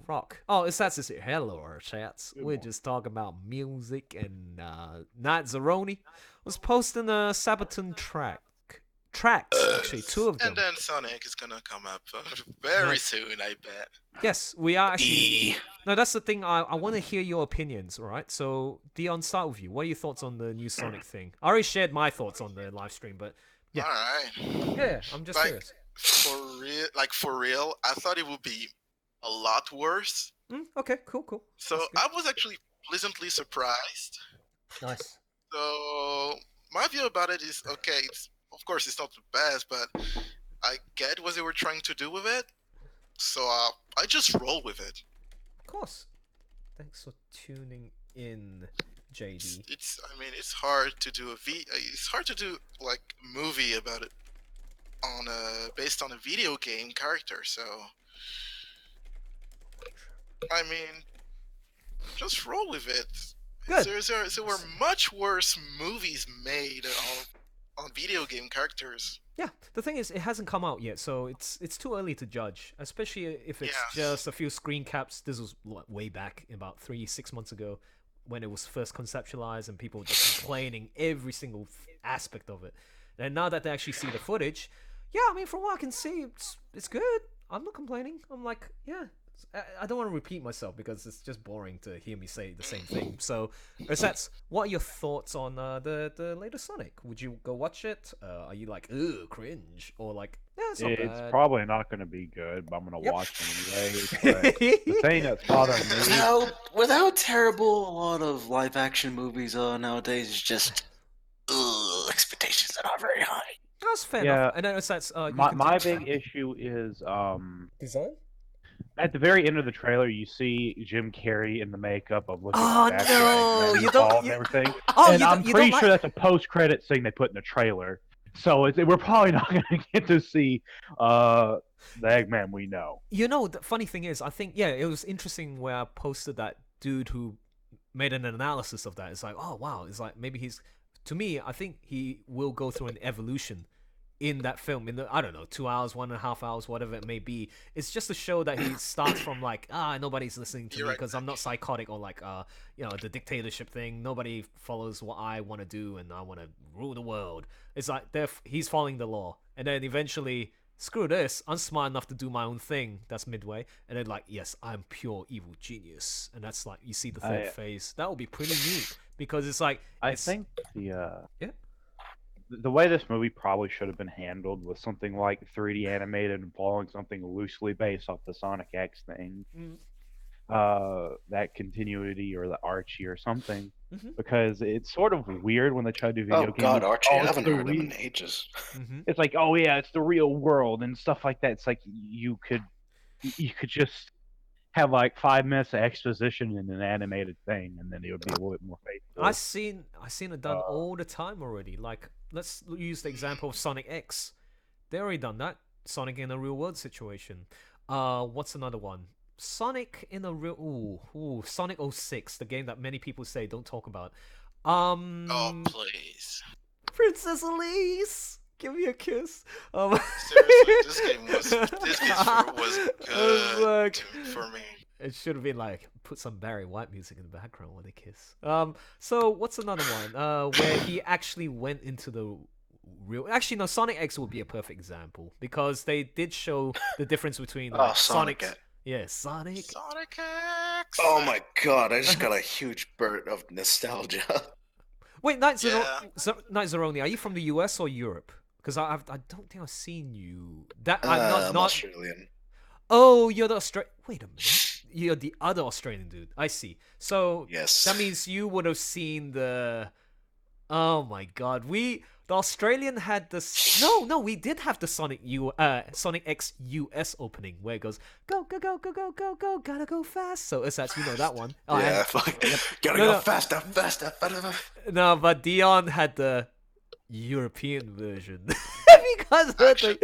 Rock. Oh, it's that's just it. Hello, chats. We're just talking about music, and Night Zeroni was posting a Sabaton tracks, actually, 2 of them. And then Sonic is gonna come up very soon, I bet. Yes, we are actually. No, that's the thing. I want to hear your opinions, all right? So, Dion, start with you. What are your thoughts on the new Sonic thing? I already shared my thoughts on the live stream, but yeah. All right. Yeah, I'm just curious. For real, I thought it would be a lot worse. Okay, cool. So I was actually pleasantly surprised. Nice. So my view about it is okay. Of course, it's not the best, but I get what they were trying to do with it. So I just roll with it. Of course. Thanks for tuning in. JD. It's I mean it's hard to do it's hard to do like a movie about it on a based on a video game character. So I mean, just roll with it. Good. There were much worse movies made on video game characters. Yeah, the thing is, it hasn't come out yet, so it's too early to judge. Especially if it's Yes. just a few screen caps. This was way back, about 3-6 months ago, when it was first conceptualized, and people were just complaining every single aspect of it. And now that they actually see the footage, yeah, I mean, from what I can see, it's good. I'm not complaining. I'm like, yeah. I don't want to repeat myself because it's just boring to hear me say the same thing. So, Ersatz, what are your thoughts on the latest Sonic? Would you go watch it? Are you like, ugh, cringe? Or like, yeah, it's not It's bad. probably not going to be good, but I'm going to Yep. watch it anyway. But the thing that's bothering me, With how terrible a lot of live action movies are nowadays, is just expectations are not very high. That's fair Yeah, enough. And then Ersatz, you my continue. big issue is Design? at the very end of the trailer, you see Jim Carrey in the makeup of looking Oh, back no, at you don't- and you- everything. Oh, And you I'm don't pretty sure like- that's a post-credit thing they put in the trailer. So we're probably not going to get to see the Eggman we know. You know, the funny thing is, I think, yeah, it was interesting where I posted that dude who made an analysis of that. It's like, oh, wow. It's like, maybe to me, I think he will go through an evolution in that film, in the, I don't know, 2 hours, 1.5 hours, whatever it may be. It's just to show that he starts from like, nobody's listening to me because I'm not psychotic, or like, the dictatorship thing. Nobody follows what I want to do, and I want to rule the world. It's like he's following the law, and then eventually, screw this, I'm smart enough to do my own thing. That's midway, and then like, yes, I'm pure evil genius, and that's like, you see the third phase. That would be pretty neat because it's like, I think yeah. the way this movie probably should have been handled was something like 3D animated and following something loosely based off the Sonic X thing. That continuity or the Archie or something. Because it's sort of weird when they try to do video Oh games. God, Archie! I it's haven't the heard him in ages. It's like, oh yeah, it's the real world and stuff like that. It's like you could just have like 5 minutes of exposition in an animated thing, and then it would be a little bit more faithful. I seen it done all the time already. Like, let's use the example of Sonic X. They already done that. Sonic in a real world situation. What's another one? Sonic in a real Sonic 06, the game that many people say don't talk about. Oh please! Princess Elise, give me a kiss. Seriously, this game was good like, for me. It should have been like, put some Barry White music in the background when they kiss. So what's another one? Where he actually went into the real. Actually, no. Sonic X would be a perfect example because they did show the difference between like, Sonic Sonic's. Yeah, Sonic. Sonic X. Oh my God! I just got a huge burst of nostalgia. Wait, Night Zeroni, are you from the US or Europe? Because I don't think I've seen you. I'm Australian. Oh, you're the Wait a minute. You're the other Australian dude. I see. So Yes. that means you would have seen the. Oh my God, the Australian had this. No, we did have the Sonic X US opening where it goes go go go go go go go, gotta go fast. So it's actually, you know that one. Oh, Yeah, gotta go faster, faster. No, but Dion had the European version. Have you guys heard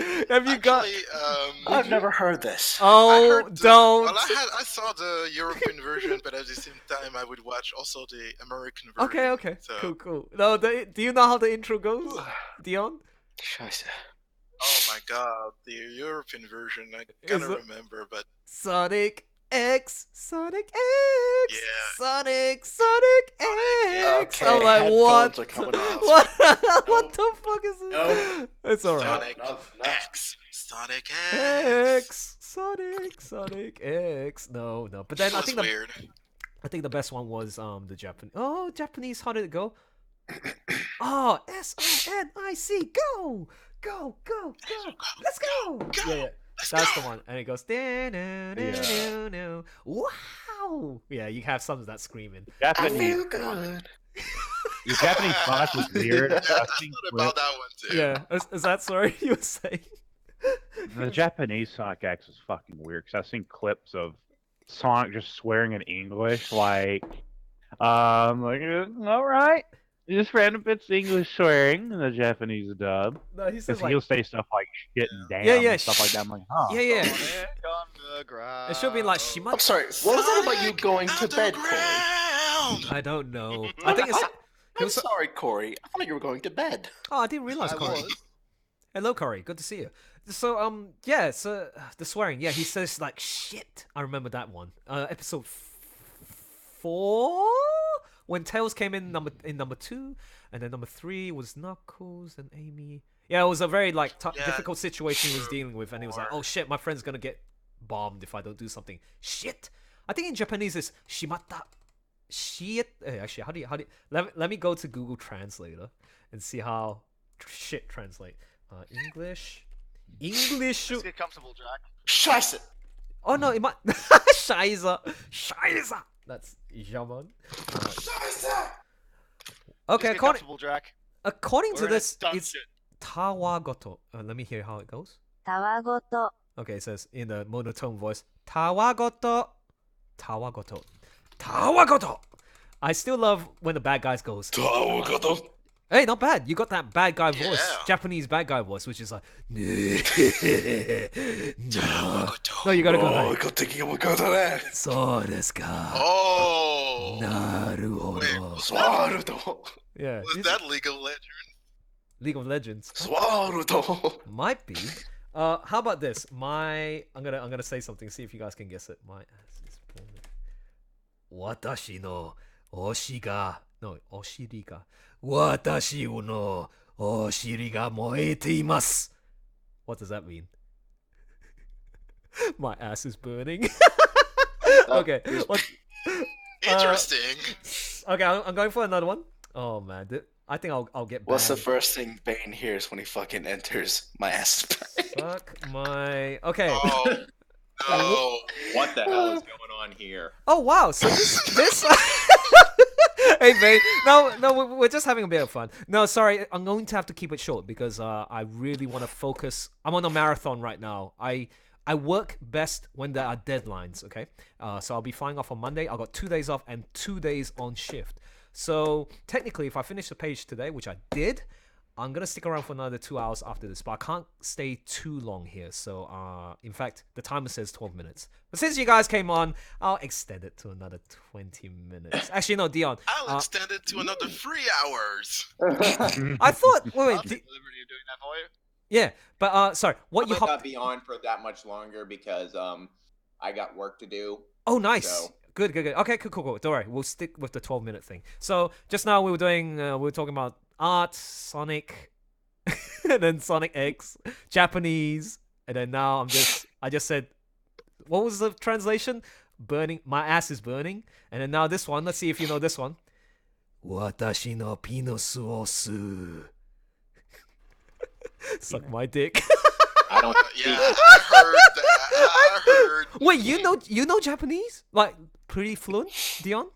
I've never heard this. Oh, don't. Well, I saw the European version, but at the same time, I would watch also the American version. Okay. So, Cool. No, do you know how the intro goes, Dion? Scheiße. oh my God, the European version, I gotta remember, but Sonic X. Yeah. Sonic X. Okay, I'm like, headphones what? are coming off. What the fuck is this? No. It's alright. Sonic X. Sonic X. Sonic X. No. But then It I was think weird. I think the best one was the Japanese. Oh, Japanese. How did it go? Oh, SONIC. Go. Let's go. Yeah. That's the one, and it goes. Wow. Yeah, you have some of that screaming. Japanese, good. the Japanese Sonic was weird. Yeah, I've I seen thought about that one too. Yeah. Is that sorry you were saying? The Japanese Sonic X is fucking weird because I've seen clips of Sonic just swearing in English, like Like, all right. Just random bits of English swearing in the Japanese dub. No, he Because says he'll like, say stuff like shit and damn yeah, and stuff like that. I'm like, huh. yeah, yeah. Sonic on the ground. It should be like I'm Shimata. sorry. What was that about you Sonic going to on the bed, Corey? ground. I don't know. I think it's. I'm sorry, Corey. I thought you were going to bed. Oh, I didn't realize, I Corey. was. Hello, Corey. Good to see you. So, yeah, so the swearing. Yeah, he says like shit. I remember that one. Episode 4 when Tails came in number 2, and then number 3 was Knuckles and Amy. Yeah, it was a very like Yeah. difficult situation he was dealing with, and he was like, "Oh shit, my friend's gonna get bombed if I don't do something." Shit. I think in Japanese it's shimata. Shit. Actually, how do you let me go to Google Translator and see how shit translate. English. Just get comfortable, Jack. Scheiße. Oh no, it might. Scheiße. Scheiße. That's Jaman. Okay, Just get comfortable, Jack. according We're to in a this, it's dungeon. tawagoto. Let me hear how it goes. たわごと Okay, it says in a monotone voice, tawagoto, tawagoto, tawagoto. I still love when the bad guys goes. Hey, not bad. You got that bad guy voice, Yeah. Japanese bad guy voice, which is like. No, you gotta go high. So desu ka. Oh. Naruhodo. Yeah. Was that League of Legends? League of Legends. Might be. How about this? I'm gonna say something. See if you guys can guess it. My ass is burning. Watashi no oshi ga no oshiri ga watashi no oshiri ga moete imasu. What does that mean? My ass is burning. Okay. What? Interesting. Okay, I'm going for another one. Oh man, I think I'll get banned. What's the first thing Bane hears when he fucking enters my ass? Fuck my. Okay. Oh. No. What the hell is going on here? Oh wow! So this. Hey mate, no, we're just having a bit of fun. No, sorry, I'm going to have to keep it short because I really want to focus. I'm on a marathon right now. I work best when there are deadlines. Okay, so I'll be flying off on Monday. I got 2 days off and 2 days on shift. So technically, if I finish the page today, which I did, I'm gonna stick around for another 2 hours after this, but I can't stay too long here. So, in fact, the timer says 12 minutes. But since you guys came on, I'll extend it to another 20 minutes. Actually, no, Dion. I'll extend it to another 3 hours. I thought. Wait, I'll wait. take the liberty of doing that for you. Yeah, but sorry. What I you might hopped? not be on for that much longer because I got work to do. Oh, nice. So- Good. Okay, cool. Don't worry. We'll stick with the 12-minute thing. So just now we were talking about art, Sonic, and then Sonic X, Japanese, and then now I just said, what was the translation? Burning. My ass is burning. And then now this one. Let's see if you know this one. Watashi no pinosu o su. Suck my dick. I don't. Yeah, I heard that. I heard. Wait, you know Japanese? Like pretty fluent, Dion?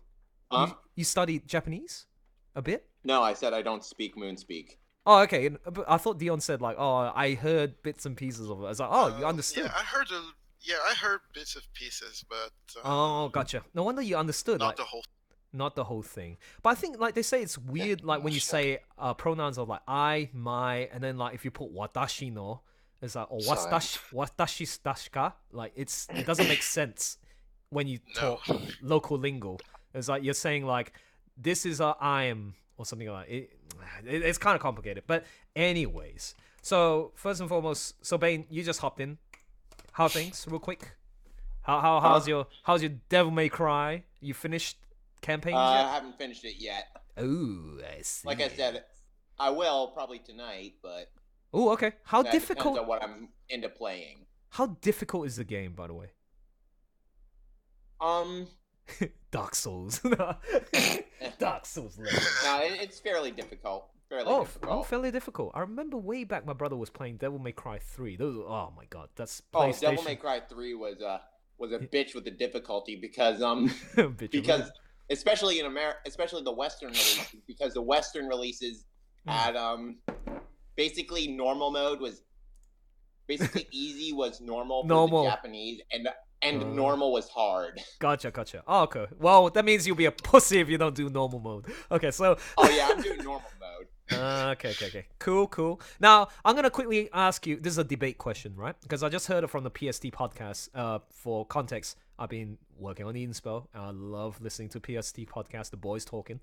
Huh? You studied Japanese a bit? No, I said I don't speak moon speak. Oh, okay. But I thought Dion said like, oh, I heard bits and pieces of it. I was like, oh, you understood. Yeah, I heard bits of pieces, but Oh, gotcha. No wonder you understood. not Like, the whole. not the whole thing. But I think like they say it's weird like when you say pronouns of like I, my, and then like if you put watashi no, it's like or watashi stashika. Like it doesn't make sense when you talk local lingo. It's like you're saying like this is a I am or something like that. It's kind of complicated. But anyways, so first and foremost, so Bane, you just hopped in. How are things, real quick? How's your Devil May Cry? You finished campaigns I yet? haven't finished it yet. Oh, I see. Like I said, I will probably tonight, but Oh, okay. How that difficult? depends on what I'm into playing. How difficult is the game, by the way? Dark Souls. Dark Souls. No, it's fairly difficult. Oh, fairly difficult. I remember way back my brother was playing Devil May Cry 3. Those, oh my god, that's PlayStation. Devil May Cry 3 was a bitch with the difficulty because Bitch, especially in America, especially the Western releases, because the Western releases had basically normal mode was basically easy was normal for the Japanese, and and normal was hard. Gotcha. Oh, okay. Well, that means you'll be a pussy if you don't do normal mode. Okay, so. Oh yeah, I'm doing normal mode. Okay. Cool. Now, I'm going to quickly ask you, this is a debate question, right? Because I just heard it from the PST podcast. For context, I've been working on Edenspell, and I love listening to PST podcast, the boys talking.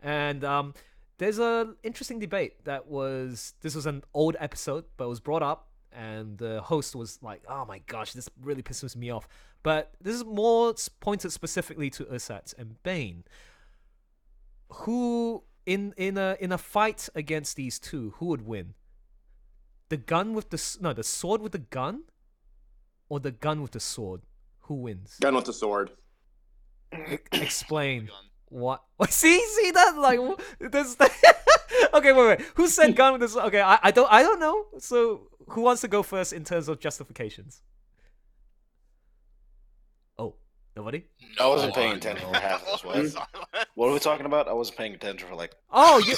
And there's an interesting debate this was an old episode, but it was brought up, and the host was like, oh my gosh, this really pisses me off. But this is more pointed specifically to Ursat and Bane. Who... In a fight against these two, who would win? The sword with the gun, or the gun with the sword? Who wins? Gun with the sword. Explain. What? See that? Like, there's. Okay, wait. Who said gun with the sword? Okay, I don't know. So who wants to go first in terms of justifications? Oh, nobody. I wasn't paying attention for half of this. What are we talking about? I wasn't paying attention for like. Oh, you.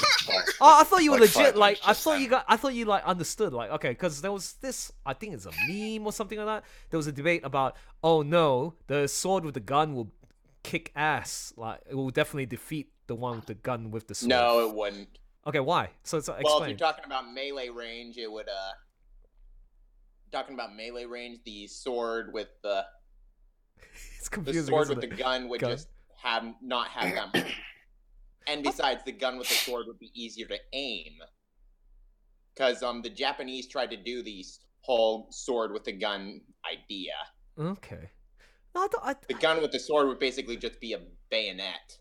Oh, I thought you were like legit. 5 Like, minutes I just thought then. you got. I thought you like understood. Like, okay, because there was this. I think it's a meme or something like that. There was a debate about. Oh no, the sword with the gun will kick ass. Like, it will definitely defeat the one with the gun with the sword. No, it wouldn't. Okay, why? So Well, if explain. you're talking about melee range, it would talking about melee range, the sword with the It's the confusing. sword isn't with it? the gun would Gun. just not have that much. And besides, the gun with the sword would be easier to aim. Because the Japanese tried to do the whole sword with the gun idea. Okay. No, The gun with the sword would basically just be a bayonet.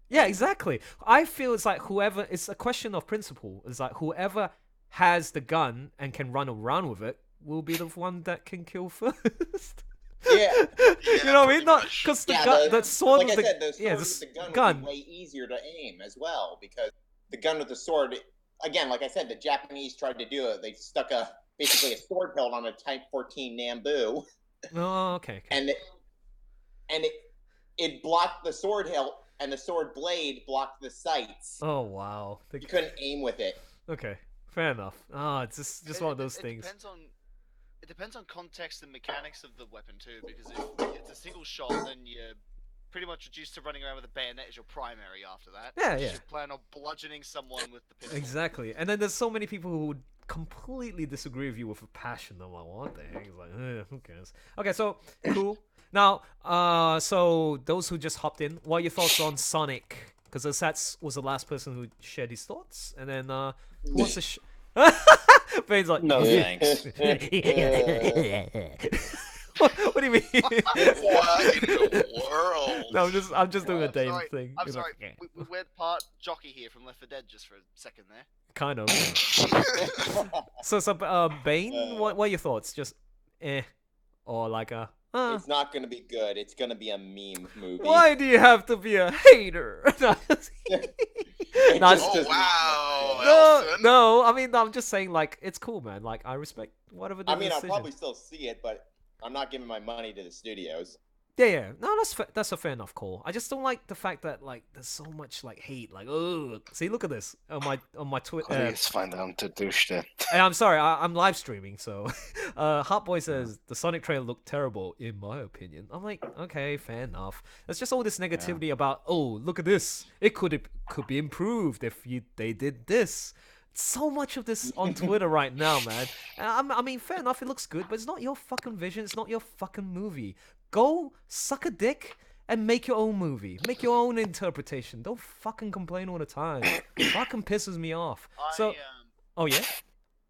Yeah, exactly. I feel it's like whoever. It's a question of principle. It's like whoever has the gun and can run around with it will be the one that can kill first. Yeah. You know what I mean? Not because the sword like with I said, the sword yeah, with the gun, gun. would be way easier to aim as well, because the gun with the sword, again, like I said, the Japanese tried to do it. They stuck basically a sword hilt on a Type 14 Nambu, Oh, okay. and it blocked the sword hilt, and the sword blade blocked the sights. Oh wow. You couldn't aim with it. Okay, fair enough. It's just one of those things. It depends on context and mechanics of the weapon too, because if it's a single shot, then you're pretty much reduced to running around with a bayonet as your primary after that. Yeah, You yeah. should plan on bludgeoning someone with the pistol. Exactly. And then there's so many people who would completely disagree with you with a passion. I'm like, what the heck? It's like, who cares? Okay, so cool. Now, so those who just hopped in, what are your thoughts on Sonic? Because Sats was the last person who shared his thoughts, and then who wants to? Bane's like, No thanks. what do you mean? What in the world? No, I'm just doing a Dane sorry. thing. I'm It's sorry. like, We went part jockey here from Left 4 Dead just for a second there. kind of. So, Bane, what are your thoughts? Just, or like a, It's not going to be good. It's going to be a meme movie. Why do you have to be a hater? No, Just does not look good. no. I mean, I'm just saying, like, it's cool, man. Like, I respect whatever the I mean, I'll decision. probably still see it, but I'm not giving my money to the studios. Yeah. No, that's a fair enough call. I just don't like the fact that like there's so much like hate. Like, oh, see, look at this on my Twitter. Please find out to do shit. And I'm sorry, I'm live streaming, so Hotboy says the Sonic trailer looked terrible, in my opinion. I'm like, okay, fair enough. There's just all this negativity about, oh, look at this, it could be improved if they did this. So much of this on Twitter right now, man. And I mean, fair enough, it looks good, but it's not your fucking vision. It's not your fucking movie. Go suck a dick and make your own movie. Make your own interpretation. Don't fucking complain all the time. It fucking pisses me off. Oh yeah.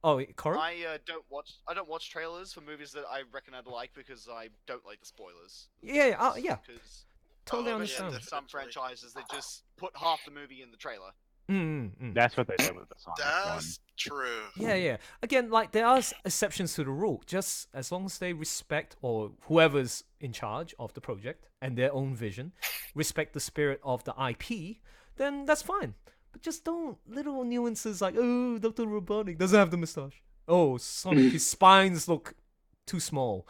Oh, Corin? I don't watch trailers for movies that I reckon I'd like because I don't like the spoilers. Yeah. Because Totally yeah, understand. there's some franchises they just put half the movie in the trailer. That's what they did with the Sonic one. That's true. Yeah. Again, like there are exceptions to the rule. Just as long as they respect, or whoever's in charge of the project and their own vision, respect the spirit of the IP, then that's fine. But just don't little nuances like, oh, Dr. Robotnik doesn't have the moustache. Oh, Sonic, his spines look too small.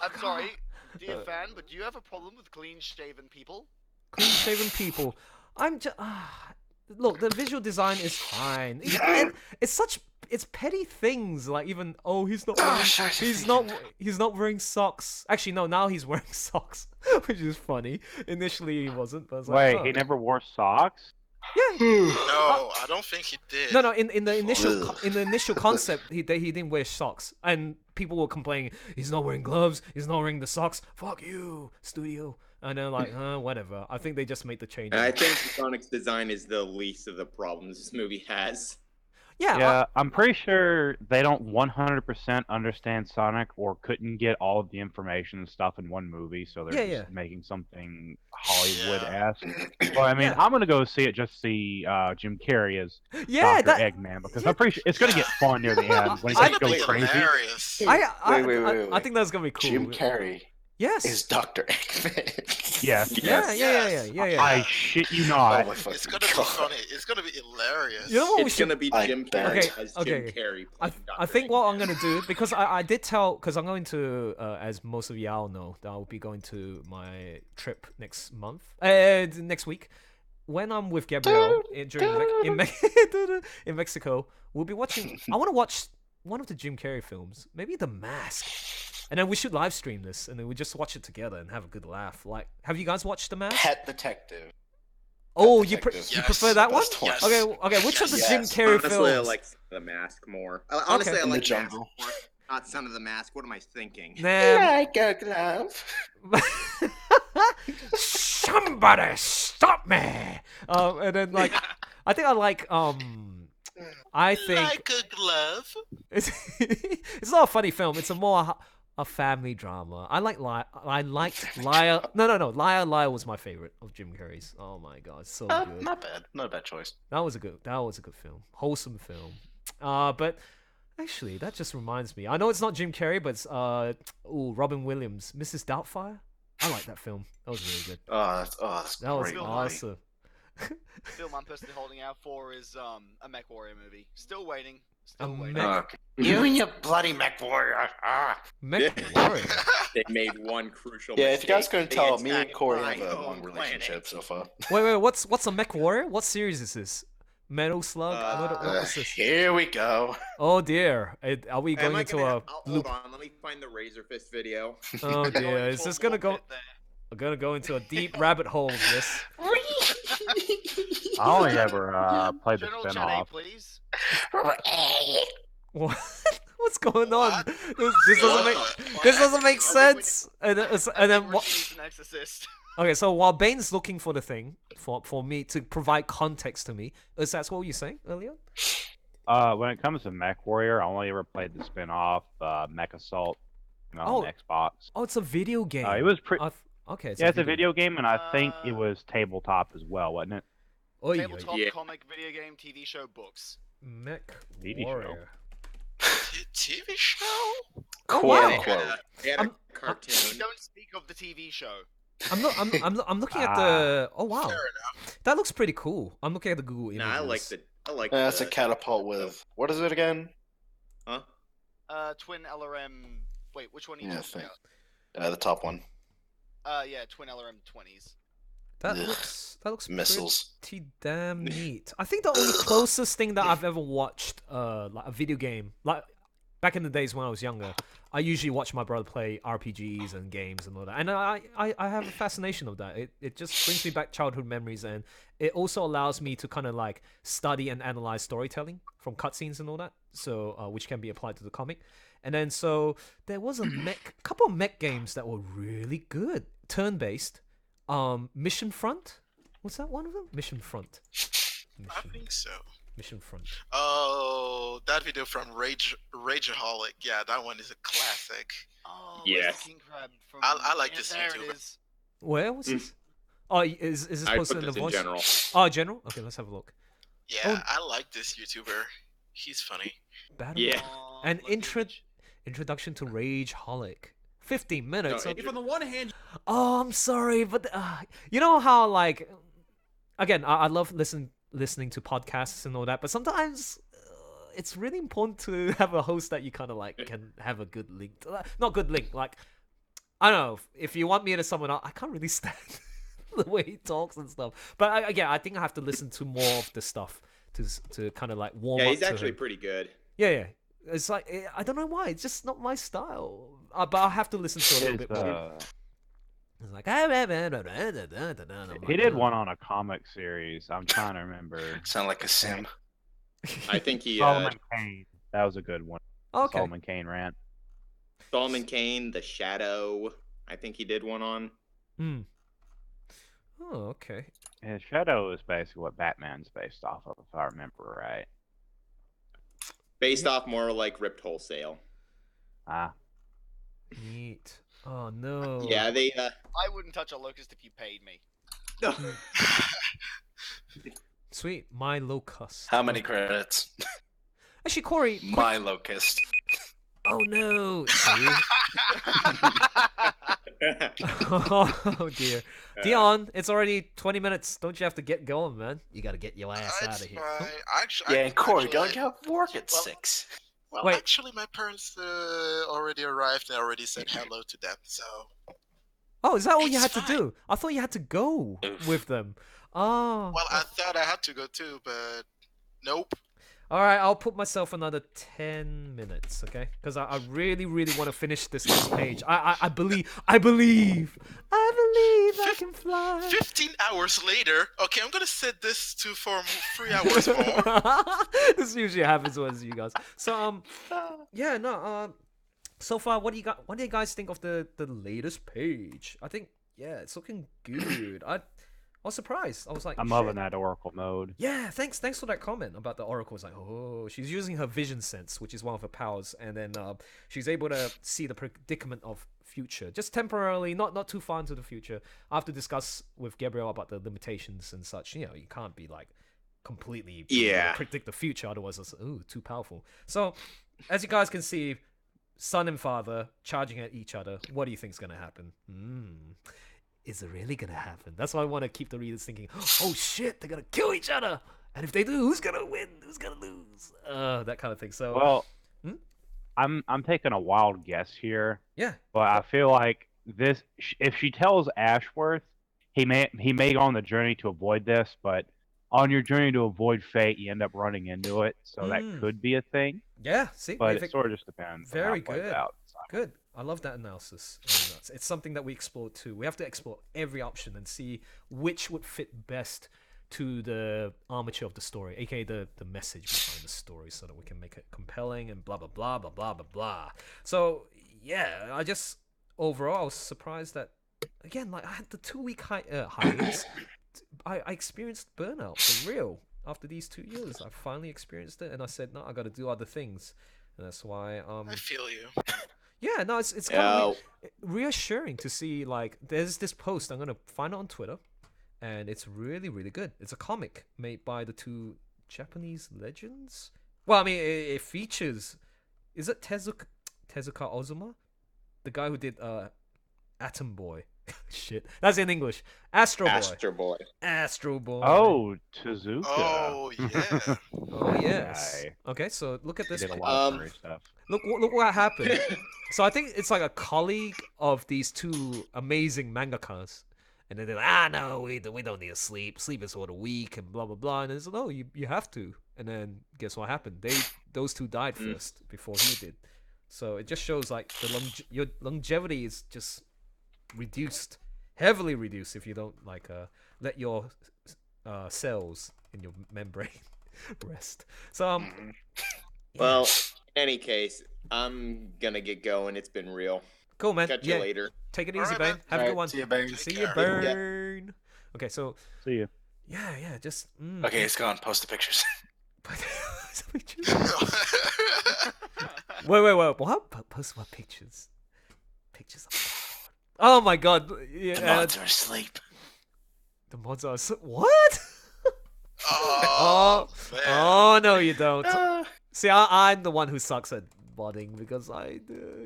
I'm sorry, dear fan, but do you have a problem with clean-shaven people? Clean-shaven people. I'm just look. The visual design is fine. And it's it's petty things like even he's not Gosh, wearing, I just he's not wearing socks. Actually, no, now he's wearing socks, which is funny. Initially, he wasn't, but I was like, Wait, he never wore socks? yeah. No, I don't think he did. No, in the initial concept, he didn't wear socks, and people were complaining he's not wearing gloves, he's not wearing the socks. Fuck you, studio. And they're like, whatever. I think they just made the change. And I think Sonic's design is the least of the problems this movie has. Yeah, I'm pretty sure they don't 100% understand Sonic or couldn't get all of the information and stuff in one movie, so they're just making something Hollywood-esque. But I mean, I'm gonna go see it just to see Jim Carrey as Dr. Eggman because I'm pretty sure it's gonna get fun near the end when he goes crazy. I think that's gonna be cool. Jim Carrey. Yes. Is Dr. Eggman. Yes. Yeah. I shit you not. Oh It's gonna be funny. It's gonna be hilarious. You know what It's gonna be Jim Carrey as Jim Carrey. I think what I'm gonna do, because I did tell, because I'm going to, as most of y'all know, that I'll be going to my trip next month, next week. When I'm with Gabriel in Mexico, we'll be watching. I want to watch one of the Jim Carrey films, maybe The Mask. And then we should live stream this, and then we just watch it together and have a good laugh. Like, have you guys watched The Mask? Pet Detective. Oh, you prefer that one? Yes. Okay. Which of the Jim Carrey Honestly, films? I like The Mask more. Honestly, I In the like Mask Jungle. more. Not Son of the Mask. What am I thinking? Like a glove. Somebody stop me! And then like, I think I like I think Like a glove. it's not a funny film. It's a family drama. I liked Liar. No. Liar was my favorite of Jim Carrey's. Oh my god, so good. Not bad. Not a bad choice. That was a good film. Wholesome film. But actually, that just reminds me. I know it's not Jim Carrey, but it's Robin Williams, Mrs. Doubtfire. I like that film. That was really good. That's That was great movie. awesome. The film I'm personally holding out for is a Mech Warrior movie. Still waiting. You and your bloody Mech Warrior. Mech Warrior. They made one crucial Yeah, mistake. if you guys couldn't They tell, me and attacked Corey my have a home long relationship so far. Wait. What's a Mech Warrior? What series is this? Metal Slug? What is this? Here we go. Oh dear. Are we going into a loop? Hold on, let me find the Razor Fist video. Oh dear. Is this gonna go? We're gonna go into a deep rabbit hole with this. I only ever played the General Chat spin-off. please. What's going on? This doesn't make sense. And then what? Needs an exorcist. Okay, so while Bane's looking for the thing for me to provide context to me, is that what you saying earlier? When it comes to Mech Warrior, I only ever played the spin-off Mech Assault on Xbox. Oh, it's a video game. It was pretty. Okay. It's a video game, and I think it was tabletop as well, wasn't it? Oh Tabletop, comic, video game, TV show, books. Mech TV Warrior. TV show? Oh wow. They had a cartoon. Don't speak of the TV show. I'm looking at the. Oh wow. That looks pretty cool. I'm looking at the Google images. Nah, I like That's a catapult with what is it again? Huh? Twin LRM. Wait, which one are you Yeah, talking the top one. about? Yeah, Twin LRM 20s. That looks missiles. pretty damn neat. I think the only closest thing that I've ever watched, like a video game, like back in the days when I was younger, I usually watch my brother play RPGs and games and all that, and I have a fascination of that. It just brings me back childhood memories, and it also allows me to kind of like study and analyze storytelling from cutscenes and all that, so which can be applied to the comic. And then so there was a couple of mech games that were really good, turn-based. Mission Front? Was that one of them? Mission Front. I think so. Mission Front. Oh, that video from Rageaholic. Yeah, that one is a classic. Oh, yeah. King Crab from I like this there YouTuber. it is. Where was this? Oh, is this I posted put in the this in voice? general. Oh, general? Okay, let's have a look. Yeah, I like this YouTuber. He's funny. Battle. Yeah. An introduction to Rageaholic. 15 minutes. No, okay. If on the one hand, Oh, I'm sorry, but you know how like, again, I love listening to podcasts and all that, but sometimes it's really important to have a host that you kind of like can have a good link. Not good link, like I don't know. If you want me to someone else, I can't really stand the way he talks and stuff. But again, I think I have to listen to more of the stuff to kind of like warm up. Yeah, he's to actually him. pretty good. Yeah. It's like I don't know why. It's just not my style. But I'll have to listen to a little bit more. It's like he did one on a comic series. I'm trying to remember. Sound like a sim. I think he Solomon Kane. That was a good one. Okay. Solomon Kane rant. Solomon Kane, The Shadow. I think he did one on. Oh, okay. Yeah, Shadow is basically what Batman's based off of, if I remember right. Based off more like Ripped Wholesale. Ah. Neat. Oh no. Yeah, they. I wouldn't touch a locust if you paid me. Sweet. My locust. How many credits? Actually, Corey. My locust. Oh no. See? Oh dear. Dion, it's already 20 minutes. Don't you have to get going, man? You gotta get your ass out of here. Actually, Yeah, and Corey, don't you have work at 6? Well, Wait. actually, my parents already arrived and already said hello to them, so. Oh, is that all you It's had to do? I thought you had to go with them. Oh. Well, I thought I had to go too, but nope. All right, I'll put myself another 10 minutes, okay? Because I really, really want to finish this next page. I believe I can fly. 15 hours later, okay, I'm gonna set this to for 3 hours more. This usually happens with you guys. So yeah, no, so far, what do you guys think of the latest page? I think it's looking good. I was surprised. I was like, I'm loving that Oracle mode. Yeah, thanks for that comment about the Oracle. It's like, oh, she's using her vision sense, which is one of her powers, and then she's able to see the predicament of future, just temporarily, not too far into the future. I have to discuss with Gabriel about the limitations and such. You know, you can't be like completely predict the future, otherwise it's too powerful. So, as you guys can see, son and father charging at each other. What do you think's gonna happen? Is it really gonna happen? That's why I want to keep the readers thinking, oh shit, they're gonna kill each other, and if they do, who's gonna win, who's gonna lose, that kind of thing. So well, I'm taking a wild guess here. Yeah, but I feel like this, if she tells Ashworth, he may go on the journey to avoid this, but on your journey to avoid fate, you end up running into it, so that could be a thing. Yeah, see, but it sort of just depends. Very on how it plays good. Out. Good. I love that analysis. It's something that we explore too. We have to explore every option and see which would fit best to the armature of the story, aka the message behind the story, so that we can make it compelling and blah blah blah blah blah blah blah. So yeah, I just overall was surprised that again, like I had the 2-week hiatus. I experienced burnout for real after these 2 years. I finally experienced it, and I said, no, I got to do other things, and that's why I feel you. Yeah, no, it's kind of reassuring to see, like, there's this post, I'm going to find it on Twitter, and it's really, really good. It's a comic made by the 2 Japanese legends. Well, I mean, it features, is it Tezuka Ozuma? The guy who did Atom Boy. Shit, that's in English. Astro Boy. Oh, Tezuka. Oh yeah. Oh yes. Okay, so look at this. He did a lot of furry stuff. Look what happened. So I think it's like a colleague of these 2 amazing mangakas, and then they're like, no, we don't need to sleep. Sleep is for the weak and blah blah blah. And it's like, no, you have to. And then guess what happened? Those 2 died first before he did. So it just shows like your longevity is just reduced, heavily reduced, if you don't like let your cells in your membrane rest. So well, in any case, I'm gonna get going. It's been real. Cool, man. Catch you later. Take it easy, Bane. Have a good one. See you, Bane. See you, Burn. Okay, so see you. Yeah, just okay, it's gone. Post the pictures. Wait, what? Post what pictures? Pictures of oh my god. Yeah, the mods are asleep. The mods are what? Oh no, you don't. See, I'm the one who sucks at modding because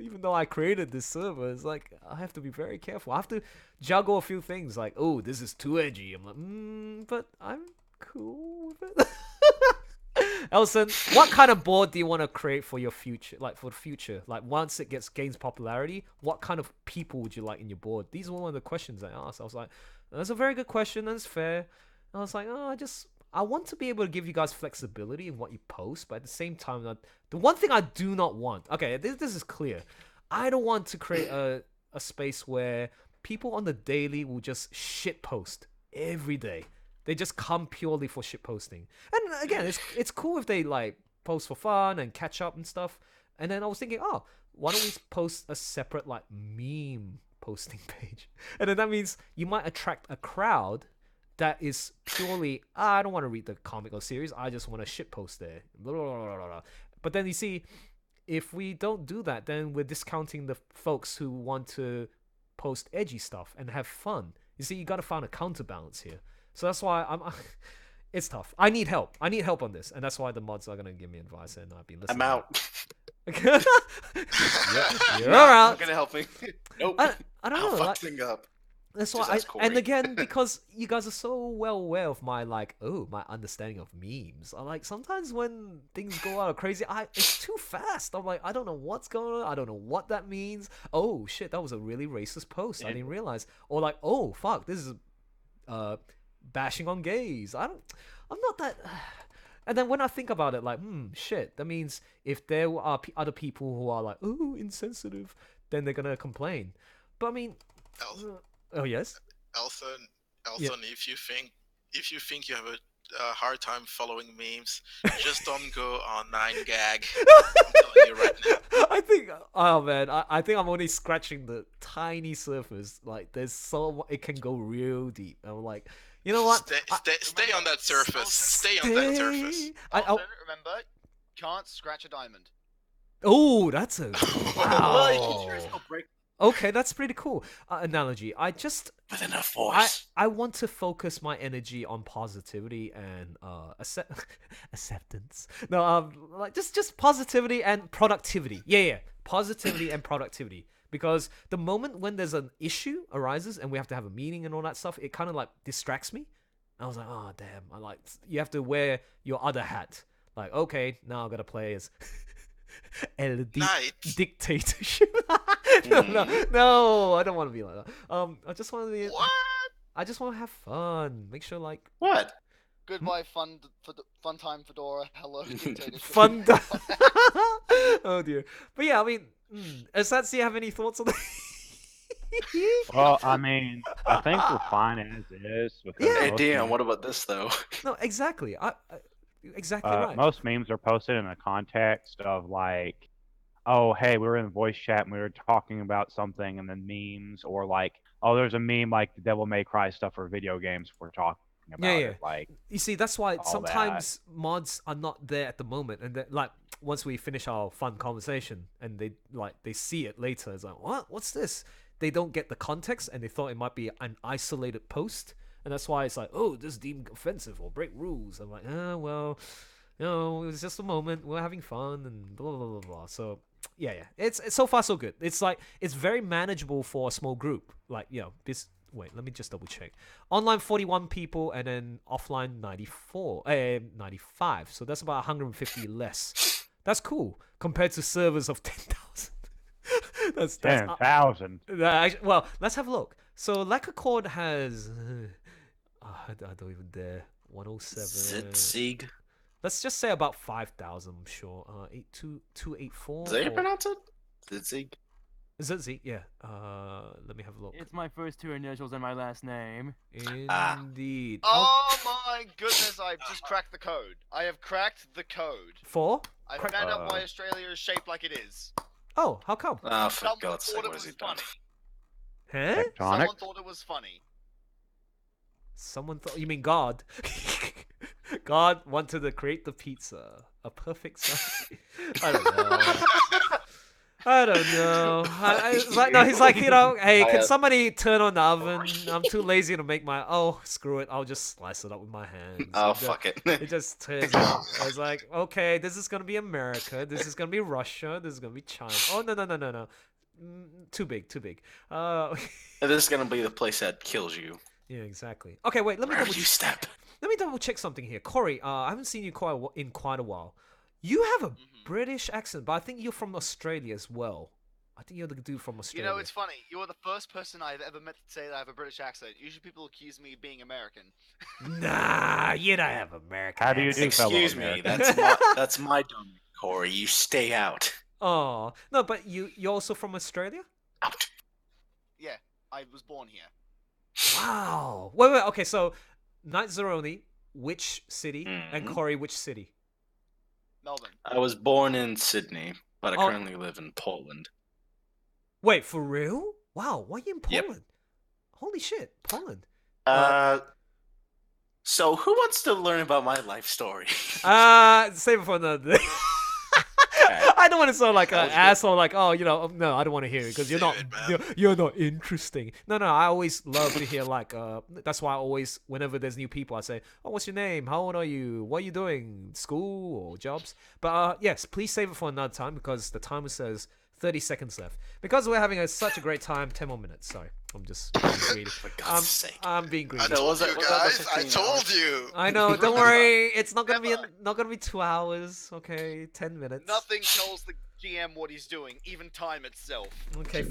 even though I created this server, it's like I have to be very careful. I have to juggle a few things. Like, oh, this is too edgy. I'm like, but I'm cool with it. Elson, what kind of board do you want to create for your future? Like for the future, like once it gains popularity, what kind of people would you like in your board? These were one of the questions I asked. I was like, that's a very good question. That's fair. And I was like, I want to be able to give you guys flexibility in what you post, but at the same time, the one thing I do not want. Okay, this is clear. I don't want to create a space where people on the daily will just shit post every day. They just come purely for shit posting. And again, it's cool if they like post for fun and catch up and stuff. And then I was thinking, oh, why don't we post a separate like meme posting page? And then that means you might attract a crowd that is purely, I don't want to read the comic or series, I just want to shit post there. Blah, blah, blah, blah, blah. But then you see, if we don't do that, then we're discounting the folks who want to post edgy stuff and have fun. You see, you got to find a counterbalance here. So that's why it's tough. I need help. I need help on this, and that's why the mods are gonna give me advice, and I've been listening. I'm out. You're out. Not gonna help me. Nope. I don't know. I'll fuck Like, thing up. that's why. Just ask And Corey. again, because you guys are so well aware of my my understanding of memes. I like sometimes when things go out crazy, it's too fast. I'm like, I don't know what's going on. I don't know what that means. Oh shit, that was a really racist post. I didn't realize. Or like, oh fuck, this is bashing on gays. I'm not that. And then when I think about it, like, shit, that means if there are other people who are like, oh, insensitive, then they're gonna complain. But I mean, oh yes. Elson, Yeah. if you think you have a hard time following memes, just don't go on 9gag. I'm telling you right now. I think, oh man, I think I'm only scratching the tiny surface. Like, there's it can go real deep. I'm like, you know what? Stay on that surface. Stay on that surface. Remember, can't scratch a diamond. Oh, that's a Well, wow. Okay, that's pretty cool analogy. with enough force. I want to focus my energy on positivity and acceptance. No, like just positivity and productivity. Yeah, positivity and productivity. Because the moment when there's an issue arises and we have to have a meeting and all that stuff, it kind of like distracts me. I was like, oh damn! You have to wear your other hat. Like, okay, now I gotta play as dictatorship. No, I don't want to be like that. I just want to be. What? I just want to have fun. Make sure, like, What? Goodbye, fun time, Fedora. Hello, dictatorship. fun. Oh dear. But yeah, I mean, Asatsu, you have any thoughts on that? Well, I mean, I think we're fine as is. Because Hey, most Dan, memes- what about this though? No, exactly. Exactly right. Most memes are posted in a context of like, oh, hey, we were in voice chat and we were talking about something, and then memes, or like, oh, there's a meme like the Devil May Cry stuff for video games we're talking about. Yeah. It. Like, You see, that's why all sometimes mods are not there at the moment, and then, like, once we finish our fun conversation and they see it later, it's like, what? What's this? They don't get the context, and they thought it might be an isolated post, and that's why it's like, oh, this is deemed offensive or break rules. I'm like, well, it was just a moment. We're having fun and blah blah blah blah. So yeah, it's so far so good. It's like it's very manageable for a small group. Like, this. Wait, let me just double check. Online 41 people, and then offline 95. So that's about 150 less. That's cool compared to servers of 10,000. that's 10,000. Well, let's have a look. So Lacquer Cord has I don't even dare. 107. Zitzig. Let's just say about 5,000. I'm sure. 82284. Is that how you pronounce it? Zitzig. Is that Z? Yeah. Let me have a look. It's my first two initials and my last name. Indeed. Oh my goodness, I've just cracked the code. I have cracked the code. For? I found out why Australia is shaped like it is. Oh, how come? Oh, for Someone God's sake, thought it what has was he done? funny. Huh? Someone thought it was funny. Someone thought. You mean God? God wanted to create the pizza. A perfect size. I don't know. I don't know. It's like, no, he's like, hey, can somebody turn on the oven? I'm too lazy to make my. Oh, screw it. I'll just slice it up with my hands. Oh, And, fuck it. It just turns out. I was like, okay, this is gonna be America. This is gonna be Russia. This is gonna be China. Oh no. Too big. This is gonna be the place that kills you. Yeah, exactly. Okay, wait. Let me Wherever you step. Let me double check something here, Corey. I haven't seen you in quite a while. You have a British accent, but I think you're from Australia as well. I think you're the dude from You Australia. know, it's funny. You are the first person I've ever met to say that I have a British accent. Usually people accuse me of being American. Nah, you don't have American How do you do, accent. fellow Excuse me, Americans? that's my domain, Corey. You stay out. Oh no, but you're also from Australia? Out. Yeah, I was born here. Wow. Wait. Okay, so Night Zeroni, which city, and Mhm. Corey, which city? Melbourne. I was born in Sydney, but I Oh. currently live in Poland. Wait, for real? Wow, why are you in Yep. Poland? Holy shit, Poland. So who wants to learn about my life story? Save it for another day. I don't want to sound like an asshole, like, oh, no, I don't want to hear it because you're not interesting. No, I always love to hear, like, that's why I always, whenever there's new people, I say, oh, what's your name? How old are you? What are you doing? School or jobs? But yes, please save it for another time because the timer says 30 seconds left. Because we're having such a great time, 10 more minutes. Sorry, I'm just being greedy. For God's sake. I'm being greedy. I told you guys. I told you. I know. Don't worry. It's not gonna be not gonna be 2 hours. Okay, 10 minutes. Nothing tells the GM what he's doing, even time itself. Okay.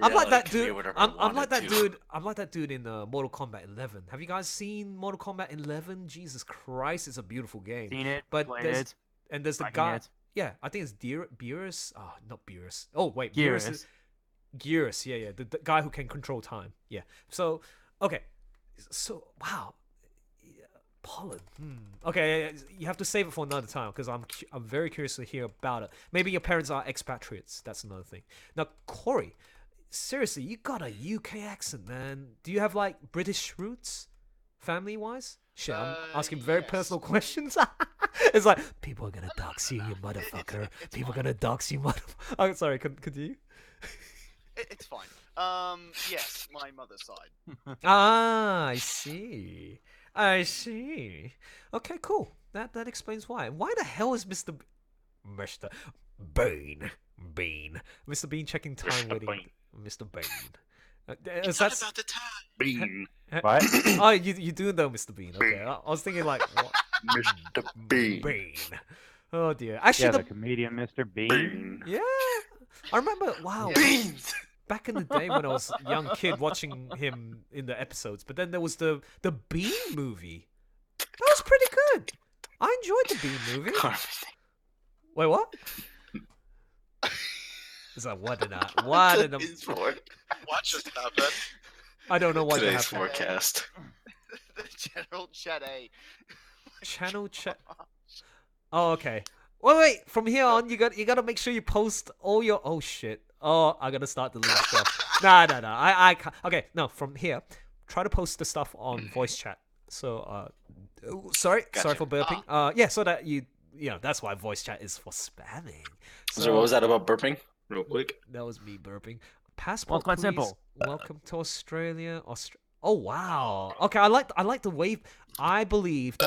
I'm like that dude. I'm like that to. dude. I'm like that dude in Mortal Kombat 11. Have you guys seen Mortal Kombat 11? Jesus Christ, it's a beautiful game. Seen it, But played there's it, and there's the liking guy. it. Yeah, I think it's Beerus. Oh, not Beerus. Oh wait, Gearus. Beerus. Gearus. Yeah. The guy who can control time. Yeah. So okay. So wow. Pollen. Okay, you have to save it for another time because I'm very curious to hear about it. Maybe your parents are expatriates. That's another thing. Now, Corey, seriously, you got a UK accent, man. Do you have like British roots, family-wise? Shit, I'm asking very personal questions. It's like people are gonna dox you, you motherfucker. People are gonna dox you, motherfucker. Oh, sorry. Continue. It's fine. Yes, my mother's side. Ah, I see. Okay, cool. That explains why. Why the hell is Mr. Bean, Mr. Bean checking time Mr. waiting? Bean. Mr. Bean. It's not about the time. Bean. What? Oh, you do know Mr. Bean. Okay, I was thinking like what? Mr. Bean. Bean. Oh dear. Actually, Yeah, the comedian Mr. Bean. yeah. I remember. Wow. Beans. Back in the day when I was a young kid watching him in the episodes, but then there was the Bean movie. That was pretty good. I enjoyed the Bean movie. Wait, what? It's like what did I? What just happened? I don't know what Today's happened. forecast. The general chat A. Channel chat. Oh, okay. Wait. From here on, you gotta make sure you post all your. Oh shit. Oh, I gotta start deleting stuff. Nah. I can't. Okay, no. From here, try to post the stuff on voice chat. So, sorry for burping. Yeah, so that that's why voice chat is for spamming. So what was that about burping? Real quick. That was me burping. Passport, quite please. simple. Welcome to Australia. Oh wow. Okay, I like the wave. I believe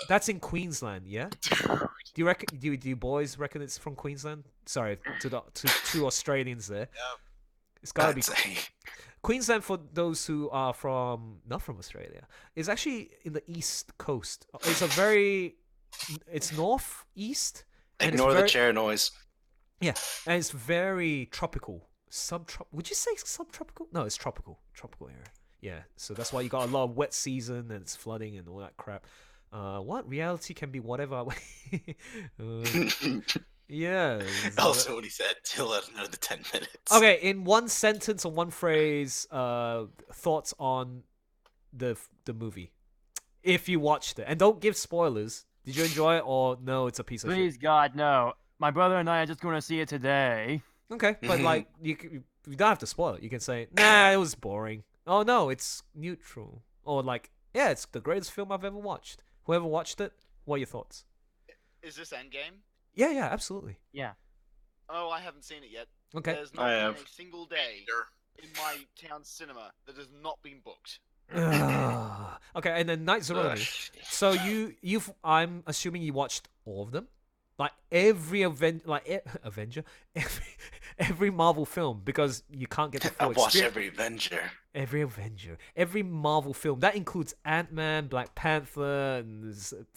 that's in Queensland. Yeah. Do you reckon? Do you boys reckon it's from Queensland? Sorry to two Australians there. Yeah. It's gotta be Queensland for those who are not from Australia. Is actually in the east coast. It's northeast. Ignore the chair noise. Yeah, and it's very tropical. Would you say subtropical? No, it's tropical. Tropical area. Yeah, so that's why you got a lot of wet season and it's flooding and all that crap. What reality can be whatever. Yeah. Also, what he said. Till another 10 minutes. Okay, in one sentence or one phrase, thoughts on the movie, if you watched it, and don't give spoilers. Did you enjoy it or no? It's a piece of shit. Please God, no. My brother and I are just going to see it today. Okay, but like you don't have to spoil it. You can say, nah, it was boring. Oh no, it's neutral. Or like, yeah, it's the greatest film I've ever watched. Whoever watched it, what are your thoughts? Is this Endgame? Yeah, absolutely. Yeah. Oh, I haven't seen it yet. Okay. There's not been a single day in my town cinema that has not been booked. Okay, and then Night Zeroni. So I'm assuming you watched all of them, like every Avenger, every Marvel film because you can't get the full I watch experience. every Avenger. Every Avenger, every Marvel film that includes Ant-Man, Black Panther, and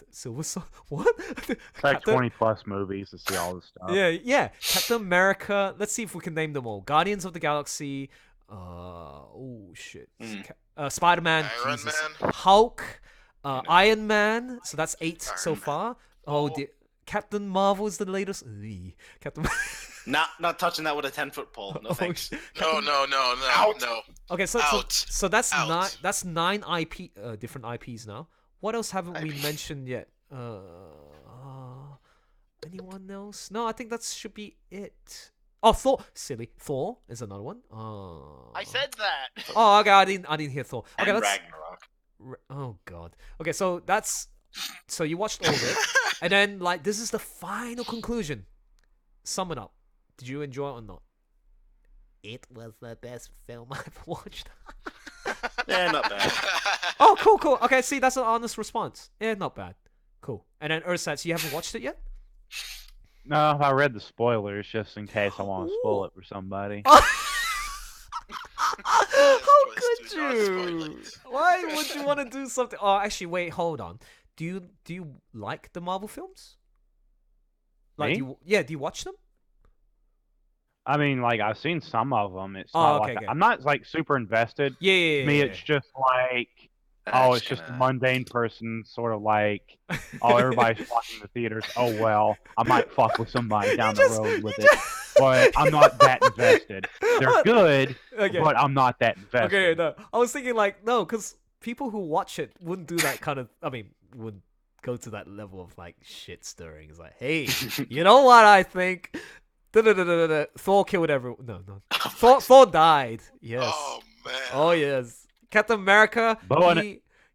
Silver Surfer. What? It's like 20+ movies to see all this stuff. Yeah. Captain America. Let's see if we can name them all. Guardians of the Galaxy. Spider-Man. Iron Jesus. Man. Hulk. Iron Man. So that's 8 so far. Oh, dear. Captain Marvel is the latest. Captain. Not touching that with a 10-foot pole. No thanks. No. Okay, so that's Out. nine. That's 9 IP, different IPs now. What else haven't we mentioned yet? Anyone else? No, I think that should be it. Oh, Thor. Silly. Thor is another one. I said that. Oh, okay. I didn't hear Thor. Okay, And let's. Ragnarok. Oh God. Okay, so that's. So you watched all of it, and then like this is the final conclusion. Sum it up. Did you enjoy it or not? It was the best film I've watched. Yeah, not bad. Oh, cool. Okay, see, that's an honest response. Yeah, not bad. Cool. And then Ursats, you haven't watched it yet? No, I read the spoilers just in case I want to spoil it for somebody. How could you? Why would you want to do something? Oh, actually, wait, hold on. Do you like the Marvel films? Like, Me? do you watch them? I mean, like I've seen some of them. It's Oh, not okay, like okay. I'm not like super invested. Yeah. To me, it's just like it's just a mundane person, sort of like, oh, everybody's flocking to theaters. Oh well, I might fuck with somebody down the road with it, but I'm not that invested. They're good, but I'm not that invested. Okay, no. I was thinking like no, because people who watch it wouldn't do that kind of. I mean, would go to that level of like shit stirring. It's like, hey, you know what I think? Thor killed everyone. No. Thor died. Yes. Oh man. Oh yes. Captain America. But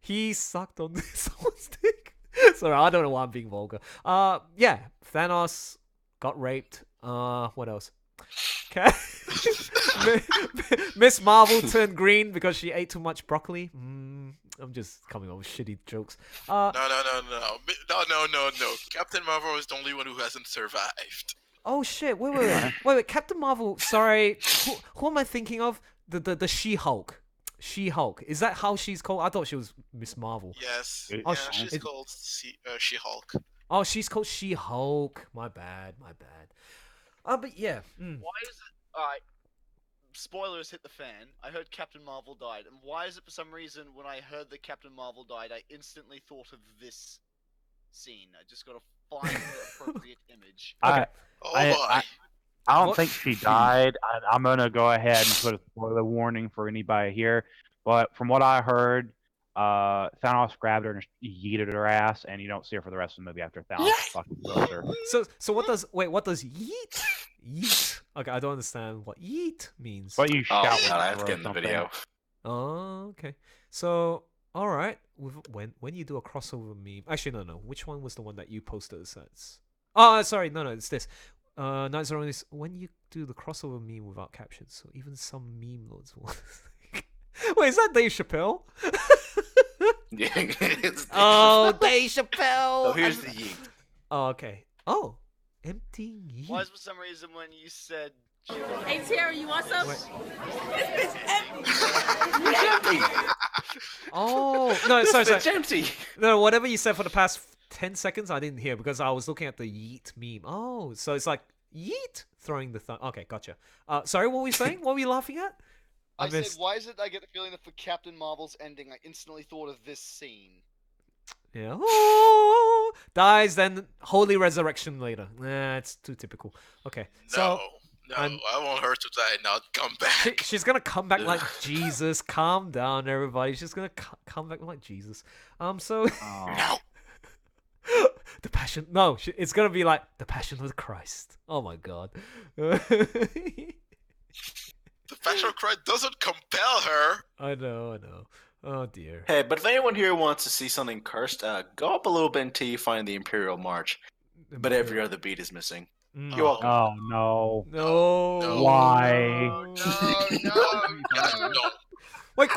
he sucked on someone's dick. Sorry, I don't know why I'm being vulgar. Yeah. Thanos got raped. What else? Okay. Miss Marvel turned green because she ate too much broccoli. I'm just coming up with shitty jokes. No. Captain Marvel is the only one who hasn't survived. Oh shit! Wait! Captain Marvel. Sorry, who am I thinking of? The She-Hulk. She-Hulk. Is that how she's called? I thought she was Miss Marvel. Yes. Oh, she's called She-Hulk. Oh, she's called She-Hulk. My bad. But yeah. Why is it? Alright. Spoilers hit the fan. I heard Captain Marvel died, and why is it for some reason when I heard that Captain Marvel died, I instantly thought of this scene? I just gotta find the appropriate image. I don't think she died. I'm gonna go ahead and put a spoiler warning for anybody here. But from what I heard, Thanos grabbed her and yeeted her ass, and you don't see her for the rest of the movie after Thanos fucking throws her. So what does yeet? Yeet. Okay, I don't understand what yeet means. But you shout. I have to get in the video. Oh, okay. So, all right. When you do a crossover meme, actually no. Which one was the one that you posted as sets? Oh, sorry, no, it's this. Nights are only when you do the crossover meme without captions. So even some meme lords will. Wait, is that Dave Chappelle? Oh, Dave Chappelle. So here's the yeet. Oh, okay. Oh, empty yeet. Why is for some reason when you said Hey Terry, you want some? Oh no, sorry. It's empty. No, whatever you said for the past 10 seconds, I didn't hear because I was looking at the yeet meme. Oh, so it's like yeet throwing the thumb. Okay, gotcha. Sorry, what were you saying? What were you laughing at? I said, why is it I get the feeling that for Captain Marvel's ending, I instantly thought of this scene? Yeah. Oh, dies, then holy resurrection later. Nah, it's too typical. Okay, so No, I want her to die and not come back. she's gonna come back like Jesus. Calm down, everybody. She's gonna come back like Jesus. So No. the passion. No, it's gonna be like the passion of Christ. Oh my God. The Passion of Christ doesn't compel her. I know. Oh dear. Hey, but if anyone here wants to see something cursed, go up a little bit until you find the Imperial March. But every other beat is missing. You're welcome. Oh no. No. Why? No. Wait,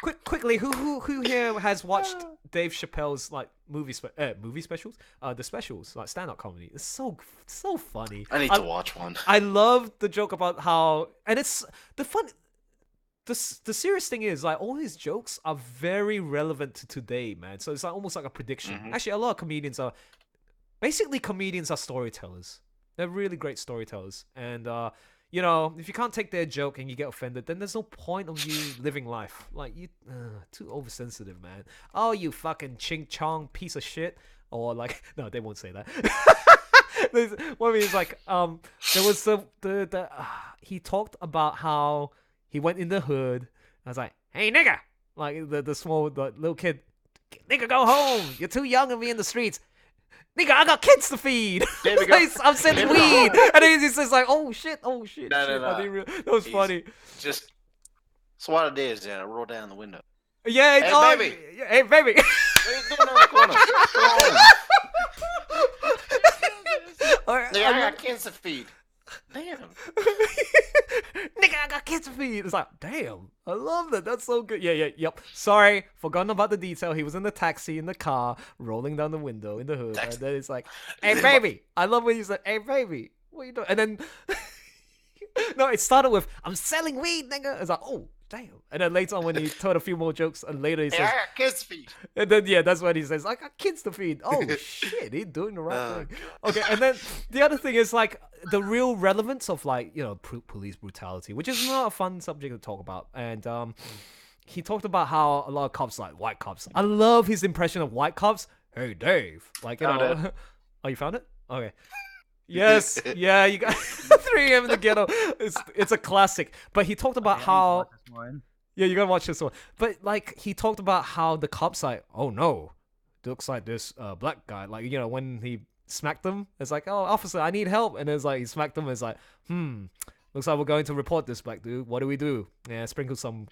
quickly, who here has watched Dave Chappelle's like movie specials? The specials, like stand-up comedy. It's so funny. I need to watch one. I love the joke about how, and it's the fun. The serious thing is, like, all his jokes are very relevant to today, man. So it's like almost like a prediction. Actually, a lot of comedians are storytellers. They're really great storytellers, and you know, if you can't take their joke and you get offended, then there's no point of you living life. Like, you too oversensitive, man. Oh, you fucking ching chong piece of shit. Or like, no, they won't say that. One of me is like, there was he talked about how he went in the hood. I was like, hey nigga, like the small little kid, nigga, go home. You're too young to be in the streets. Nigga, I got kids to feed. I'm selling weed. And then he says like, oh shit. No. That was funny. Just, so what it is, I roll down the window. Yeah, hey, baby. Hey, baby. What are you doing around the corner? Nigga, I got kids to feed. Damn. Nigga, I got kids to feed. It's like, damn, I love that. That's so good. Yep. Sorry, forgotten about the detail. He was in the taxi in the car, rolling down the window in the hood. And then it's like, hey, baby. I love when he said, hey, baby, what you doing? And then, no, it started with, I'm selling weed, nigga. It's like, oh, damn. And then later on when he told a few more jokes, and later he says, I got kids to feed. And then, yeah, that's when he says, I got kids to feed. Oh, shit, he's doing the right thing. Okay, and then the other thing is, like, the real relevance of, like, you know, police brutality, which is not a fun subject to talk about. And he talked about how a lot of cops, like white cops, I love his impression of white cops. Hey, Dave. Like, you know. Oh, you found it? Okay. Yes, yeah, you got 3 a.m. in the ghetto. It's a classic. But he talked about how... Yeah, you gotta watch this one. But, like, he talked about how the cops, like, oh, no, looks like this black guy. Like, you know, when he smacked them, it's like, oh, officer, I need help. And it's like, he smacked them, it's like, looks like we're going to report this black dude. What do we do? Yeah, sprinkle some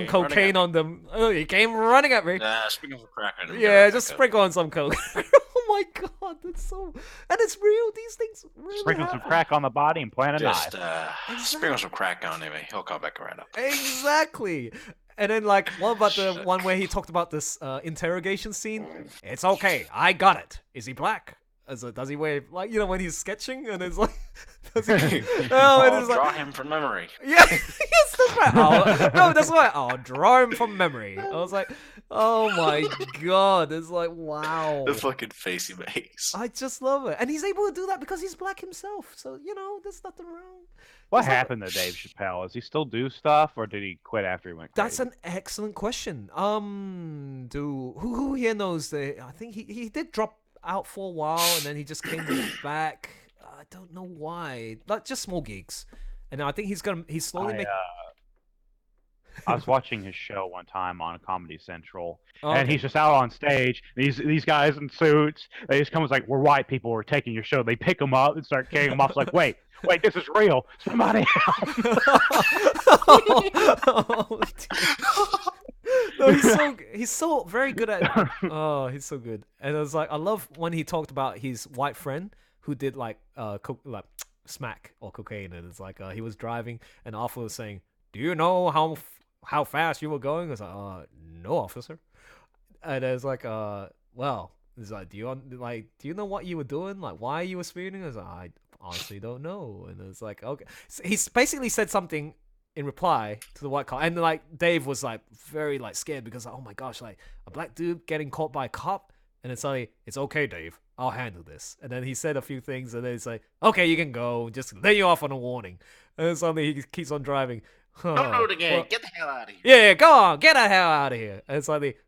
cocaine on them. Oh, he came running at me. Sprinkle some crack on them. Yeah, just sprinkle on some coke. Oh my god, that's so... And it's real, these things really Sprinkle happen. some crack on the body and plant a Just knife. sprinkle some crack on him. He'll come back around. Exactly. And then, like, what about the one where he talked about this interrogation scene? It's okay, I got it. Is he black? Does he wave, like, you know, when he's sketching and it's like... Does he, I'll draw him from memory. Yeah, yes, that's right. No, that's right. I'll draw him from memory. I was like, oh my god. It's like, wow. The fucking face he makes. I just love it. And he's able to do that because he's black himself. So, you know, there's nothing wrong. What happened to Dave Chappelle? Does he still do stuff, or did he quit after he went crazy? That's an excellent question. Who here knows that? I think he did drop out for a while, and then he just came back. I don't know why. Like, just small gigs. And I think he's slowly making... I was watching his show one time on Comedy Central, Oh, and okay. he's just out on stage. These guys in suits, they just come and like, "We're white people. We're taking your show." They pick him up and start carrying him off. It's like, wait, this is real. Somebody help! No, he's so very good at. Oh, he's so good. And I was like, I love when he talked about his white friend who did like smack or cocaine, and it's like he was driving, and the officer was saying, "Do you know how fast you were going?" I was like, "No, officer." And it's like, well, it's like, do you know what you were doing? Like, why you were speeding? I was like, I honestly don't know. And it's like, okay, so he's basically said something in reply to the white cop, and like Dave was like very like scared because oh my gosh, like a black dude getting caught by a cop, and it's like, it's okay, Dave, I'll handle this. And then he said a few things, and then it's like, okay, you can go, just let you off on a warning. And then suddenly he keeps on driving. Don't do it again. Get the hell out of here. Yeah, go on, get the hell out of here. And it's like,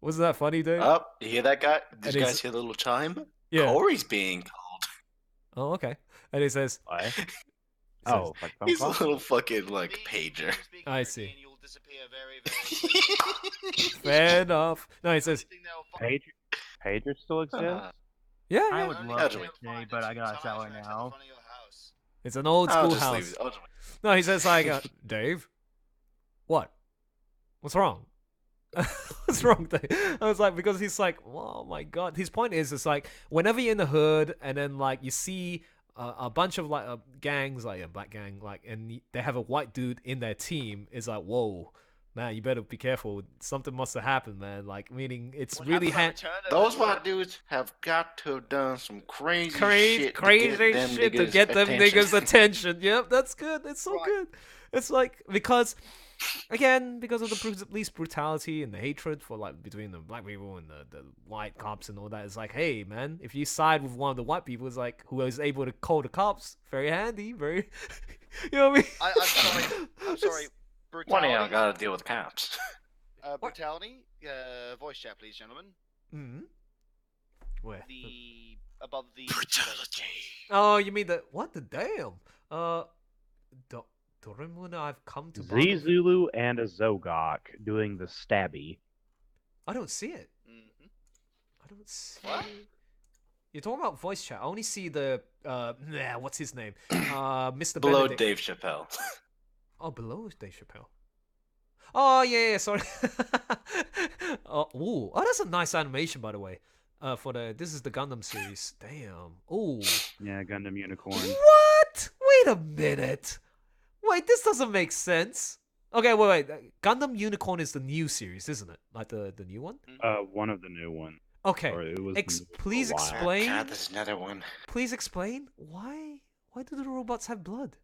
wasn't that funny, Dave? Oh, you hear that guy? Did And you he's- guys hear the little chime? Yeah. Corey's being called. Oh, okay. And he says, Oh, like phone He's a call? little fucking like pager. I see. Fair enough. No, he says, Pager still exists? yeah, I yeah. would love to stay, but I got a shower now. It's an old I'll school just leave house. it. I'll just- No, he says like, Dave, what? What's wrong? What's wrong, Dave? I was like, because he's like, oh my god. His point is, it's like whenever you're in the hood and then like you see a bunch of like gangs, like a black gang, like, and they have a white dude in their team, is like, whoa, Man, you better be careful. Something must have happened, man. Like, meaning it's What really happened on Return of Those the- white dudes have got to have done some crazy, crazy shit crazy to get them shit to niggas get them attention. niggas' attention. Yep, that's good. It's so Right. good. It's like because again, because of the police brutality and the hatred for like between the black people and the white cops and all that, it's like, hey man, if you side with one of the white people, it's like who is able to call the cops, very handy, very you know what I mean? I'm sorry. I'm sorry. One of Brutality. y'all gotta deal with cops. Brutality. Voice chat, please, gentlemen. Mm-hmm. Where? The above the Brutality. Oh, you mean the what the damn? Dorimuna, I've come to bother- Zulu and a Zogok doing the stabby. I don't see it. Mhm. I don't see. What? You're talking about voice chat. I only see the what's his name? Mr. Below Benedict. Dave Chappelle. Oh, below Dave Chappelle. Oh yeah, sorry. Oh, that's a nice animation, by the way. This is the Gundam series. Damn. Oh. Yeah, Gundam Unicorn. What? Wait a minute. Wait, this doesn't make sense. Okay, wait. Gundam Unicorn is the new series, isn't it? Like the new one? One of the new ones. Okay. Or it was new for Please a while. explain. God, there's another one. Please explain why do the robots have blood?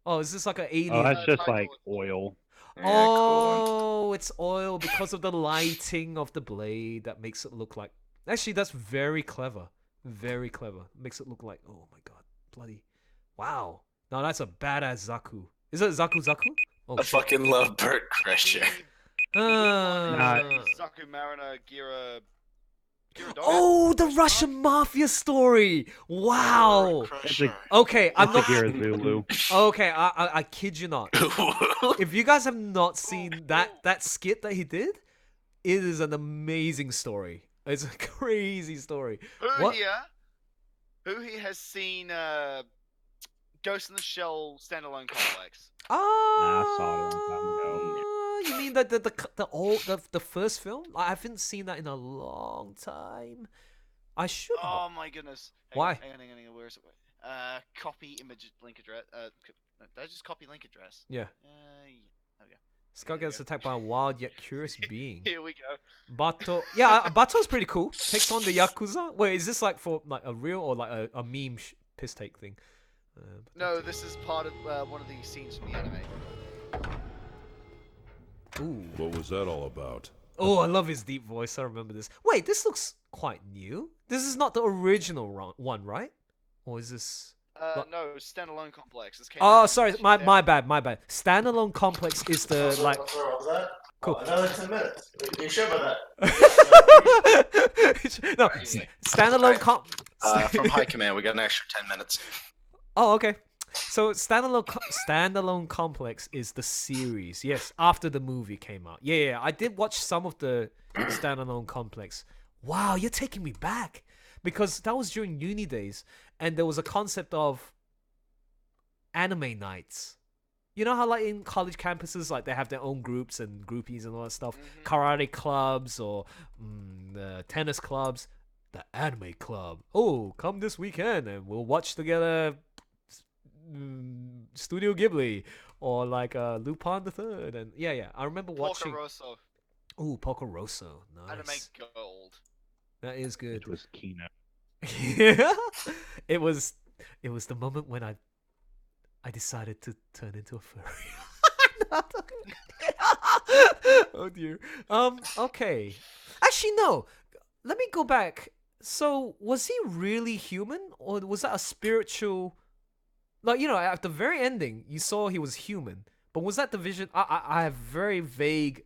Oh, is this like an alien? Oh, that's just like oil. Oh, it's oil because of the lighting of the blade that makes it look like. Actually, that's very clever. Very clever. Makes it look like. Oh my god, bloody! Wow. Now that's a badass Zaku. Is it Zaku Zaku? Oh, I shit. fucking love Burt Crusher. Zaku Mariner Gira. Oh, the Russian mafia story! Wow. Okay, I'm not. Zulu. Okay, I kid you not. If you guys have not seen that skit that he did, it is an amazing story. It's a crazy story. What? Who here has seen Ghost in the Shell standalone complex? Oh, I saw it a long time ago. you mean the first film? I haven't seen that in a long time. I should. Oh my goodness. Why? Hang on. Where is it? Copy image link address. Did I just copy link address? Yeah. There we go. Scott gets attacked by a wild yet curious being. Here we go. Bato. Yeah, Bato's pretty cool. Takes on the Yakuza. Wait, is this like for like a real or like a meme piss take thing? No, this is part of one of the scenes from the anime. Ooh. What was that all about? Oh, I love his deep voice. I remember this. Wait, this looks quite new. This is not the original one, right? Or is this? No, standalone complex. This came Oh, out sorry, in my 2000. bad. Standalone complex is the like. What was that? Cool. Another 10 minutes. You sure about No, standalone From High Command, we got an extra 10 minutes. Oh, okay. So standalone complex is the series. Yes, after the movie came out. Yeah, I did watch some of the standalone complex. Wow, you're taking me back because that was during uni days, and there was a concept of anime nights. You know how like in college campuses, like they have their own groups and groupies and all that stuff, karate clubs or tennis clubs. The anime club. Oh, come this weekend and we'll watch together. Studio Ghibli or like Lupin the Third, and yeah, I remember watching. Porco Rosso. Ooh, Porco Rosso, nice. Anime gold. That is good. It was Kino. Yeah, it was the moment when I decided to turn into a furry. Oh dear. Okay. Actually, no. Let me go back. So, was he really human, or was that a spiritual? Like, you know, at the very ending, you saw he was human. But was that the vision? I have very vague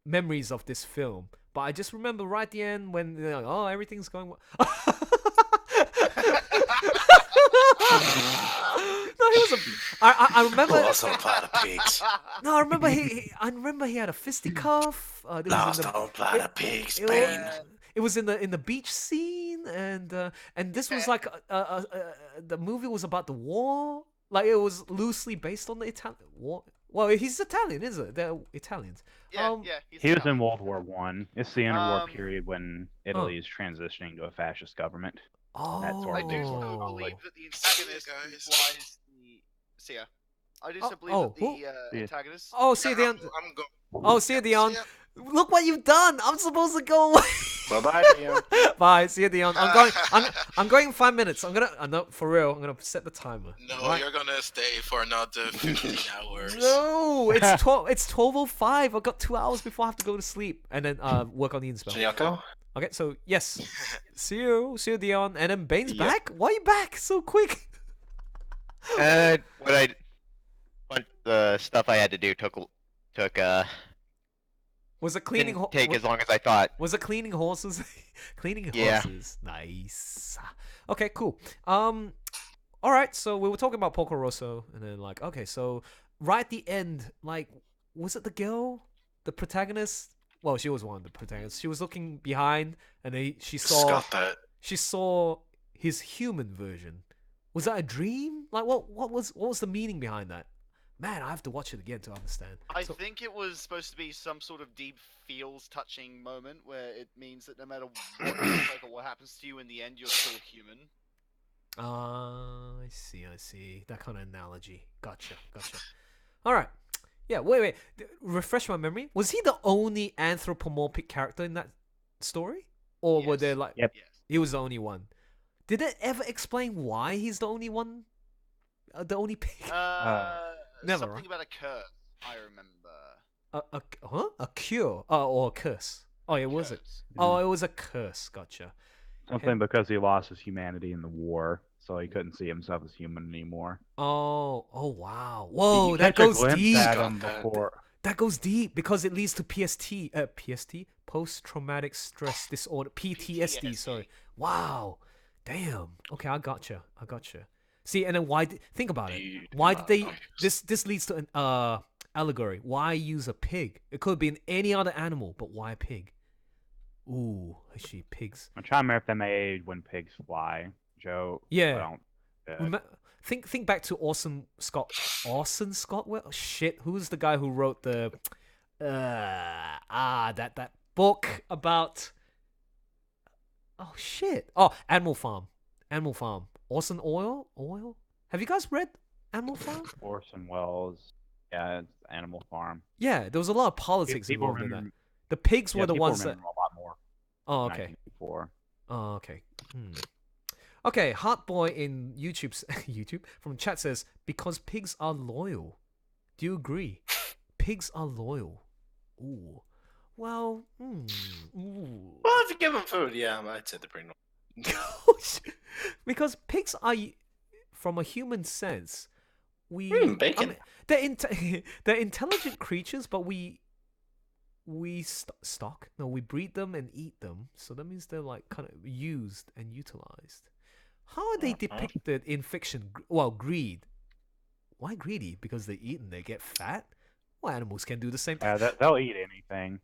memories of this film. But I just remember right at the end when, you know, oh, everything's going well. No, he was a. I remember. Lost on a pot of pigs. No, I remember I remember he had a fisticuff. Lost on a pot of pigs, Spain. It was in the beach scene, and this was like the movie was about the war. Like it was loosely based on the Italian war. Well, he's Italian, isn't it? They're Italians. Yeah. He was in World War One. It's the interwar period when Italy is transitioning to a fascist government. That sort I of do thing. still believe that the antagonist implies the. See ya. I do still believe that the antagonist. Oh, see, I'm going. Oh, see you, Dion. Look what you've done. I'm supposed to go away. Bye-bye, Dion. Bye. See you, Dion. I'm going in 5 minutes. No, for real. I'm gonna set the timer. No, Right. you're gonna stay for another 15 hours. No, it's 12. It's 12:05. I've got 2 hours before I have to go to sleep and then work on the Edenspell. Yako? Okay, so yes, see you, Dion, and then Bane's back. Why are you back so quick? What the stuff I had to do took Was it cleaning? didn't take as long as I thought. Was it cleaning horses? Cleaning Yeah. horses. Nice. Okay, cool. All right. So we were talking about Porco Rosso, and then like, okay, so right at the end, like, was it the girl, the protagonist? Well, she was one of the protagonists. She was looking behind, and she saw. Got that. She saw his human version. Was that a dream? Like, what was the meaning behind that? Man, I have to watch it again to understand. I think it was supposed to be some sort of deep feels touching moment where it means that no matter what you look like or what happens to you in the end, you're still human. I see. That kind of analogy. Gotcha. All right. Yeah, wait. Refresh my memory. Was he the only anthropomorphic character in that story? Or were there like... Yep. He was the only one. Did it ever explain why he's the only one? The only pig? Never, Something right? about a curse, I remember. A cure? Or a curse? Oh, it was it. Oh, it was a curse. Gotcha. Something because he lost his humanity in the war, so he couldn't see himself as human anymore. Oh, wow. Whoa, You that catch a goes glimpse deep. at him before. That goes deep because it leads to PST, post-traumatic stress disorder, PTSD. Sorry. Wow. Damn. Okay, I gotcha. See, and then think about it. Why did they? This leads to an allegory. Why use a pig? It could have been any other animal, but why a pig? Ooh, I see pigs. I'm trying to remember if they made When Pigs Fly joke. Yeah. but I don't- Think back to Orson Scott. Orson Scott? Well, shit. Who's the guy who wrote the that book about? Oh shit. Oh, Animal Farm. Orson Oil. Have you guys read Animal Farm? Orson Welles. Yeah, it's Animal Farm. Yeah, there was a lot of politics People involved in that. remember- The pigs were Yeah, the people ones that. remember a lot more. Oh, okay. 1984. Oh, okay. Okay, Heartboy in YouTube from chat says, because pigs are loyal. Do you agree? Pigs are loyal. Ooh. Well, ooh. Well, if you give them food, yeah, I'd say they're pretty normal. Because pigs are, from a human sense, bacon. they're intelligent creatures, but we stock. No, we breed them and eat them. So that means they're like kind of used and utilized. How are they depicted in fiction? Well, greed. Why greedy? Because they eat and they get fat? Well, animals can do the same thing. They'll eat anything.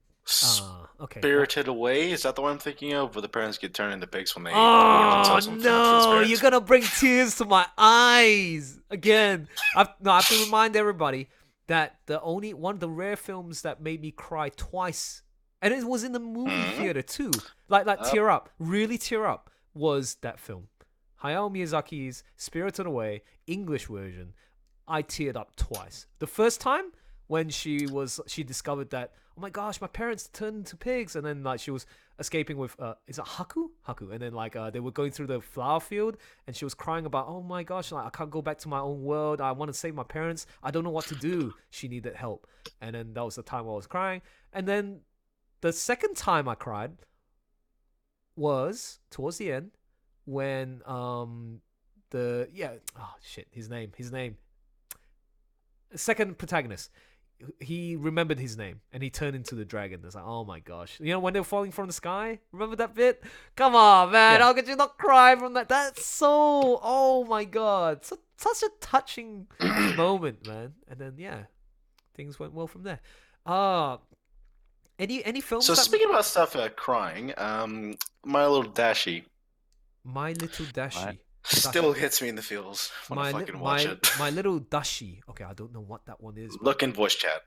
Okay. Spirited Away, is that the one I'm thinking of? Where the parents get turned into pigs when they Oh no! You're gonna bring tears to my eyes again. I have to remind everybody that one of the rare films that made me cry twice, and it was in the movie theater too. Like tear up, really tear up, was that film. Hayao Miyazaki's Spirited Away, English version. I teared up twice. The first time when she discovered that, oh my gosh, my parents turned into pigs, and then like she was escaping with is it Haku, and then like they were going through the flower field, and she was crying about, oh my gosh, like I can't go back to my own world, I want to save my parents, I don't know what to do. She needed help, and then that was the time I was crying. And then the second time I cried was towards the end when his name second protagonist, he remembered his name and he turned into the dragon. It's like, oh my gosh. You know, when they were falling from the sky? Remember that bit? Come on, man. How could you not cry from that? That's so, oh my god. Such a touching moment, man. And then, yeah, things went well from there. Any films? So speaking about stuff crying, My Little Dashie. My Little Dashie. Still hits me in the feels when I fucking watch it. My Little Dashie. Okay, I don't know what that one is. Look in voice chat.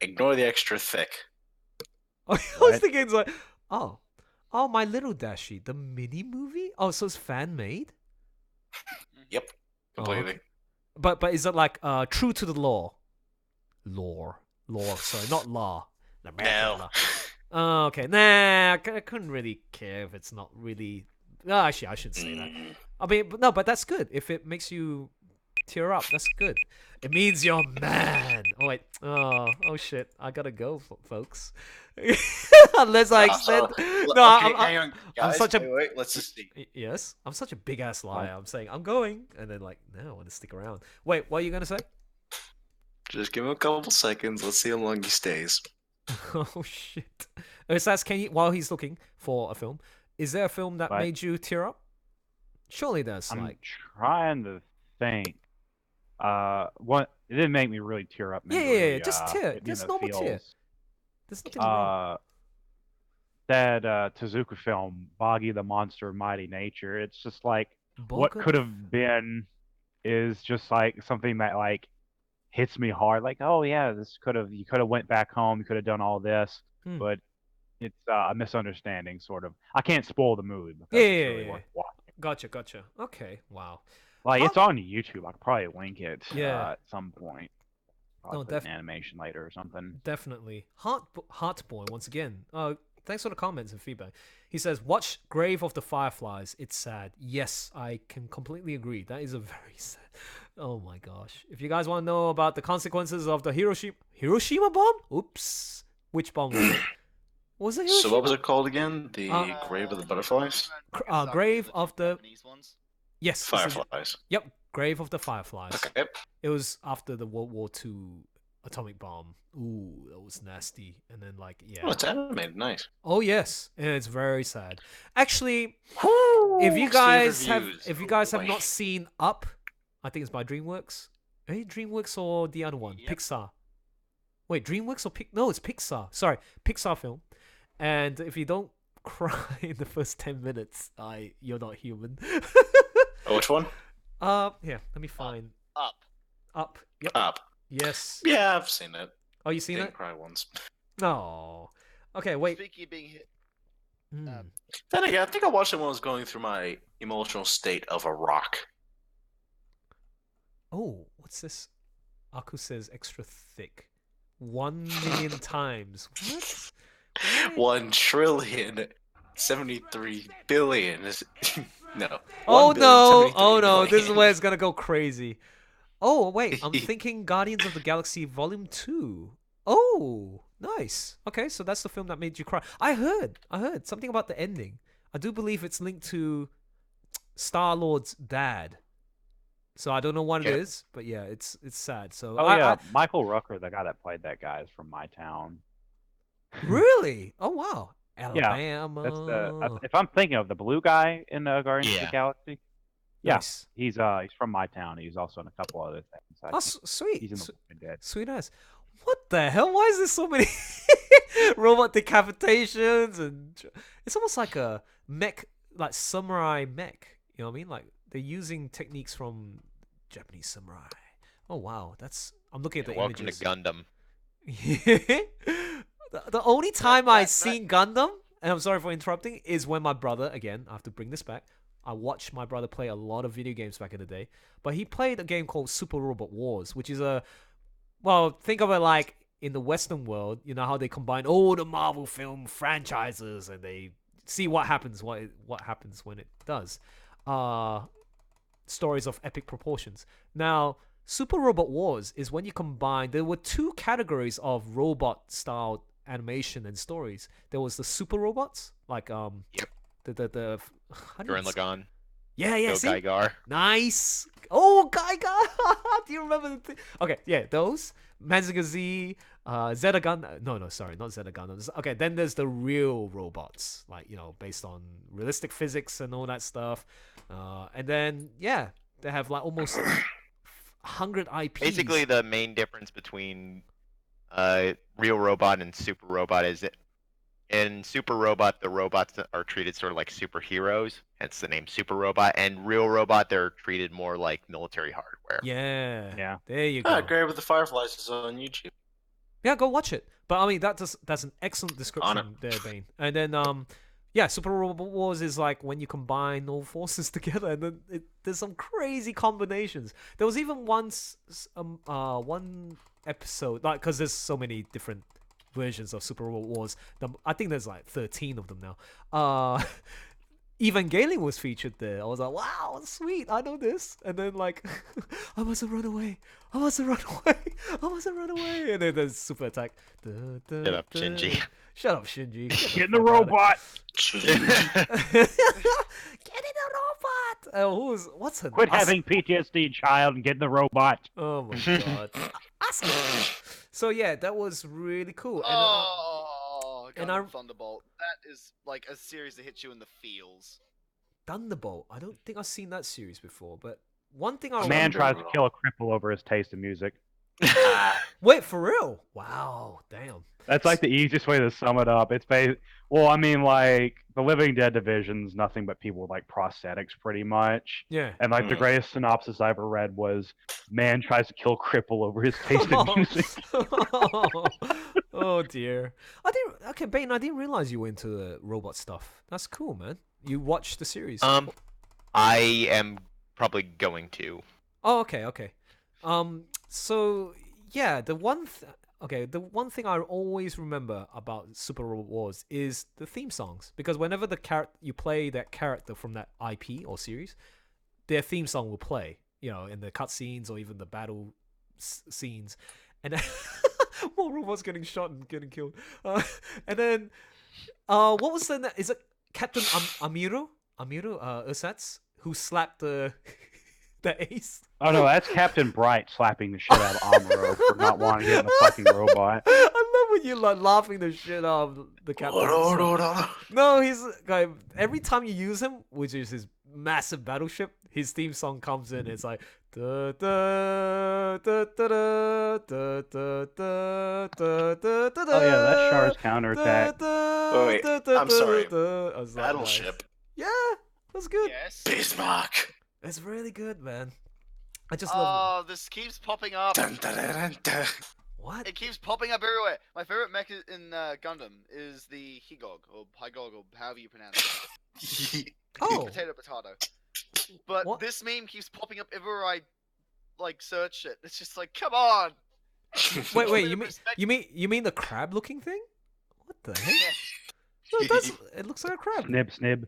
Ignore the extra thick. I was thinking it's like, oh, My Little Dashie, the mini movie. Oh, so it's fan made. Yep, completely. Okay. But is it like true to the law? lore. Sorry, not law. No. Oh, okay. Nah, I couldn't really care if it's not really. No, actually, I shouldn't say that. I mean, but that's good. If it makes you tear up, that's good. It means you're man. Oh wait. Oh shit. I gotta go, folks. Unless I extend. No, Okay, hang on, I'm guys. such a. Wait, let's just see. Yes, I'm such a big ass liar. I'm saying I'm going, and then like, no, I want to stick around. Wait, what are you gonna say? Just give him a couple seconds. Let's see how long he stays. Oh shit. Says, can you, while he's looking for a film, is there a film that What? made you tear up? Surely there's I'm like. trying to think. What it didn't make me really tear up. Yeah, Really, just tear, hit me in just the normal tear. feels. There's nothing wrong. That Tezuka film, Boggy the Monster of Mighty Nature. It's just like what Boggy could the have been is just like something that like hits me hard. Like, oh yeah, you could have went back home, you could have done all this, Hmm. but it's a misunderstanding, sort of. I can't spoil the movie because Yeah, it's yeah, really yeah. worth watching. Gotcha. Okay, wow. Like, How- it's on YouTube. I could probably link it Yeah. at some point. Probably No, put an animation later or something. Definitely. Heartborn, once again. Thanks for the comments and feedback. He says, watch Grave of the Fireflies. It's sad. Yes, I can completely agree. That is a very sad. Oh my gosh. If you guys want to know about the consequences of the Hiroshima bomb? Oops. Which bomb was it? Was it Hiroshima? So what was it called again? The Grave of the Butterflies? Grave of the... Yes. this is- Fireflies. Yep. Grave of the Fireflies. Okay. It was after the World War II atomic bomb. Ooh, that was nasty. And then like, yeah. Oh, it's animated. Nice. Oh yes, and it's very sad. Actually, if you guys have not seen Up, I think it's by DreamWorks. Hey, DreamWorks or the other one, Pixar. Wait, DreamWorks or No, it's Pixar. Sorry, Pixar film. And if you don't cry in the first 10 minutes, you're not human. Oh, which one? Yeah, let me find Up. Yep. Up. Yes. Yeah, I've seen it. Oh, you seen Didn't it? cry once. No. Okay, wait. Speaking of being hit, Then again, I think I watched it when I was going through my emotional state of a rock. Oh, what's this? Aku says extra thick. 1 million times. What? 1,073,000,000,000 is no. Oh no! 1,073,000,000,000. Oh no! This is where it's gonna go crazy. Oh wait, I'm thinking Guardians of the Galaxy Volume 2. Oh, nice. Okay, so that's the film that made you cry. I heard something about the ending. I do believe it's linked to Star-Lord's dad. So I don't know what it is, but yeah, it's sad. So Michael Rooker, the guy that played that guy, is from my town. Really? Oh wow. Yeah, Alabama. if I'm thinking of the blue guy in Guardians of the Galaxy. Yeah, Nice. he's from my town. He's also in a couple other things. Oh, sweet. He's in The Walking Dead. Sweet ass. What the hell? Why is there so many robot decapitations? And it's almost like a mech, like samurai mech. You know what I mean? Like they're using techniques from Japanese samurai. Oh wow, I'm looking at the Welcome images. to Gundam. The only time I've seen Gundam, and I'm sorry for interrupting, is when my brother, again, I have to bring this back. I watched my brother play a lot of video games back in the day, but he played a game called Super Robot Wars, which is think of it like in the Western world, you know how they combine all the Marvel film franchises and they see what happens when it does. Stories of epic proportions. Now, Super Robot Wars is when you combine. There were two categories of robot-style animation and stories. There was the super robots, like the Gurren Lagann. Yeah, Go see? Gaigar. Nice. Oh, Gaigar. Do you remember the thing? Okay, yeah, those. Mazinger Z, Zeta Gundam. No, sorry, not Zeta Gundam. Okay, then there's the real robots, like, based on realistic physics and all that stuff. And then, yeah, they have like almost 100 IPs. Basically, the main difference between real robot and super robot is that in Super Robot, the robots are treated sort of like superheroes, hence the name Super Robot. And Real Robot, they're treated more like military hardware. Yeah. There you go. Grave with the Fireflies is on YouTube. Yeah, go watch it. But I mean, that's an excellent description there, Bane. And then, Super Robot Wars is like when you combine all forces together, and then there's some crazy combinations. There was even one episode, like, because there's so many different versions of Super Robot Wars. I think there's like 13 of them now. Evangelion was featured there. I was like, wow, sweet, I know this. And then like, I must have run away. I must have run away. I must have run away. And then there's super attack. Shut up, Shinji. Shut up, Shinji. Get in the robot. Get in the robot. What's her? Quit having PTSD, child, and get in the robot. Oh my god. Asuka. So yeah, that was really cool. And Gundam Thunderbolt. That is like a series that hits you in the feels. Thunderbolt. I don't think I've seen that series before, but one thing I A man remember. tries to kill a cripple over his taste in music. Wait, for real? Wow, damn. That's like the easiest way to sum it up. It's well, I mean, like the Living Dead division's nothing but people with like prosthetics, pretty much. Yeah. And like the greatest synopsis I ever read was, "Man tries to kill cripple over his taste in music." Oh dear. Okay, Bane, I didn't realize you were into the robot stuff. That's cool, man. You watched the series. I am probably going to. Oh, okay. So yeah, the one thing I always remember about Super Robot Wars is the theme songs, because whenever you play that character from that IP or series, their theme song will play, in the cutscenes or even the battle scenes, and then more robots getting shot and getting killed. And then, what was is it Captain Amuro Ursatz who slapped the ace? Oh no, that's Captain Bright slapping the shit out of Amuro for not wanting to get in the fucking robot. I love when you like laughing the shit out of the captain. No, he's like, every time you use him, which is his massive battleship, his theme song comes in. It's like da da da da da da da da da. Oh yeah, that's Char's counterattack. Wait, I'm sorry. Battleship. Yeah, that's good. Yes. Bismarck. It's really good, man. I just love Oh, this keeps popping up. Dun, dun, dun, dun, dun. What? It keeps popping up everywhere. My favorite mech in Gundam is the Higog, or Hygog, or however you pronounce it. Potato. But this meme keeps popping up everywhere I search it. It's just like, come on. Wait, you mean the crab-looking thing? What the heck? No, it looks like a crab. Snib.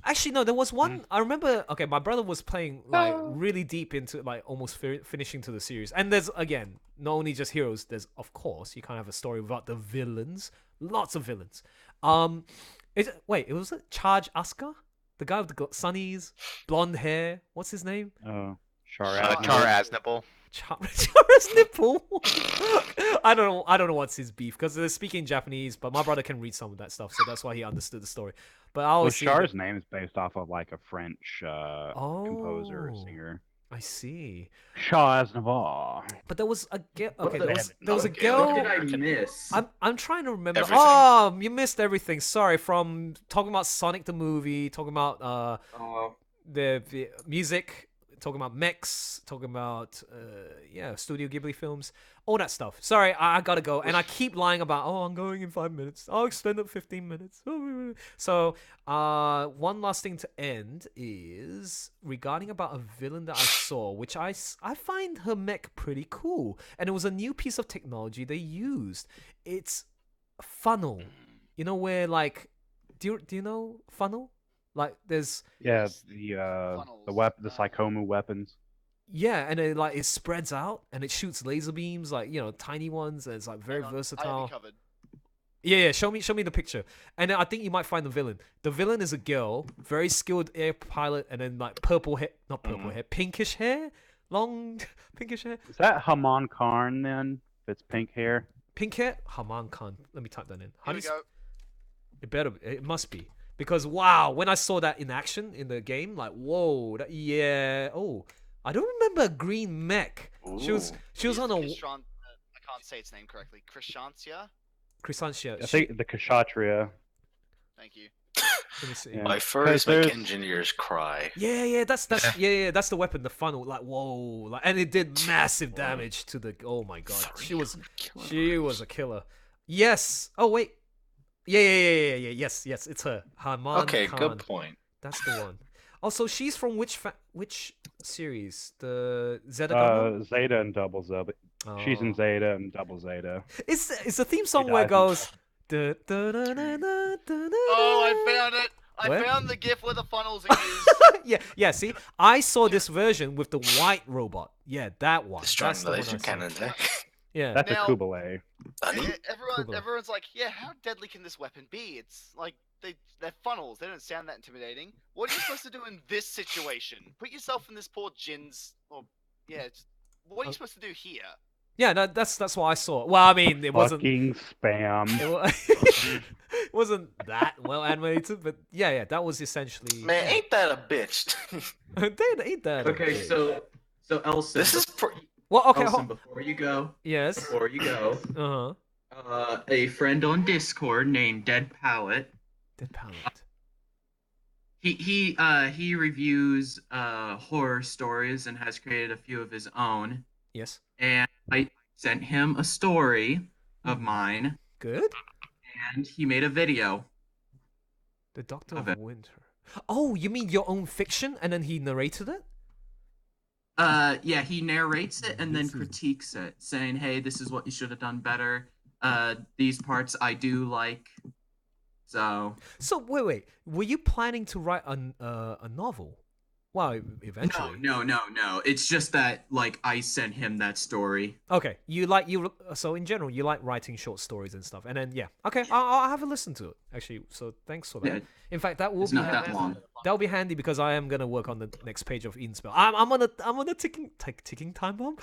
Actually, no, there was one. I remember. Okay, my brother was playing like really deep into like almost finishing to the series. And there's again not only just heroes. There's of course you can't have a story without the villains. Lots of villains. It was Charge Asuka, the guy with the sunnies, blonde hair. What's his name? Oh, Char Aznable. Chara's nipple. I don't know what's his beef, because they're speaking Japanese, but my brother can read some of that stuff, so that's why he understood the story. But I always Char's name is based off of like a French composer, singer. I see. Char Aznavour. But there was a girl. Okay, What there was a girl. What did I miss? I'm trying to remember. Everything. Oh, you missed everything. Sorry. From talking about Sonic the movie, talking about the music, talking about mechs, talking about Studio Ghibli films, all that stuff. Sorry, I gotta go, and I keep lying about I'm going in 5 minutes. I'll extend it 15 minutes. So one last thing to end is regarding about a villain that I saw, which I find her mech pretty cool, and it was a new piece of technology they used. It's a funnel, where like, do you know funnel? Like there's the Psychomu weapons. Yeah, and it spreads out and it shoots laser beams, like tiny ones, and it's like very versatile. Covered. Yeah, show me the picture, and I think you might find the villain. The villain is a girl, very skilled air pilot, and then like pinkish hair, long pinkish hair. Is that Haman Karn then? If it's pink hair. Pink hair, Haman Khan. Let me type that in. Here we go. It must be. Because wow, when I saw that in action in the game, like whoa, I don't remember a green mech. She was on a. I can't say its name correctly. Krishantia. I think the Kshatriya. Thank you. Let me see. Yeah. My first mech engineers cry. Yeah, that's the weapon, the funnel. Like whoa, and it did massive damage to the. Oh my god, she was a killer. Yes. Oh wait. Yeah. Yes, it's her. Haman Okay, Khan. good point. That's the one. Also, she's from which which series? The Zeta Gundam? Zeta and Double Zeta. She's in Oh. Zeta and Double Zeta. It's the theme song She where it dies goes. "Da, da, da, da, da, da, Oh, I found it. I Where? found the GIF where the funnels are used. yeah. See, I saw this version with the white robot. Yeah, that one. Destroying That's the the one laser I saw. cannon deck. Yeah. That's Now- a Kubale. Everyone's like, yeah, how deadly can this weapon be? It's like they're funnels. They don't sound that intimidating. What are you supposed to do in this situation? Put yourself in this poor Jin's. Or what are you supposed to do here? Yeah, that's what I saw. Well, I mean, it wasn't. Fucking spam. It wasn't that well animated, but yeah, that was essentially. Man, ain't that a bitch? Ain't that? a Okay, bitch. so Elson. This is Well, okay. Elson, before you go. Yes. Before you go. A friend on Discord named Dead Palette. Dead Palette. He reviews horror stories and has created a few of his own. Yes. And I sent him a story of mine. Good. And he made a video. The Doctor of Winter. Oh, you mean your own fiction, and then he narrated it? Yeah, he narrates it and then critiques it, saying, "Hey, this is what you should have done better. These parts I do like." So wait. Were you planning to write a novel? Well, eventually. No. It's just that like I sent him that story. Okay, so in general you like writing short stories and stuff, and then okay, I'll have a listen to it actually. So thanks for that. Yeah, in fact, that will it's be not that long. That'll be handy because I am gonna work on the next page of Edenspell. I'm on a ticking time bomb.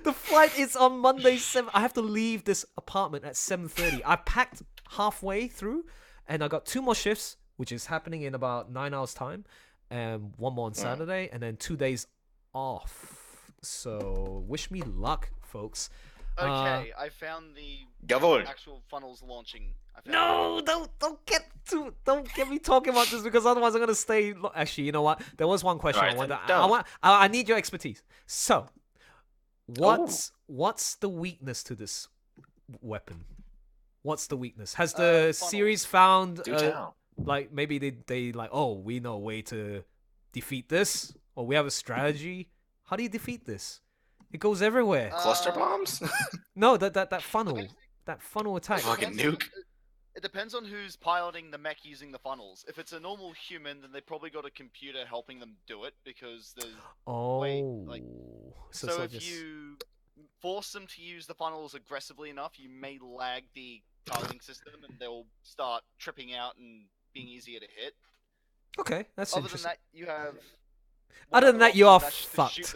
The flight is on Monday 7. I have to leave this apartment at 7:30. I packed halfway through, and I got 2 more shifts, which is happening in about 9 hours time, and 1 more on Saturday, and then 2 days off. So wish me luck, folks. Okay, I found the actual funnels launching. No, don't get me talking about this because otherwise I'm gonna stay. Actually, you know what? There was one question Alright, I wanted. then I need your expertise. So, what's the weakness to this weapon? What's the weakness? Has the series found like maybe they like, oh, we know a way to defeat this, or we have a strategy? How do you defeat this? It goes everywhere. Cluster bombs? No, that funnel attack. Fucking nuke. It depends on who's piloting the mech using the funnels. If it's a normal human, then they probably got a computer helping them do it because there's so if you force them to use the funnels aggressively enough, you may lag the targeting system and they'll start tripping out and being easier to hit. Okay, that's Other interesting. than that, you have. Other than that, you are fucked.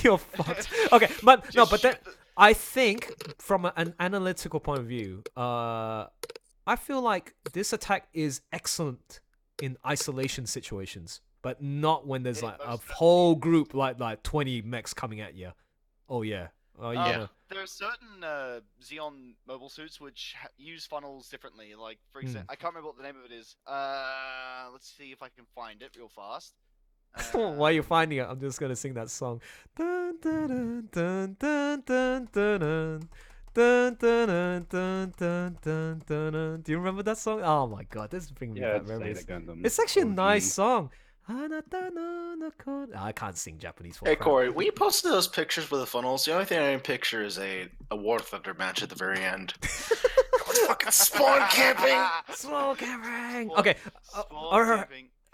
You're fucked. Okay, but then I think from an analytical point of view, I feel like this attack is excellent in isolation situations, but not when there's like a whole group like 20 mechs coming at you. Oh yeah. Oh yeah. There are certain Xeon mobile suits which use funnels differently. Like for example, I can't remember what the name of it is. Let's see if I can find it real fast. While you're finding it, I'm just gonna sing that song. Dun, dun, dun, dun, dun, dun, dun. Dun, dun, dun, dun, dun, dun, dun, dun. Do you remember that song? Oh my god, this is bringing me back memories. Zeta Gundam. It's actually a OG. nice song. I can't sing Japanese for Hey crap. Corey, we posted those pictures with the funnels. The only thing I can picture is a War Thunder match at the very end. Fucking spawn camping. Spawn camping. Okay.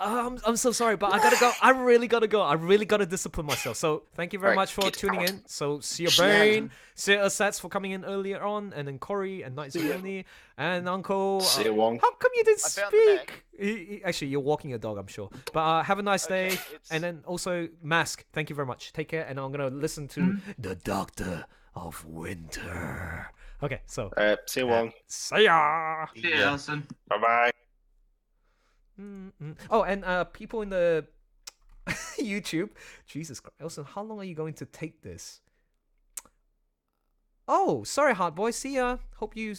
I'm so sorry, but I gotta go. I really gotta go. I really gotta discipline myself. So thank you very much for tuning in. So see your brain, see your Sats for coming in earlier on, and then Corey and Night Zoni and Uncle. See you, Wong. How come you didn't I found the speak? Actually, you're walking a dog, I'm sure. But have a nice day, and then also Mask. Thank you very much. Take care, and I'm gonna listen to the Doctor of Winter. Okay, so. Alright, see you, Wong. See ya. See ya, Elson. Bye bye. Oh, and people in the YouTube, Jesus Christ, Elson, how long are you going to take this? Oh, sorry, Hard Boy. See ya. Hope you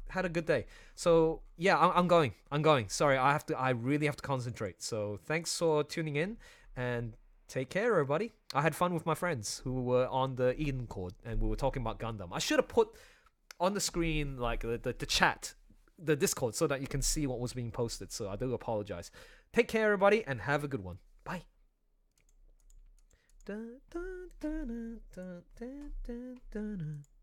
had a good day. So yeah, I'm going. Sorry, I really have to concentrate. So thanks for tuning in, and take care, everybody. I had fun with my friends who were on the Eden Chord, and we were talking about Gundam. I should have put on the screen like the chat, the Discord, so that you can see what was being posted. So I do apologize. Take care, everybody, and have a good one. Bye. Dun, dun, dun, dun, dun, dun, dun, dun.